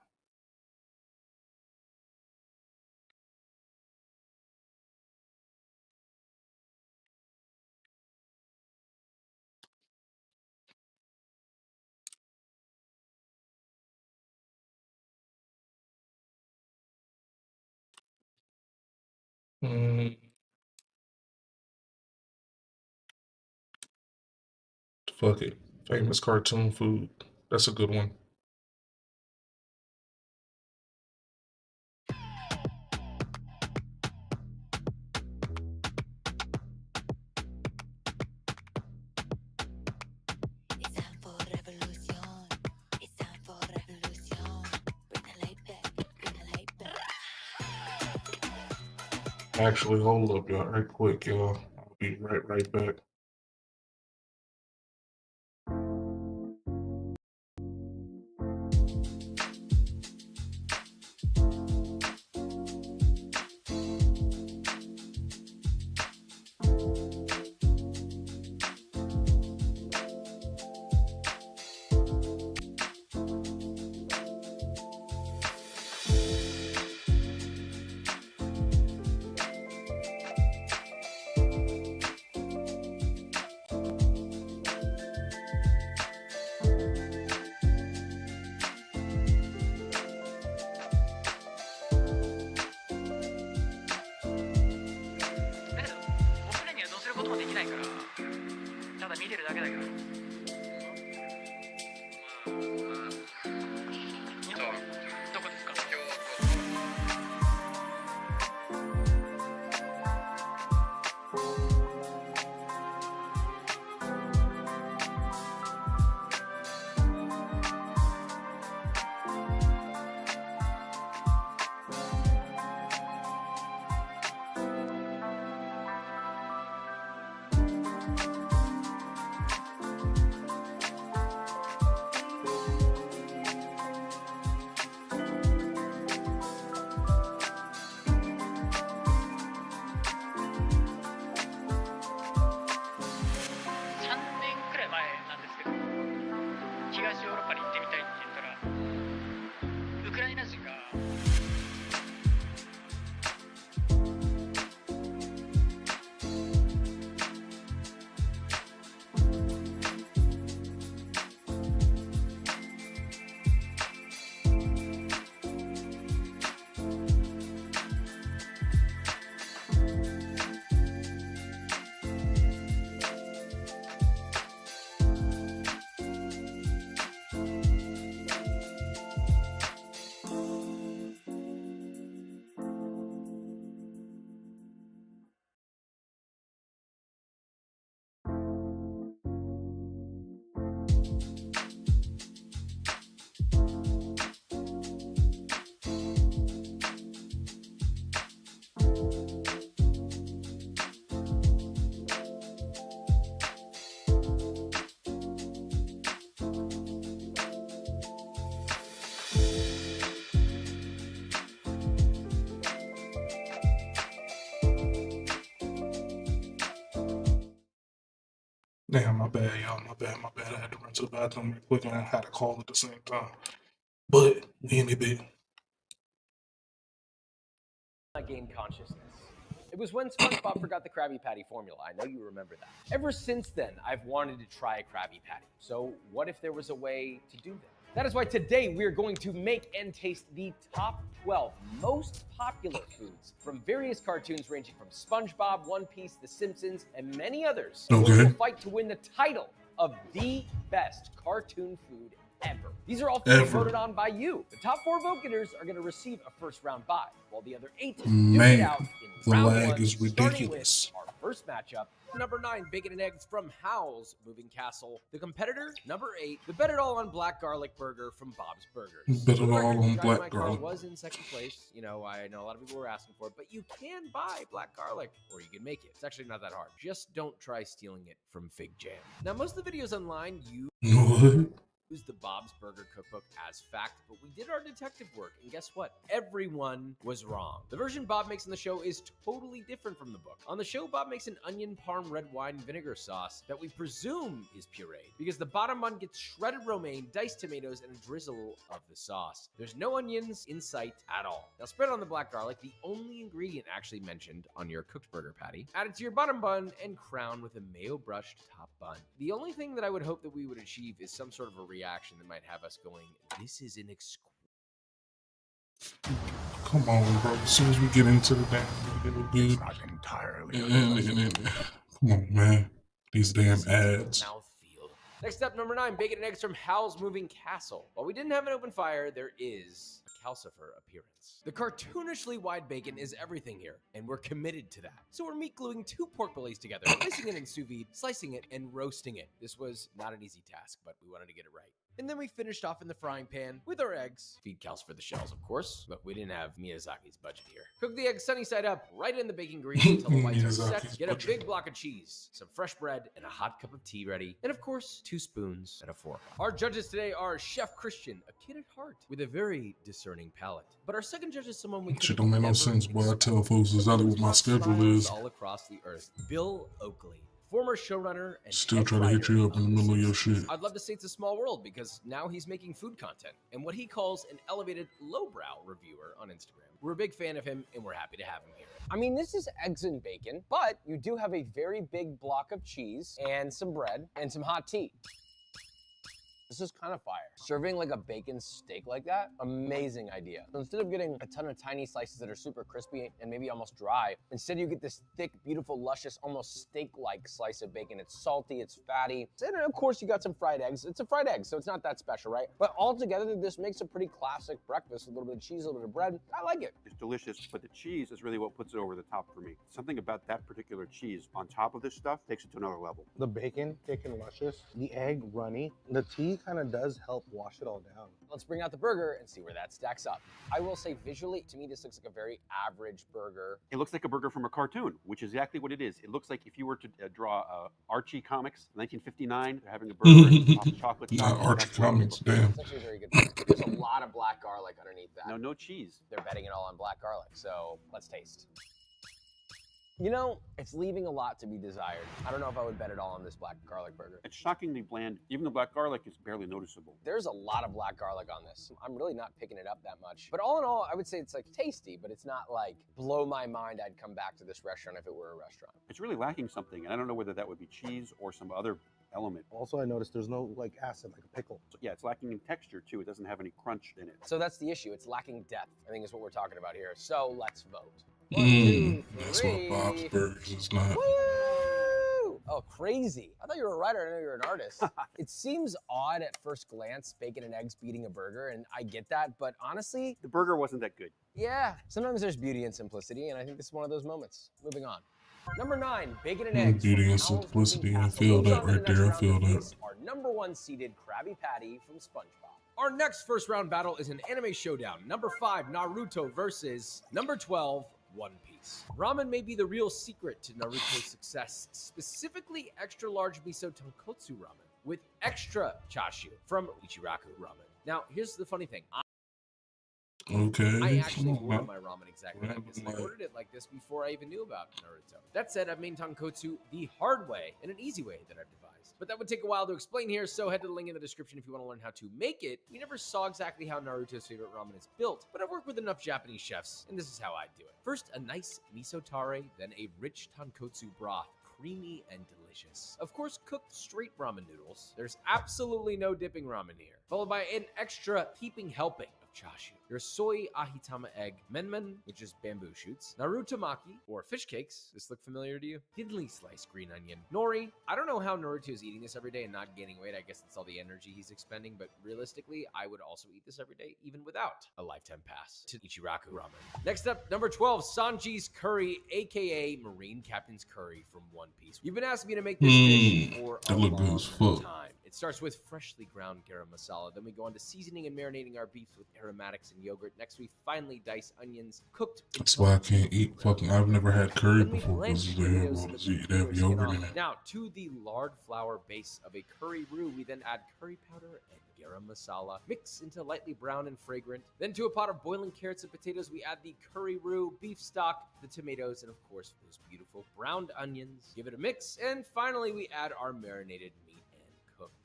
Mm, fuck it. Famous cartoon food. That's a good one. Actually, hold up, y'all, right quick, y'all. I'll be right back. 東ヨーロッパに行ってみたいって言ったら、ウクライナ人がDamn, my bad, y'all. My bad. I had to run to the bathroom real quick and I had to call at the same time. But we in a bit. I gained consciousness. It was when SpongeBob forgot the Krabby Patty formula. I know you remember that. Ever since then, I've wanted to try a Krabby Patty. So what if there was a way to do that? That is why today we are going to make and taste the top 12 most popular foods from various cartoons ranging from SpongeBob, One Piece, The Simpsons, and many others. Okay. We will fight to win the title of the best cartoon food ever. These are all foods voted on by you. The top 4 vote getters are going to receive a first round bye, while the other 8 duke it out in the round lag 1, is starting ridiculous. with our first matchup. Number 9, Bacon and Eggs from Howl's Moving Castle. The competitor, number 8, the Bet It All on Black Garlic Burger from Bob's Burgers. Bet It For the All record, on Drive Black My Car Garlic. was in second place. You know, I know a lot of people were asking for it, but you can buy black garlic, or you can make it. It's actually not that hard. Just don't try stealing it from Fig Jam. Now, most of the videos online, What? use the Bob's Burger Cookbook as fact, but we did our detective work, and guess what? Everyone was wrong. The version Bob makes in the show is totally different from the book. On the show, Bob makes an onion parm red wine vinegar sauce that we presume is pureed, because the bottom bun gets shredded romaine, diced tomatoes, and a drizzle of the sauce. There's no onions in sight at all. Now spread on the black garlic, the only ingredient actually mentioned on your cooked burger patty. Add it to your bottom bun and crown with a mayo brushed top bun. The only thing that I would hope that we would achieve is some sort of a reaction that might have us going, this is an Come on, bro. As soon as we get into the damn video, dude. Not entirely. Come on, man. These damn ads. mouthfeel. Next up, number 9, Bacon and Eggs from Howl's Moving Castle. While we didn't have an open fire, there is a calcifer appearance. The cartoonishly wide bacon is everything here, and we're committed to that. So we're meat gluing 2 pork fillets together, placing it in sous vide, slicing it, and roasting it. This was not an easy task, but we wanted to get it right. And then we finished off in the frying pan with our eggs. Feed calcifer the shells, of course. Look, we didn't have Miyazaki's budget here. Cook the eggs sunny side up, right in the baking grease until the whites are set. Get a big block of cheese, some fresh bread, and a hot cup of tea ready. And of course, 2 spoons and a fork. Our judges today are Chef Christian, a kid at heart, with a very discerning palate. But our second judge is someone we Shit don't make no sense, boy. I tell folks exactly what my schedule is. all across the earth. Bill Oakley, former showrunner and Still head try to hit writer you up in the on middle of your shit. I'd love to say it's a small world because now he's making food content and what he calls an elevated lowbrow reviewer on Instagram. We're a big fan of him and we're happy to have him here. I mean, this is eggs and bacon, but you do have a very big block of cheese and some bread and some hot tea. This is kind of fire. Serving like a bacon steak like that, amazing idea. So instead of getting a ton of tiny slices that are super crispy and maybe almost dry, instead you get this thick, beautiful, luscious, almost steak-like slice of bacon. It's salty, it's fatty. And of course you got some fried eggs. It's a fried egg, so it's not that special, right? But altogether, this makes a pretty classic breakfast. A little bit of cheese, a little bit of bread. I like it. It's delicious, but the cheese is really what puts it over the top for me. Something about that particular cheese on top of this stuff takes it to another level. The bacon, thick and luscious. The egg, runny. The tea kind of does help wash it all down. Let's bring out the burger and see where that stacks up. I will say visually, to me, this looks like a very average burger. It looks like a burger from a cartoon, which is exactly what it is. It looks like if you were to draw Archie Comics, 1959, they're having a burger off chocolate. Not Archie Comics, damn. It's actually a very good burger. There's a lot of black garlic underneath that. No cheese. They're betting it all on black garlic, so let's taste. You know, it's leaving a lot to be desired. I don't know if I would bet it all on this black garlic burger. It's shockingly bland. Even the black garlic is barely noticeable. There's a lot of black garlic on this. I'm really not picking it up that much. But all in all, I would say it's like tasty, but it's not like blow my mind. I'd come back to this restaurant if it were a restaurant. It's really lacking something, and I don't know whether that would be cheese or some other element. Also, I noticed there's no like acid, like a pickle. So, yeah, it's lacking in texture too. It doesn't have any crunch in it. So that's the issue. It's lacking depth, I think is what we're talking about here. So let's vote. That's what Bob's Burgers is not. Woo! Oh, crazy. I thought you were a writer. I didn't know you were an artist. It seems odd at first glance, bacon and eggs beating a burger, and I get that, but honestly... The burger wasn't that good. Yeah, sometimes there's beauty in simplicity, and I think this is one of those moments. Moving on. Number 9, bacon and eggs. Beauty and simplicity. I feel that right there. I feel that. Our number 1 seeded Krabby Patty from SpongeBob. Our next first round battle is an anime showdown. Number 5, Naruto versus number 12, One Piece. Ramen may be the real secret to Naruto's success, specifically extra large miso tonkotsu ramen with extra chashu from Ichiraku Ramen. Now, here's the funny thing. Okay. I actually ordered my ramen exactly like this. I ordered it like this before I even knew about Naruto. That said, I've made tonkotsu the hard way and an easy way that I've devised. But that would take a while to explain here, so head to the link in the description if you want to learn how to make it. We never saw exactly how Naruto's favorite ramen is built, but I've worked with enough Japanese chefs, and this is how I do it. First, a nice miso tare, then a rich tonkotsu broth. Creamy and delicious. Of course, cooked straight ramen noodles. There's absolutely no dipping ramen here. Followed by an extra heaping helping of chashu. Your soy ahitama egg, menmen, which is bamboo shoots, narutomaki, or fish cakes. This look familiar to you? Thinly sliced green onion, nori. I don't know how Naruto is eating this every day and not gaining weight. I guess it's all the energy he's expending, but realistically, I would also eat this every day, even without a lifetime pass to Ichiraku Ramen. Next up, number 12, Sanji's Curry, aka Marine Captain's Curry from One Piece. You've been asking me to make this dish for a long time. It starts with freshly ground garam masala. Then we go on to seasoning and marinating our beef with aromatics and yogurt. Next, we finally dice onions, cooked. That's why I can't eat fucking. I've never had curry before because they have yogurt in it. Now, to the lard flour base of a curry roux, we then add curry powder and garam masala. Mix until lightly brown and fragrant. Then to a pot of boiling carrots and potatoes, we add the curry roux, beef stock, the tomatoes, and of course, those beautiful browned onions. Give it a mix, and finally, we add our marinated meat.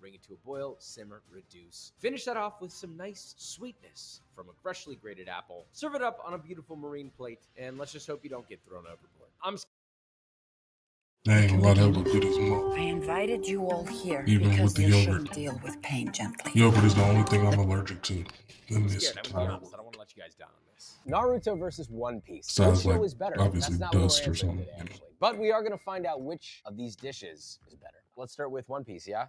Bring it to a boil, simmer, reduce. Finish that off with some nice sweetness from a freshly grated apple. Serve it up on a beautiful marine plate, and let's just hope you don't get thrown overboard. I ain't gonna lie, that look good as well. I invited you all here Even because with the you yogurt. shouldn't deal with pain gently. Yogurt is the only thing I'm allergic to in this I entire don't want to let you guys down on this. Naruto versus One Piece. Sounds Which show like is better? obviously That's not dust what or we're answering something. today, actually. But we are going to find out which of these dishes is better. Let's start with One Piece, yeah?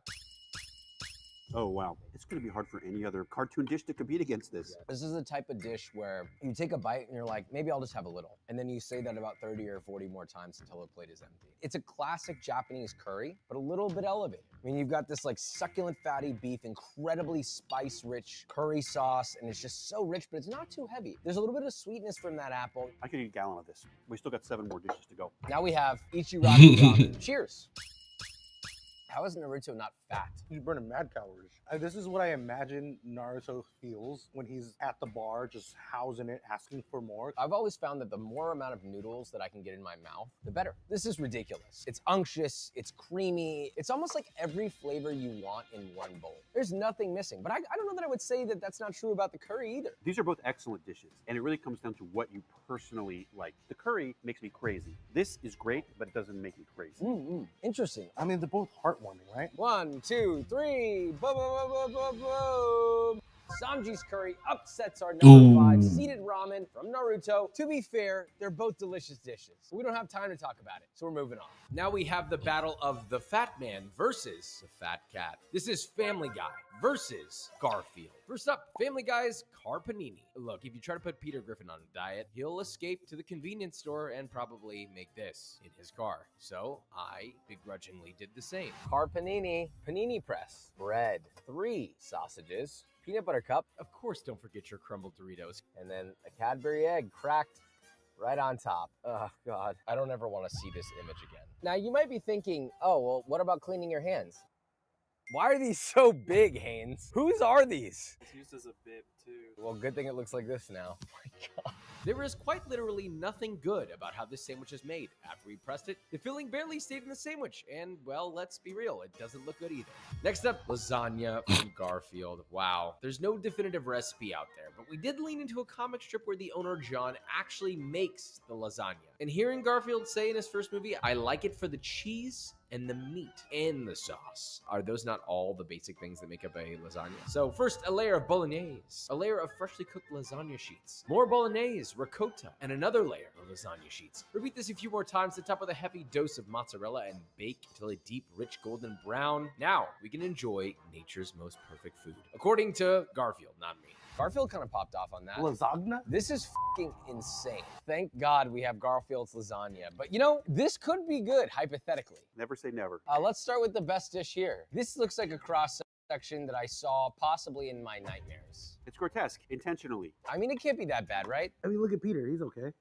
Oh, wow. It's going to be hard for any other cartoon dish to compete against this. This is the type of dish where you take a bite and you're like, maybe I'll just have a little. And then you say that about 30 or 40 more times until the plate is empty. It's a classic Japanese curry, but a little bit elevated. I mean, you've got this like succulent fatty beef, incredibly spice-rich curry sauce, and it's just so rich, but it's not too heavy. There's a little bit of sweetness from that apple. I could eat a gallon of this. We still got 7 more dishes to go. Now we have Ichiraku Ramen. Cheers. How is Naruto not fat? He's burning mad calories. This is what I imagine Naruto feels when he's at the bar, just housing it, asking for more. I've always found that the more amount of noodles that I can get in my mouth, the better. This is ridiculous. It's unctuous, it's creamy. It's almost like every flavor you want in one bowl. There's nothing missing. But I don't know that I would say that that's not true about the curry either. These are both excellent dishes, and it really comes down to what you personally like. The curry makes me crazy. This is great, but it doesn't make me crazy. Interesting. I mean, they're both heartwarming, right? 1, 2, 3. Boom, boom, boom, boom, boom, boom. Sanji's Curry upsets our number 5 seeded ramen from Naruto. To be fair, they're both delicious dishes. We don't have time to talk about it, so we're moving on. Now we have the battle of the Fat Man versus the Fat Cat. This is Family Guy versus Garfield. First up, Family Guy's Car Panini. Look, if you try to put Peter Griffin on a diet, he'll escape to the convenience store and probably make this in his car. So I begrudgingly did the same. Car Panini, Panini Press, bread, 3 sausages, peanut butter cup. Of course, don't forget your crumbled Doritos. And then a Cadbury egg cracked right on top. Oh, God. I don't ever want to see this image again. Now, you might be thinking, oh, well, what about cleaning your hands? Why are these so big, Haynes? Whose are these? It's used as a bib too. Well, good thing it looks like this now. Oh my God. There is quite literally nothing good about how this sandwich is made. After we pressed it, the filling barely stayed in the sandwich. And, well, let's be real, it doesn't look good either. Next up, lasagna from Garfield. Wow. There's no definitive recipe out there, but we did lean into a comic strip where the owner, John, actually makes the lasagna. And hearing Garfield say in his first movie, I like it for the cheese and the meat and the sauce. Are those not all the basic things that make up a lasagna? So first, a layer of bolognese, a layer of freshly cooked lasagna sheets, more bolognese, ricotta, and another layer of lasagna sheets. Repeat this a few more times to top with a heavy dose of mozzarella and bake until a deep, rich golden brown. Now we can enjoy nature's most perfect food. According to Garfield, not me. Garfield kind of popped off on that. Lasagna? This is fucking insane. Thank God we have Garfield's lasagna. But you know, this could be good, hypothetically. Never say never. Let's start with the best dish here. This looks like a cross section that I saw possibly in my nightmares. It's grotesque, intentionally. I mean, it can't be that bad, right? I mean, look at Peter. He's okay.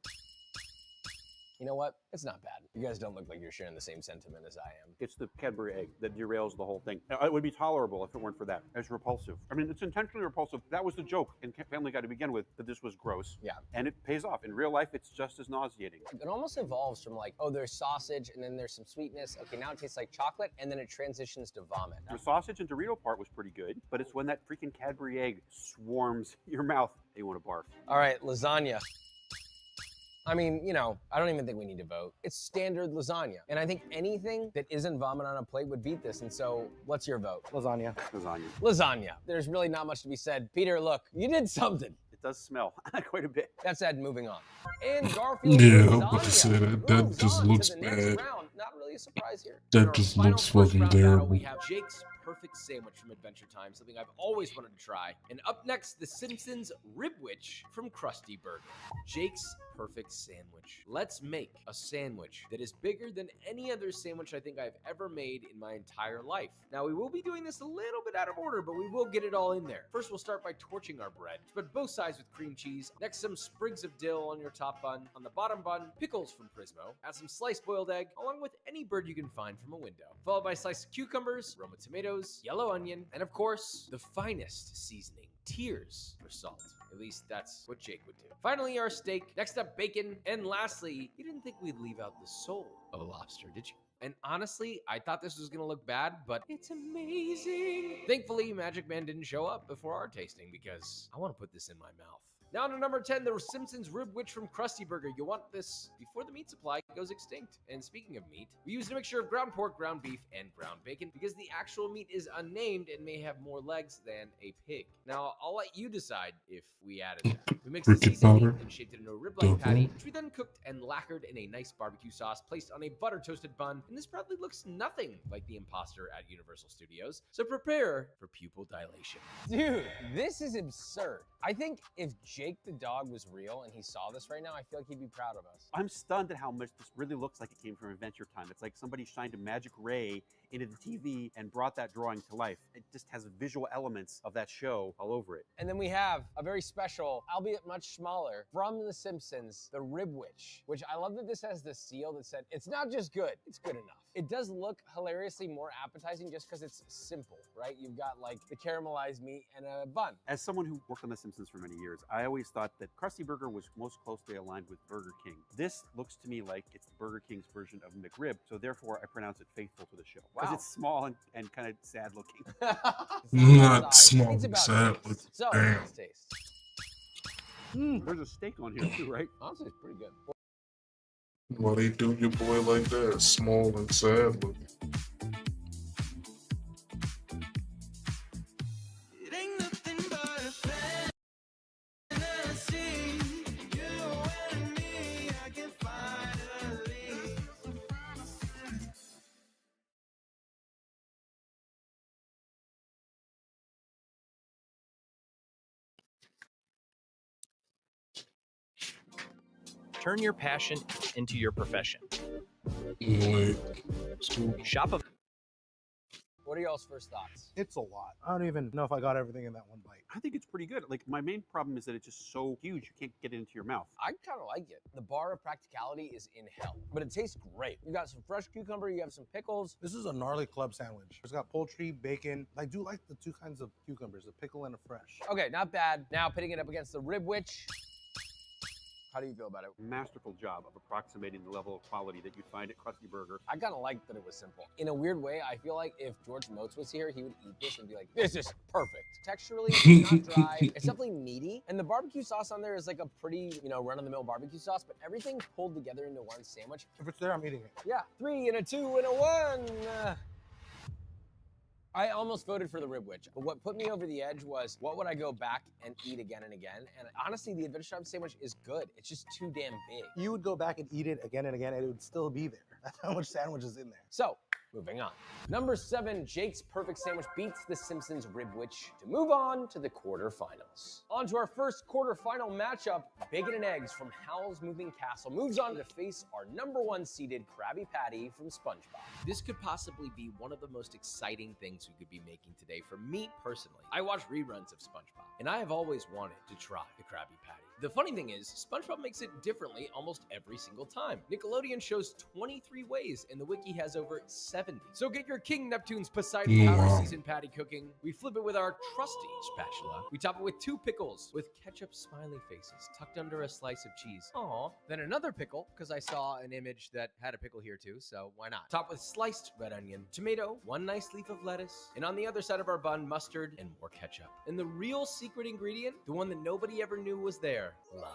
You know what? It's not bad. You guys don't look like you're sharing the same sentiment as I am. It's the Cadbury egg that derails the whole thing. It would be tolerable if it weren't for that. It's repulsive. I mean, it's intentionally repulsive. That was the joke in Family Guy to begin with, that this was gross. Yeah. And it pays off. In real life, it's just as nauseating. It almost evolves from like, oh, there's sausage, and then there's some sweetness. Okay, now it tastes like chocolate, and then it transitions to vomit. The sausage and Dorito part was pretty good, but it's when that freaking Cadbury egg swarms your mouth that you want to barf. All right, lasagna. I mean, you know, I don't even think we need to vote. It's standard lasagna. And I think anything that isn't vomit on a plate would beat this. And so, what's your vote? Lasagna. Lasagna. Lasagna. There's really not much to be said. Peter, look, you did something. It does smell quite a bit. That said, moving on. And Garfield Yeah, lasagna I'm about to say that. That just looks to the next bad. round. Not really a surprise here. That just looks fucking terrible. We have Jake's perfect sandwich from Adventure Time, something I've always wanted to try. And up next, the Simpsons Ribwich from Krusty Burger. Jake's perfect sandwich. Let's make a sandwich that is bigger than any other sandwich I think I've ever made in my entire life. Now, we will be doing this a little bit out of order, but we will get it all in there. First, we'll start by torching our bread. Spread both sides with cream cheese. Next, some sprigs of dill on your top bun. On the bottom bun, pickles from Prismo. Add some sliced boiled egg, along with any bird you can find from a window. Followed by sliced cucumbers, Roma tomatoes, yellow onion, and of course, the finest seasoning, tears for salt. At least that's what Jake would do. Finally, our steak. Next up, bacon. And lastly, you didn't think we'd leave out the soul of a lobster, did you? And honestly, I thought this was gonna look bad, but it's amazing. Thankfully, Magic Man didn't show up before our tasting because I want to put this in my mouth. Now to number 10, the Simpsons Ribwich from Krusty Burger. You want this before the meat supply goes extinct. And speaking of meat, we used a mixture of ground pork, ground beef, and ground bacon because the actual meat is unnamed and may have more legs than a pig. Now, I'll let you decide if we added that. We mixed the seasoned meat and shaped it into a rib-like patty, which we then cooked and lacquered in a nice barbecue sauce placed on a butter-toasted bun. And this probably looks nothing like the imposter at Universal Studios. So prepare for pupil dilation. Dude, this is absurd. I think if Jake the dog was real and he saw this right now, I feel like he'd be proud of us. I'm stunned at how much this really looks like it came from Adventure Time. It's like somebody shined a magic ray into the TV and brought that drawing to life. It just has visual elements of that show all over it. And then we have a very special, albeit much smaller, from The Simpsons, the Ribwich, which I love that this has the seal that said, it's not just good, it's good enough. It does look hilariously more appetizing just because it's simple, right? You've got like the caramelized meat and a bun. As someone who worked on The Simpsons for many years, I always thought that Krusty Burger was most closely aligned with Burger King. This looks to me like it's Burger King's version of McRib, so therefore I pronounce it faithful to the show. Because it's small and kind of sad looking. Not small and sad looking. So, Damn. let's taste. There's a steak on here too, right? Honestly, it's pretty good. Why they do your boy like that? Small and sad looking. Turn your passion into your profession. Like, Shopify. What are y'all's first thoughts? It's a lot. I don't even know if I got everything in that one bite. I think it's pretty good. Like, my main problem is that it's just so huge, you can't get it into your mouth. I kind of like it. The bar of practicality is in hell, but it tastes great. You got some fresh cucumber, you have some pickles. This is a gnarly club sandwich. It's got poultry, bacon. I do like the two kinds of cucumbers, a pickle and a fresh. Okay, not bad. Now pitting it up against the Rib Witch. How do you feel about it? Masterful job of approximating the level of quality that you'd find at Krusty Burger. I kind of liked that it was simple. In a weird way, I feel like if George Motes was here, he would eat this and be like, this is perfect. Texturally, it's not dry. It's definitely meaty. And the barbecue sauce on there is like a pretty, run-of-the-mill barbecue sauce, but everything pulled together into one sandwich. If it's there, I'm eating it. Yeah, 3 and a 2 and a 1. I almost voted for the Rib Witch, but what put me over the edge was, what would I go back and eat again and again? And honestly, the Adventure Time sandwich is good. It's just too damn big. You would go back and eat it again and again, and it would still be there. That's how much sandwich is in there. So, moving on. Number 7, Jake's Perfect Sandwich beats the Simpsons Rib Witch to move on to the quarterfinals. On to our first quarterfinal matchup, Bacon and Eggs from Howl's Moving Castle moves on to face our number 1 seeded Krabby Patty from SpongeBob. This could possibly be one of the most exciting things we could be making today for me personally. I watch reruns of SpongeBob, and I have always wanted to try the Krabby Patty. The funny thing is, SpongeBob makes it differently almost every single time. Nickelodeon shows 23 ways, and the wiki has over 70. So get your King Neptune's Poseidon powder seasoned patty cooking. We flip it with our trusty spatula. We top it with 2 pickles with ketchup smiley faces tucked under a slice of cheese. Aw. Then another pickle, because I saw an image that had a pickle here too, so why not? Top with sliced red onion, tomato, 1 nice leaf of lettuce, and on the other side of our bun, mustard and more ketchup. And the real secret ingredient, the one that nobody ever knew was there, love.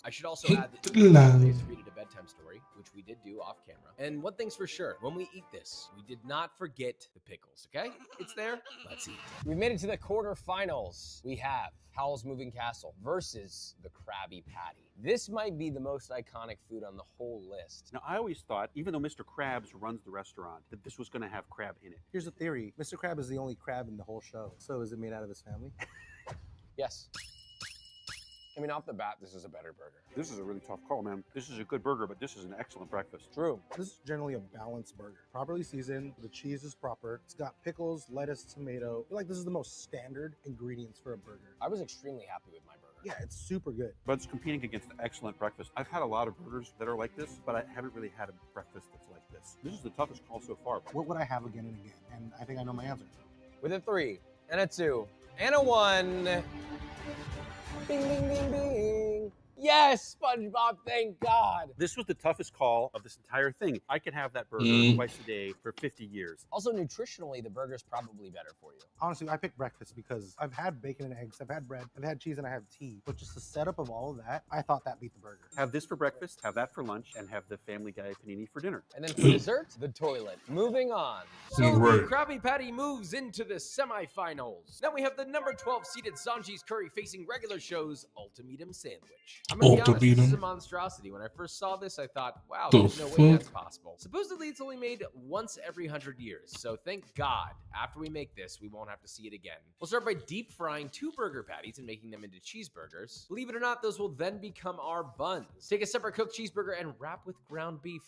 I should also add that we read it a bedtime story, which we did do off camera. And one thing's for sure, when we eat this, we did not forget the pickles, okay? It's there, let's eat. We've made it to the quarterfinals. We have Howl's Moving Castle versus the Krabby Patty. This might be the most iconic food on the whole list. Now, I always thought, even though Mr. Krabs runs the restaurant, that this was going to have crab in it. Here's the theory. Mr. Crab is the only crab in the whole show. So is it made out of his family? Yes. I mean, off the bat, this is a better burger. This is a really tough call, man. This is a good burger, but this is an excellent breakfast. True. This is generally a balanced burger. Properly seasoned, the cheese is proper. It's got pickles, lettuce, tomato. I feel like this is the most standard ingredients for a burger. I was extremely happy with my burger. Yeah, it's super good. But it's competing against an excellent breakfast. I've had a lot of burgers that are like this, but I haven't really had a breakfast that's like this. This is the toughest call so far. What would I have again and again? And I think I know my answer. With a 3 and a 2 and a 1. Bing, bing, bing, bing. Yes, SpongeBob, thank God. This was the toughest call of this entire thing. I could have that burger twice a day for 50 years. Also, nutritionally, the burger's probably better for you. Honestly, I picked breakfast because I've had bacon and eggs, I've had bread, I've had cheese, and I have tea. But just the setup of all of that, I thought that beat the burger. Have this for breakfast, have that for lunch, and have the Family Guy panini for dinner. And then for dessert, the toilet. Moving on. So the Krabby Patty moves into the semifinals. Now we have the number 12 seeded Sanji's Curry facing regular show's Ultimatum Sandwich. I'm gonna be honest, this is a monstrosity. When I first saw this, I thought, wow, there's no way that's possible. Supposedly, it's only made once every 100 years. So thank God, after we make this, we won't have to see it again. We'll start by deep frying 2 burger patties and making them into cheeseburgers. Believe it or not, those will then become our buns. Take a separate cooked cheeseburger and wrap with ground beef.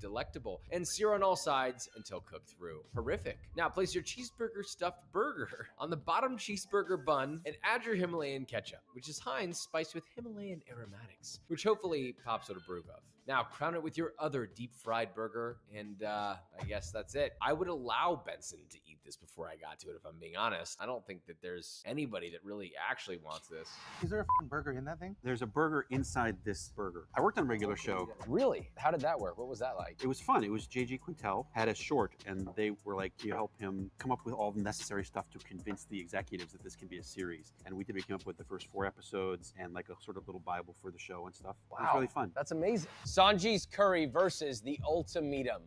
Delectable. And sear on all sides until cooked through. Horrific. Now place your cheeseburger stuffed burger on the bottom cheeseburger bun and add your Himalayan ketchup, which is Heinz spiced with Himalayan aromatics, which hopefully Pops would approve of. Now crown it with your other deep fried burger, and I guess that's it. I would allow Benson to eat this before I got to it, if I'm being honest. I don't think that there's anybody that really actually wants this. Is there a burger in that thing? There's a burger inside this burger. I worked on a regular show. Really? How did that work? What was that like? It was fun. It was J.G. Quintel had a short, and they were like, you help him come up with all the necessary stuff to convince the executives that this can be a series. And we came up with the first 4 episodes and like a sort of little Bible for the show and stuff. Wow. It was really fun. That's amazing. Sanji's Curry versus the Ultimatum.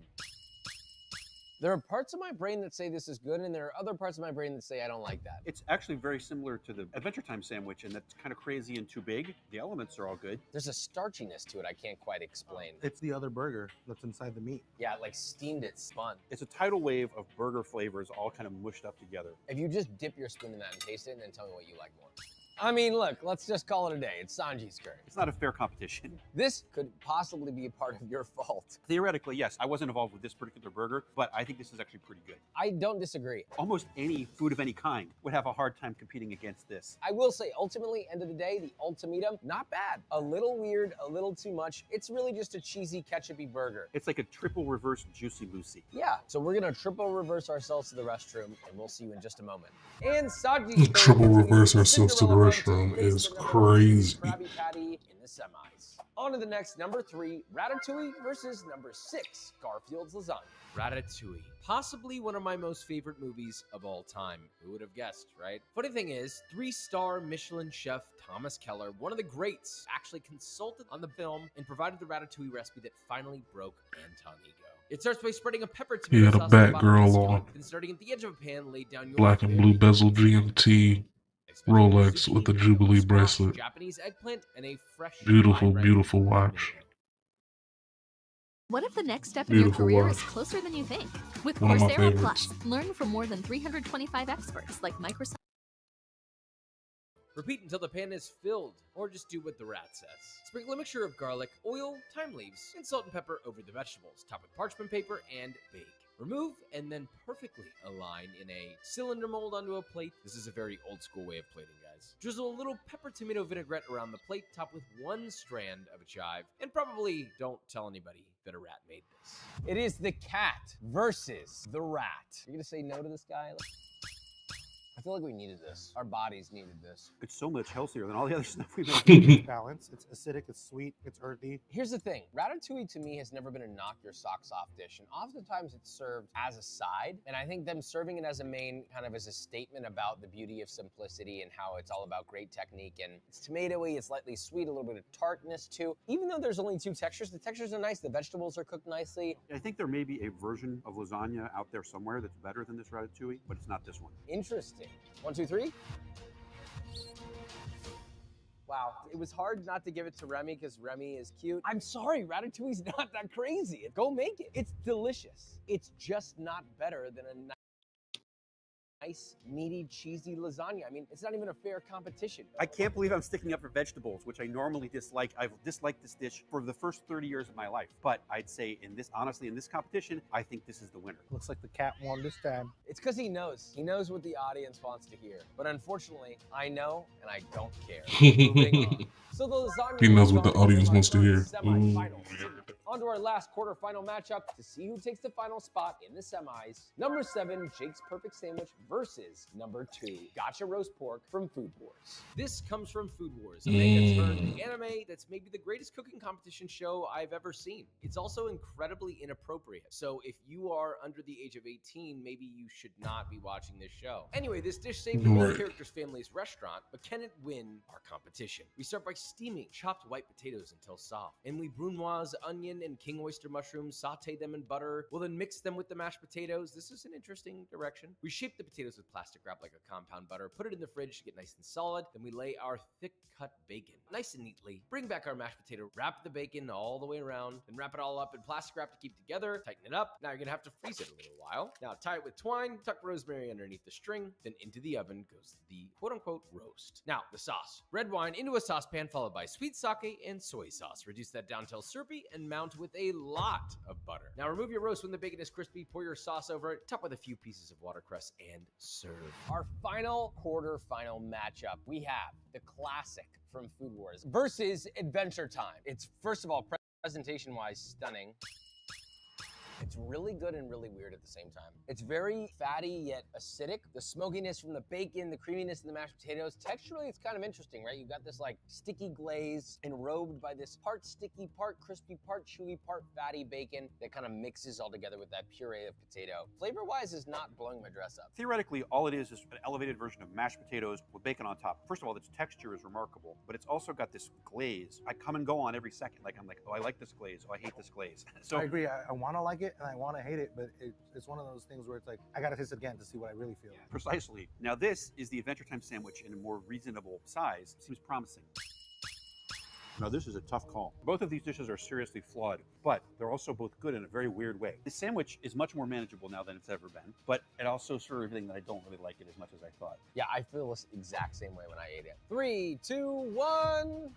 There are parts of my brain that say this is good, and there are other parts of my brain that say I don't like that. It's actually very similar to the Adventure Time sandwich, and that's kind of crazy and too big. The elements are all good. There's a starchiness to it I can't quite explain. It's the other burger that's inside the meat. Yeah, like steamed it, spun. It's a tidal wave of burger flavors all kind of mushed up together. If you just dip your spoon in that and taste it, and then tell me what you like more. I mean, look, let's just call it a day. It's Sanji's curry. It's not a fair competition. This could possibly be a part of your fault. Theoretically, yes. I wasn't involved with this particular burger, but I think this is actually pretty good. I don't disagree. Almost any food of any kind would have a hard time competing against this. I will say, ultimately, end of the day, the ultimatum, not bad. A little weird, a little too much. It's really just a cheesy, ketchupy burger. It's like a triple reverse Juicy Lucy. Yeah, so we're gonna triple reverse ourselves to the restroom, and we'll see you in just a moment. And Sanji's Triple reverse ourselves to the restroom is crazy. Krabby Patty in the semis. On to the next, number 3, Ratatouille versus number 6, Garfield's Lasagna. Ratatouille, possibly one of my most favorite movies of all time. Who would have guessed, right? Funny thing is, 3-star Michelin chef Thomas Keller, one of the greats, actually consulted on the film and provided the Ratatouille recipe that finally broke Anton ego. It starts by spreading a pepper tomato He had a sauce on the bottom of the Batgirl skillet, on. then starting at the edge of a pan, laid down your Black and blue bezel GMT Rolex with a Jubilee bracelet. Japanese eggplant and a fresh Beautiful, beautiful watch. What if the next step in your Beautiful career watch. is closer than you think? With One of my Coursera favorites. Plus, learn from more than 325 experts like Microsoft. Repeat until the pan is filled, or just do what the rat says. Sprinkle a mixture of garlic, oil, thyme leaves, and salt and pepper over the vegetables. Top with parchment paper and bake. Remove and then perfectly align in a cylinder mold onto a plate. This is a very old school way of plating, guys. Drizzle a little pepper tomato vinaigrette around the plate, top with 1 strand of a chive, and probably don't tell anybody that a rat made this. It is the cat versus the rat. You're gonna say no to this guy? I feel like we needed this. Our bodies needed this. It's so much healthier than all the other stuff we make. It's balanced. It's acidic. It's sweet. It's earthy. Here's the thing. Ratatouille to me has never been a knock your socks off dish. And oftentimes it's served as a side. And I think them serving it as a main kind of as a statement about the beauty of simplicity and how it's all about great technique. And it's tomatoey, it's lightly sweet, a little bit of tartness too. Even though there's only 2 textures, the textures are nice. The vegetables are cooked nicely. I think there may be a version of lasagna out there somewhere that's better than this ratatouille, but it's not this one. Interesting. 1, 2, 3. Wow, it was hard not to give it to Remy because Remy is cute. I'm sorry, Ratatouille's not that crazy. Go make it. It's delicious. It's just not better than a nice, meaty, cheesy lasagna. I mean, it's not even a fair competition. I can't believe I'm sticking up for vegetables, which I normally dislike. I've disliked this dish for the first 30 years of my life. But I'd say honestly, in this competition, I think this is the winner. Looks like the cat won this time. It's because he knows. He knows what the audience wants to hear. But unfortunately, I know and I don't care. Moving on. So the lasagna He knows what the audience wants to hear. semifinals. On to our last quarterfinal matchup to see who takes the final spot in the semis. Number 7, Jake's Perfect Sandwich versus number 2, Gotcha Roast Pork from Food Wars. This comes from Food Wars, a manga turned anime that's maybe the greatest cooking competition show I've ever seen. It's also incredibly inappropriate. So if you are under the age of 18, maybe you should not be watching this show. Anyway, this dish saved the main character's family's restaurant, but can it win our competition? We start by steaming chopped white potatoes until soft. Emily Brunoise, onion, and king oyster mushrooms, saute them in butter. We'll then mix them with the mashed potatoes. This is an interesting direction. We shape the potatoes with plastic wrap like a compound butter, put it in the fridge to get nice and solid. Then we lay our thick cut bacon nice and neatly. Bring back our mashed potato, wrap the bacon all the way around, then wrap it all up in plastic wrap to keep together. Tighten it up. Now you're gonna have to freeze it a little while. Now tie it with twine, tuck rosemary underneath the string, then into the oven goes the quote-unquote roast. Now the sauce. Red wine into a saucepan followed by sweet sake and soy sauce. Reduce that down till syrupy and mount with a lot of butter. Now remove your roast when the bacon is crispy, pour your sauce over it, top with a few pieces of watercress, and serve. Our final quarterfinal matchup, we have the classic from Food Wars versus Adventure Time. It's, first of all, presentation-wise, stunning. It's really good and really weird at the same time. It's very fatty yet acidic. The smokiness from the bacon, the creaminess in the mashed potatoes. Texturally, it's kind of interesting, right? You got this like sticky glaze enrobed by this part sticky, part crispy, part chewy, part fatty bacon that kind of mixes all together with that puree of potato. Flavor-wise is not blowing my dress up. Theoretically, all it is an elevated version of mashed potatoes with bacon on top. First of all, its texture is remarkable, but it's also got this glaze. I come and go on every second. Like I'm like, oh, I like this glaze. Oh, I hate this glaze. So I agree. I want to like it and I want to hate it, but it's one of those things where it's like, I got to taste it again to see what I really feel. Precisely. Now this is the Adventure Time sandwich in a more reasonable size. Seems promising. Now, this is a tough call. Both of these dishes are seriously flawed, but they're also both good in a very weird way. This sandwich is much more manageable now than it's ever been, but it also sort of everything that I don't really like it as much as I thought. Yeah, I feel the exact same way when I ate it. 3, 2, 1.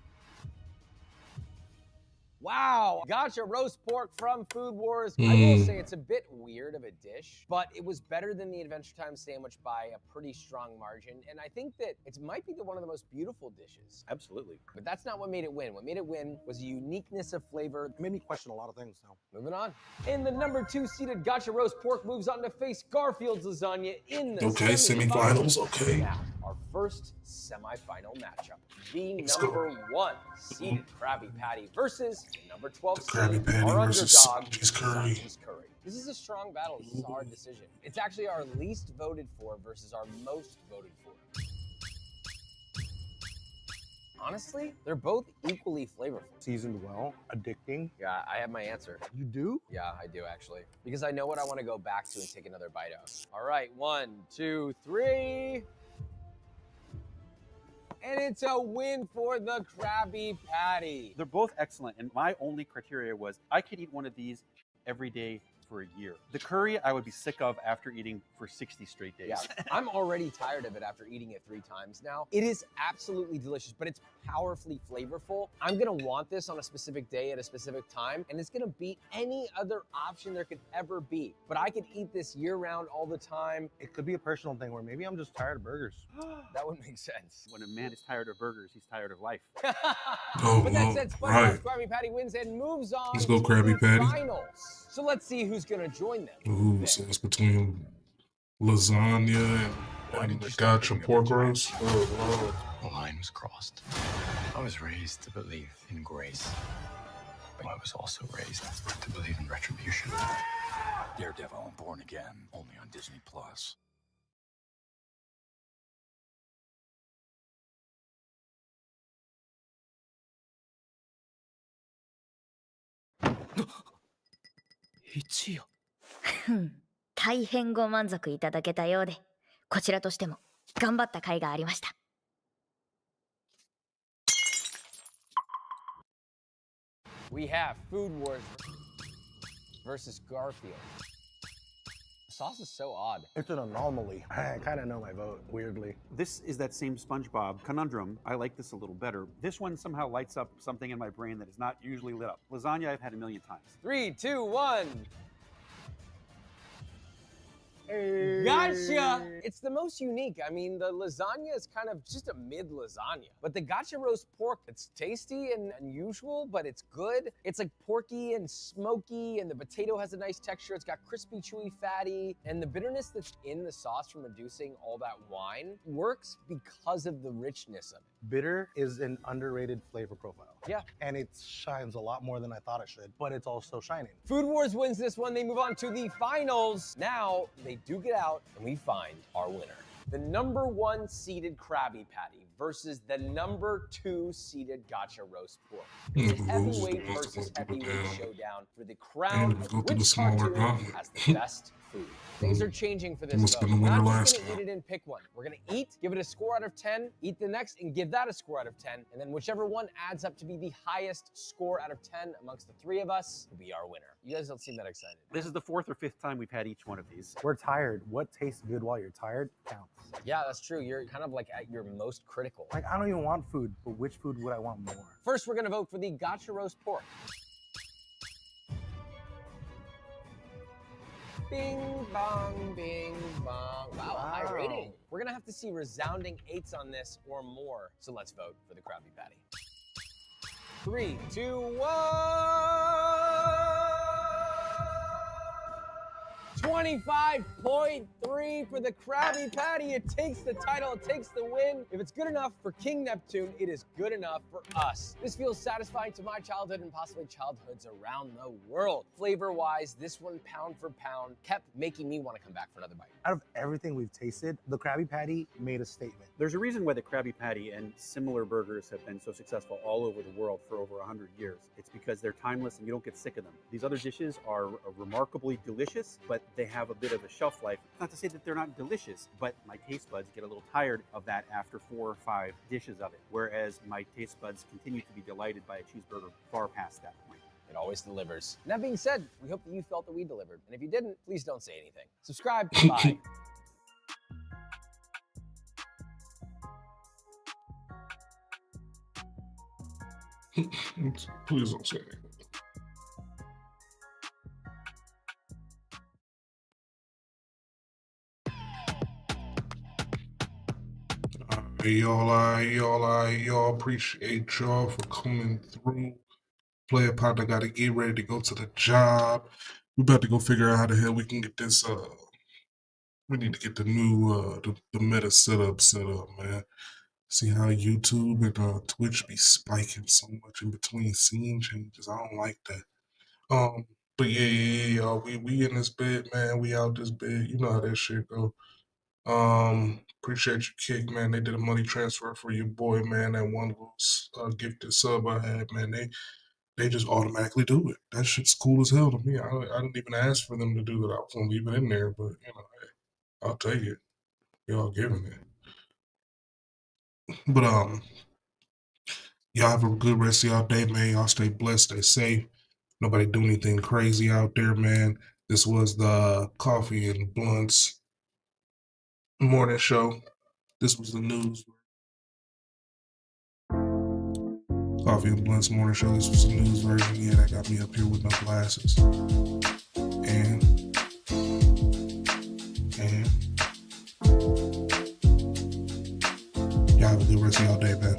Wow, gotcha roast pork from Food Wars. I will say it's a bit weird of a dish, but it was better than the Adventure Time sandwich by a pretty strong margin, and I think that it might be one of the most beautiful dishes. Absolutely. But that's not what made it win. What made it win was the uniqueness of flavor. It made me question a lot of things now. Moving on. And the number 2 seeded gotcha roast pork moves on to face Garfield's lasagna in the semifinals. Okay. Now, our first semifinal matchup. The number 1 seeded Krabby Patty versus the number 12 seeded our underdog, Sanji's Curry. Sanji's Curry. This is a strong battle. This is a hard decision. It's actually our least voted for versus our most voted for. Honestly, they're both equally flavorful. Seasoned well, addicting. Yeah, I have my answer. You do? Yeah, I do actually. Because I know what I want to go back to and take another bite of. All right, 1, 2, 3. And it's a win for the Krabby Patty. They're both excellent, and my only criteria was I could eat one of these every day for a year. The curry I would be sick of after eating for 60 straight days. Yeah, I'm already tired of it after eating it 3 times now. It is absolutely delicious, but it's powerfully flavorful. I'm gonna want this on a specific day at a specific time, and it's gonna beat any other option there could ever be. But I could eat this year round all the time. It could be a personal thing where maybe I'm just tired of burgers. That would make sense. When a man is tired of burgers, he's tired of life. But that said, SpongeBob's Krabby Patty wins and moves on Let's go, to Krabby the Patty. finals. So let's see who's gonna join them. Ooh, so it's between lasagna and the gotcha pork roast. The line was crossed. I was raised to believe in grace, but I was also raised to believe in retribution. Daredevil and Born Again, only on Disney Plus. Ichiyo. 大変ご満足いただけたようで、こちらとしても頑張った甲斐がありました。We have Food Wars versus Garfield. The sauce is so odd. It's an anomaly. I kind of know my vote, weirdly. This is that same SpongeBob conundrum. I like this a little better. This one somehow lights up something in my brain that is not usually lit up. Lasagna I've had a million times. 3, 2, 1. Gotcha! It's the most unique. I mean, the lasagna is kind of just a mid lasagna. But the gotcha roast pork, it's tasty and unusual, but it's good. It's like porky and smoky, and the potato has a nice texture. It's got crispy, chewy, fatty, and the bitterness that's in the sauce from reducing all that wine works because of the richness of it. Bitter is an underrated flavor profile. Yeah. And it shines a lot more than I thought it should, but it's also shining. Food Wars wins this one. They move on to the finals. Now they duke it out, and we find our winner. The number 1 seeded Krabby Patty versus the number 2 seeded gotcha roast pork. It's a heavyweight versus heavyweight showdown for the crown of which cartoon has the best food. Things are changing for this vote. We're not just gonna eat it and pick one. We're gonna eat, give it a score out of 10, eat the next, and give that a score out of 10. And then whichever one adds up to be the highest score out of 10 amongst the 3 of us will be our winner. You guys don't seem that excited. This is the 4th or 5th time we've had each one of these. We're tired. What tastes good while you're tired counts. Yeah, that's true. You're kind of like at your most critical. Like, I don't even want food, but which food would I want more? First, we're gonna vote for the gotcha roast pork. Bing, bong, bing, bong. Wow, high rating. We're gonna have to see resounding 8s on this or more. So let's vote for the Krabby Patty. 3, 2, 1. 25.3 for the Krabby Patty. It takes the title, it takes the win. If it's good enough for King Neptune, it is good enough for us. This feels satisfying to my childhood and possibly childhoods around the world. Flavor-wise, this one pound for pound kept making me want to come back for another bite. Out of everything we've tasted, the Krabby Patty made a statement. There's a reason why the Krabby Patty and similar burgers have been so successful all over the world for over 100 years. It's because they're timeless and you don't get sick of them. These other dishes are remarkably delicious, but they have a bit of a shelf life. Not to say that they're not delicious, but my taste buds get a little tired of that after 4 or 5 dishes of it, whereas my taste buds continue to be delighted by a cheeseburger far past that point. It always delivers. And that being said, we hope that you felt that we delivered. And if you didn't, please don't say anything. Subscribe. Bye. Please don't say anything. Y'all. Appreciate y'all for coming through. Player partner got to get ready to go to the job. We about to go figure out how the hell we can get this. We need to get the new the meta set up, man. See how YouTube and Twitch be spiking so much in between scene changes. I don't like that. But yeah, y'all. We in this bed, man. We out this bed. You know how that shit go. Appreciate your kick, man. They did a money transfer for your boy, man. That one little gifted sub I had, man. They just automatically do it. That shit's cool as hell to me. I didn't even ask for them to do that. I was gonna leave it in there, but you know, hey, I'll take it. Y'all giving it. But y'all have a good rest of y'all day, man. Y'all stay blessed, stay safe. Nobody do anything crazy out there, man. This was the Coffee and Blunts morning show. This was the news. Coffee and Blunts morning show. This was the news version. Yeah, that got me up here with no glasses. And y'all have a good rest of y'all day, man.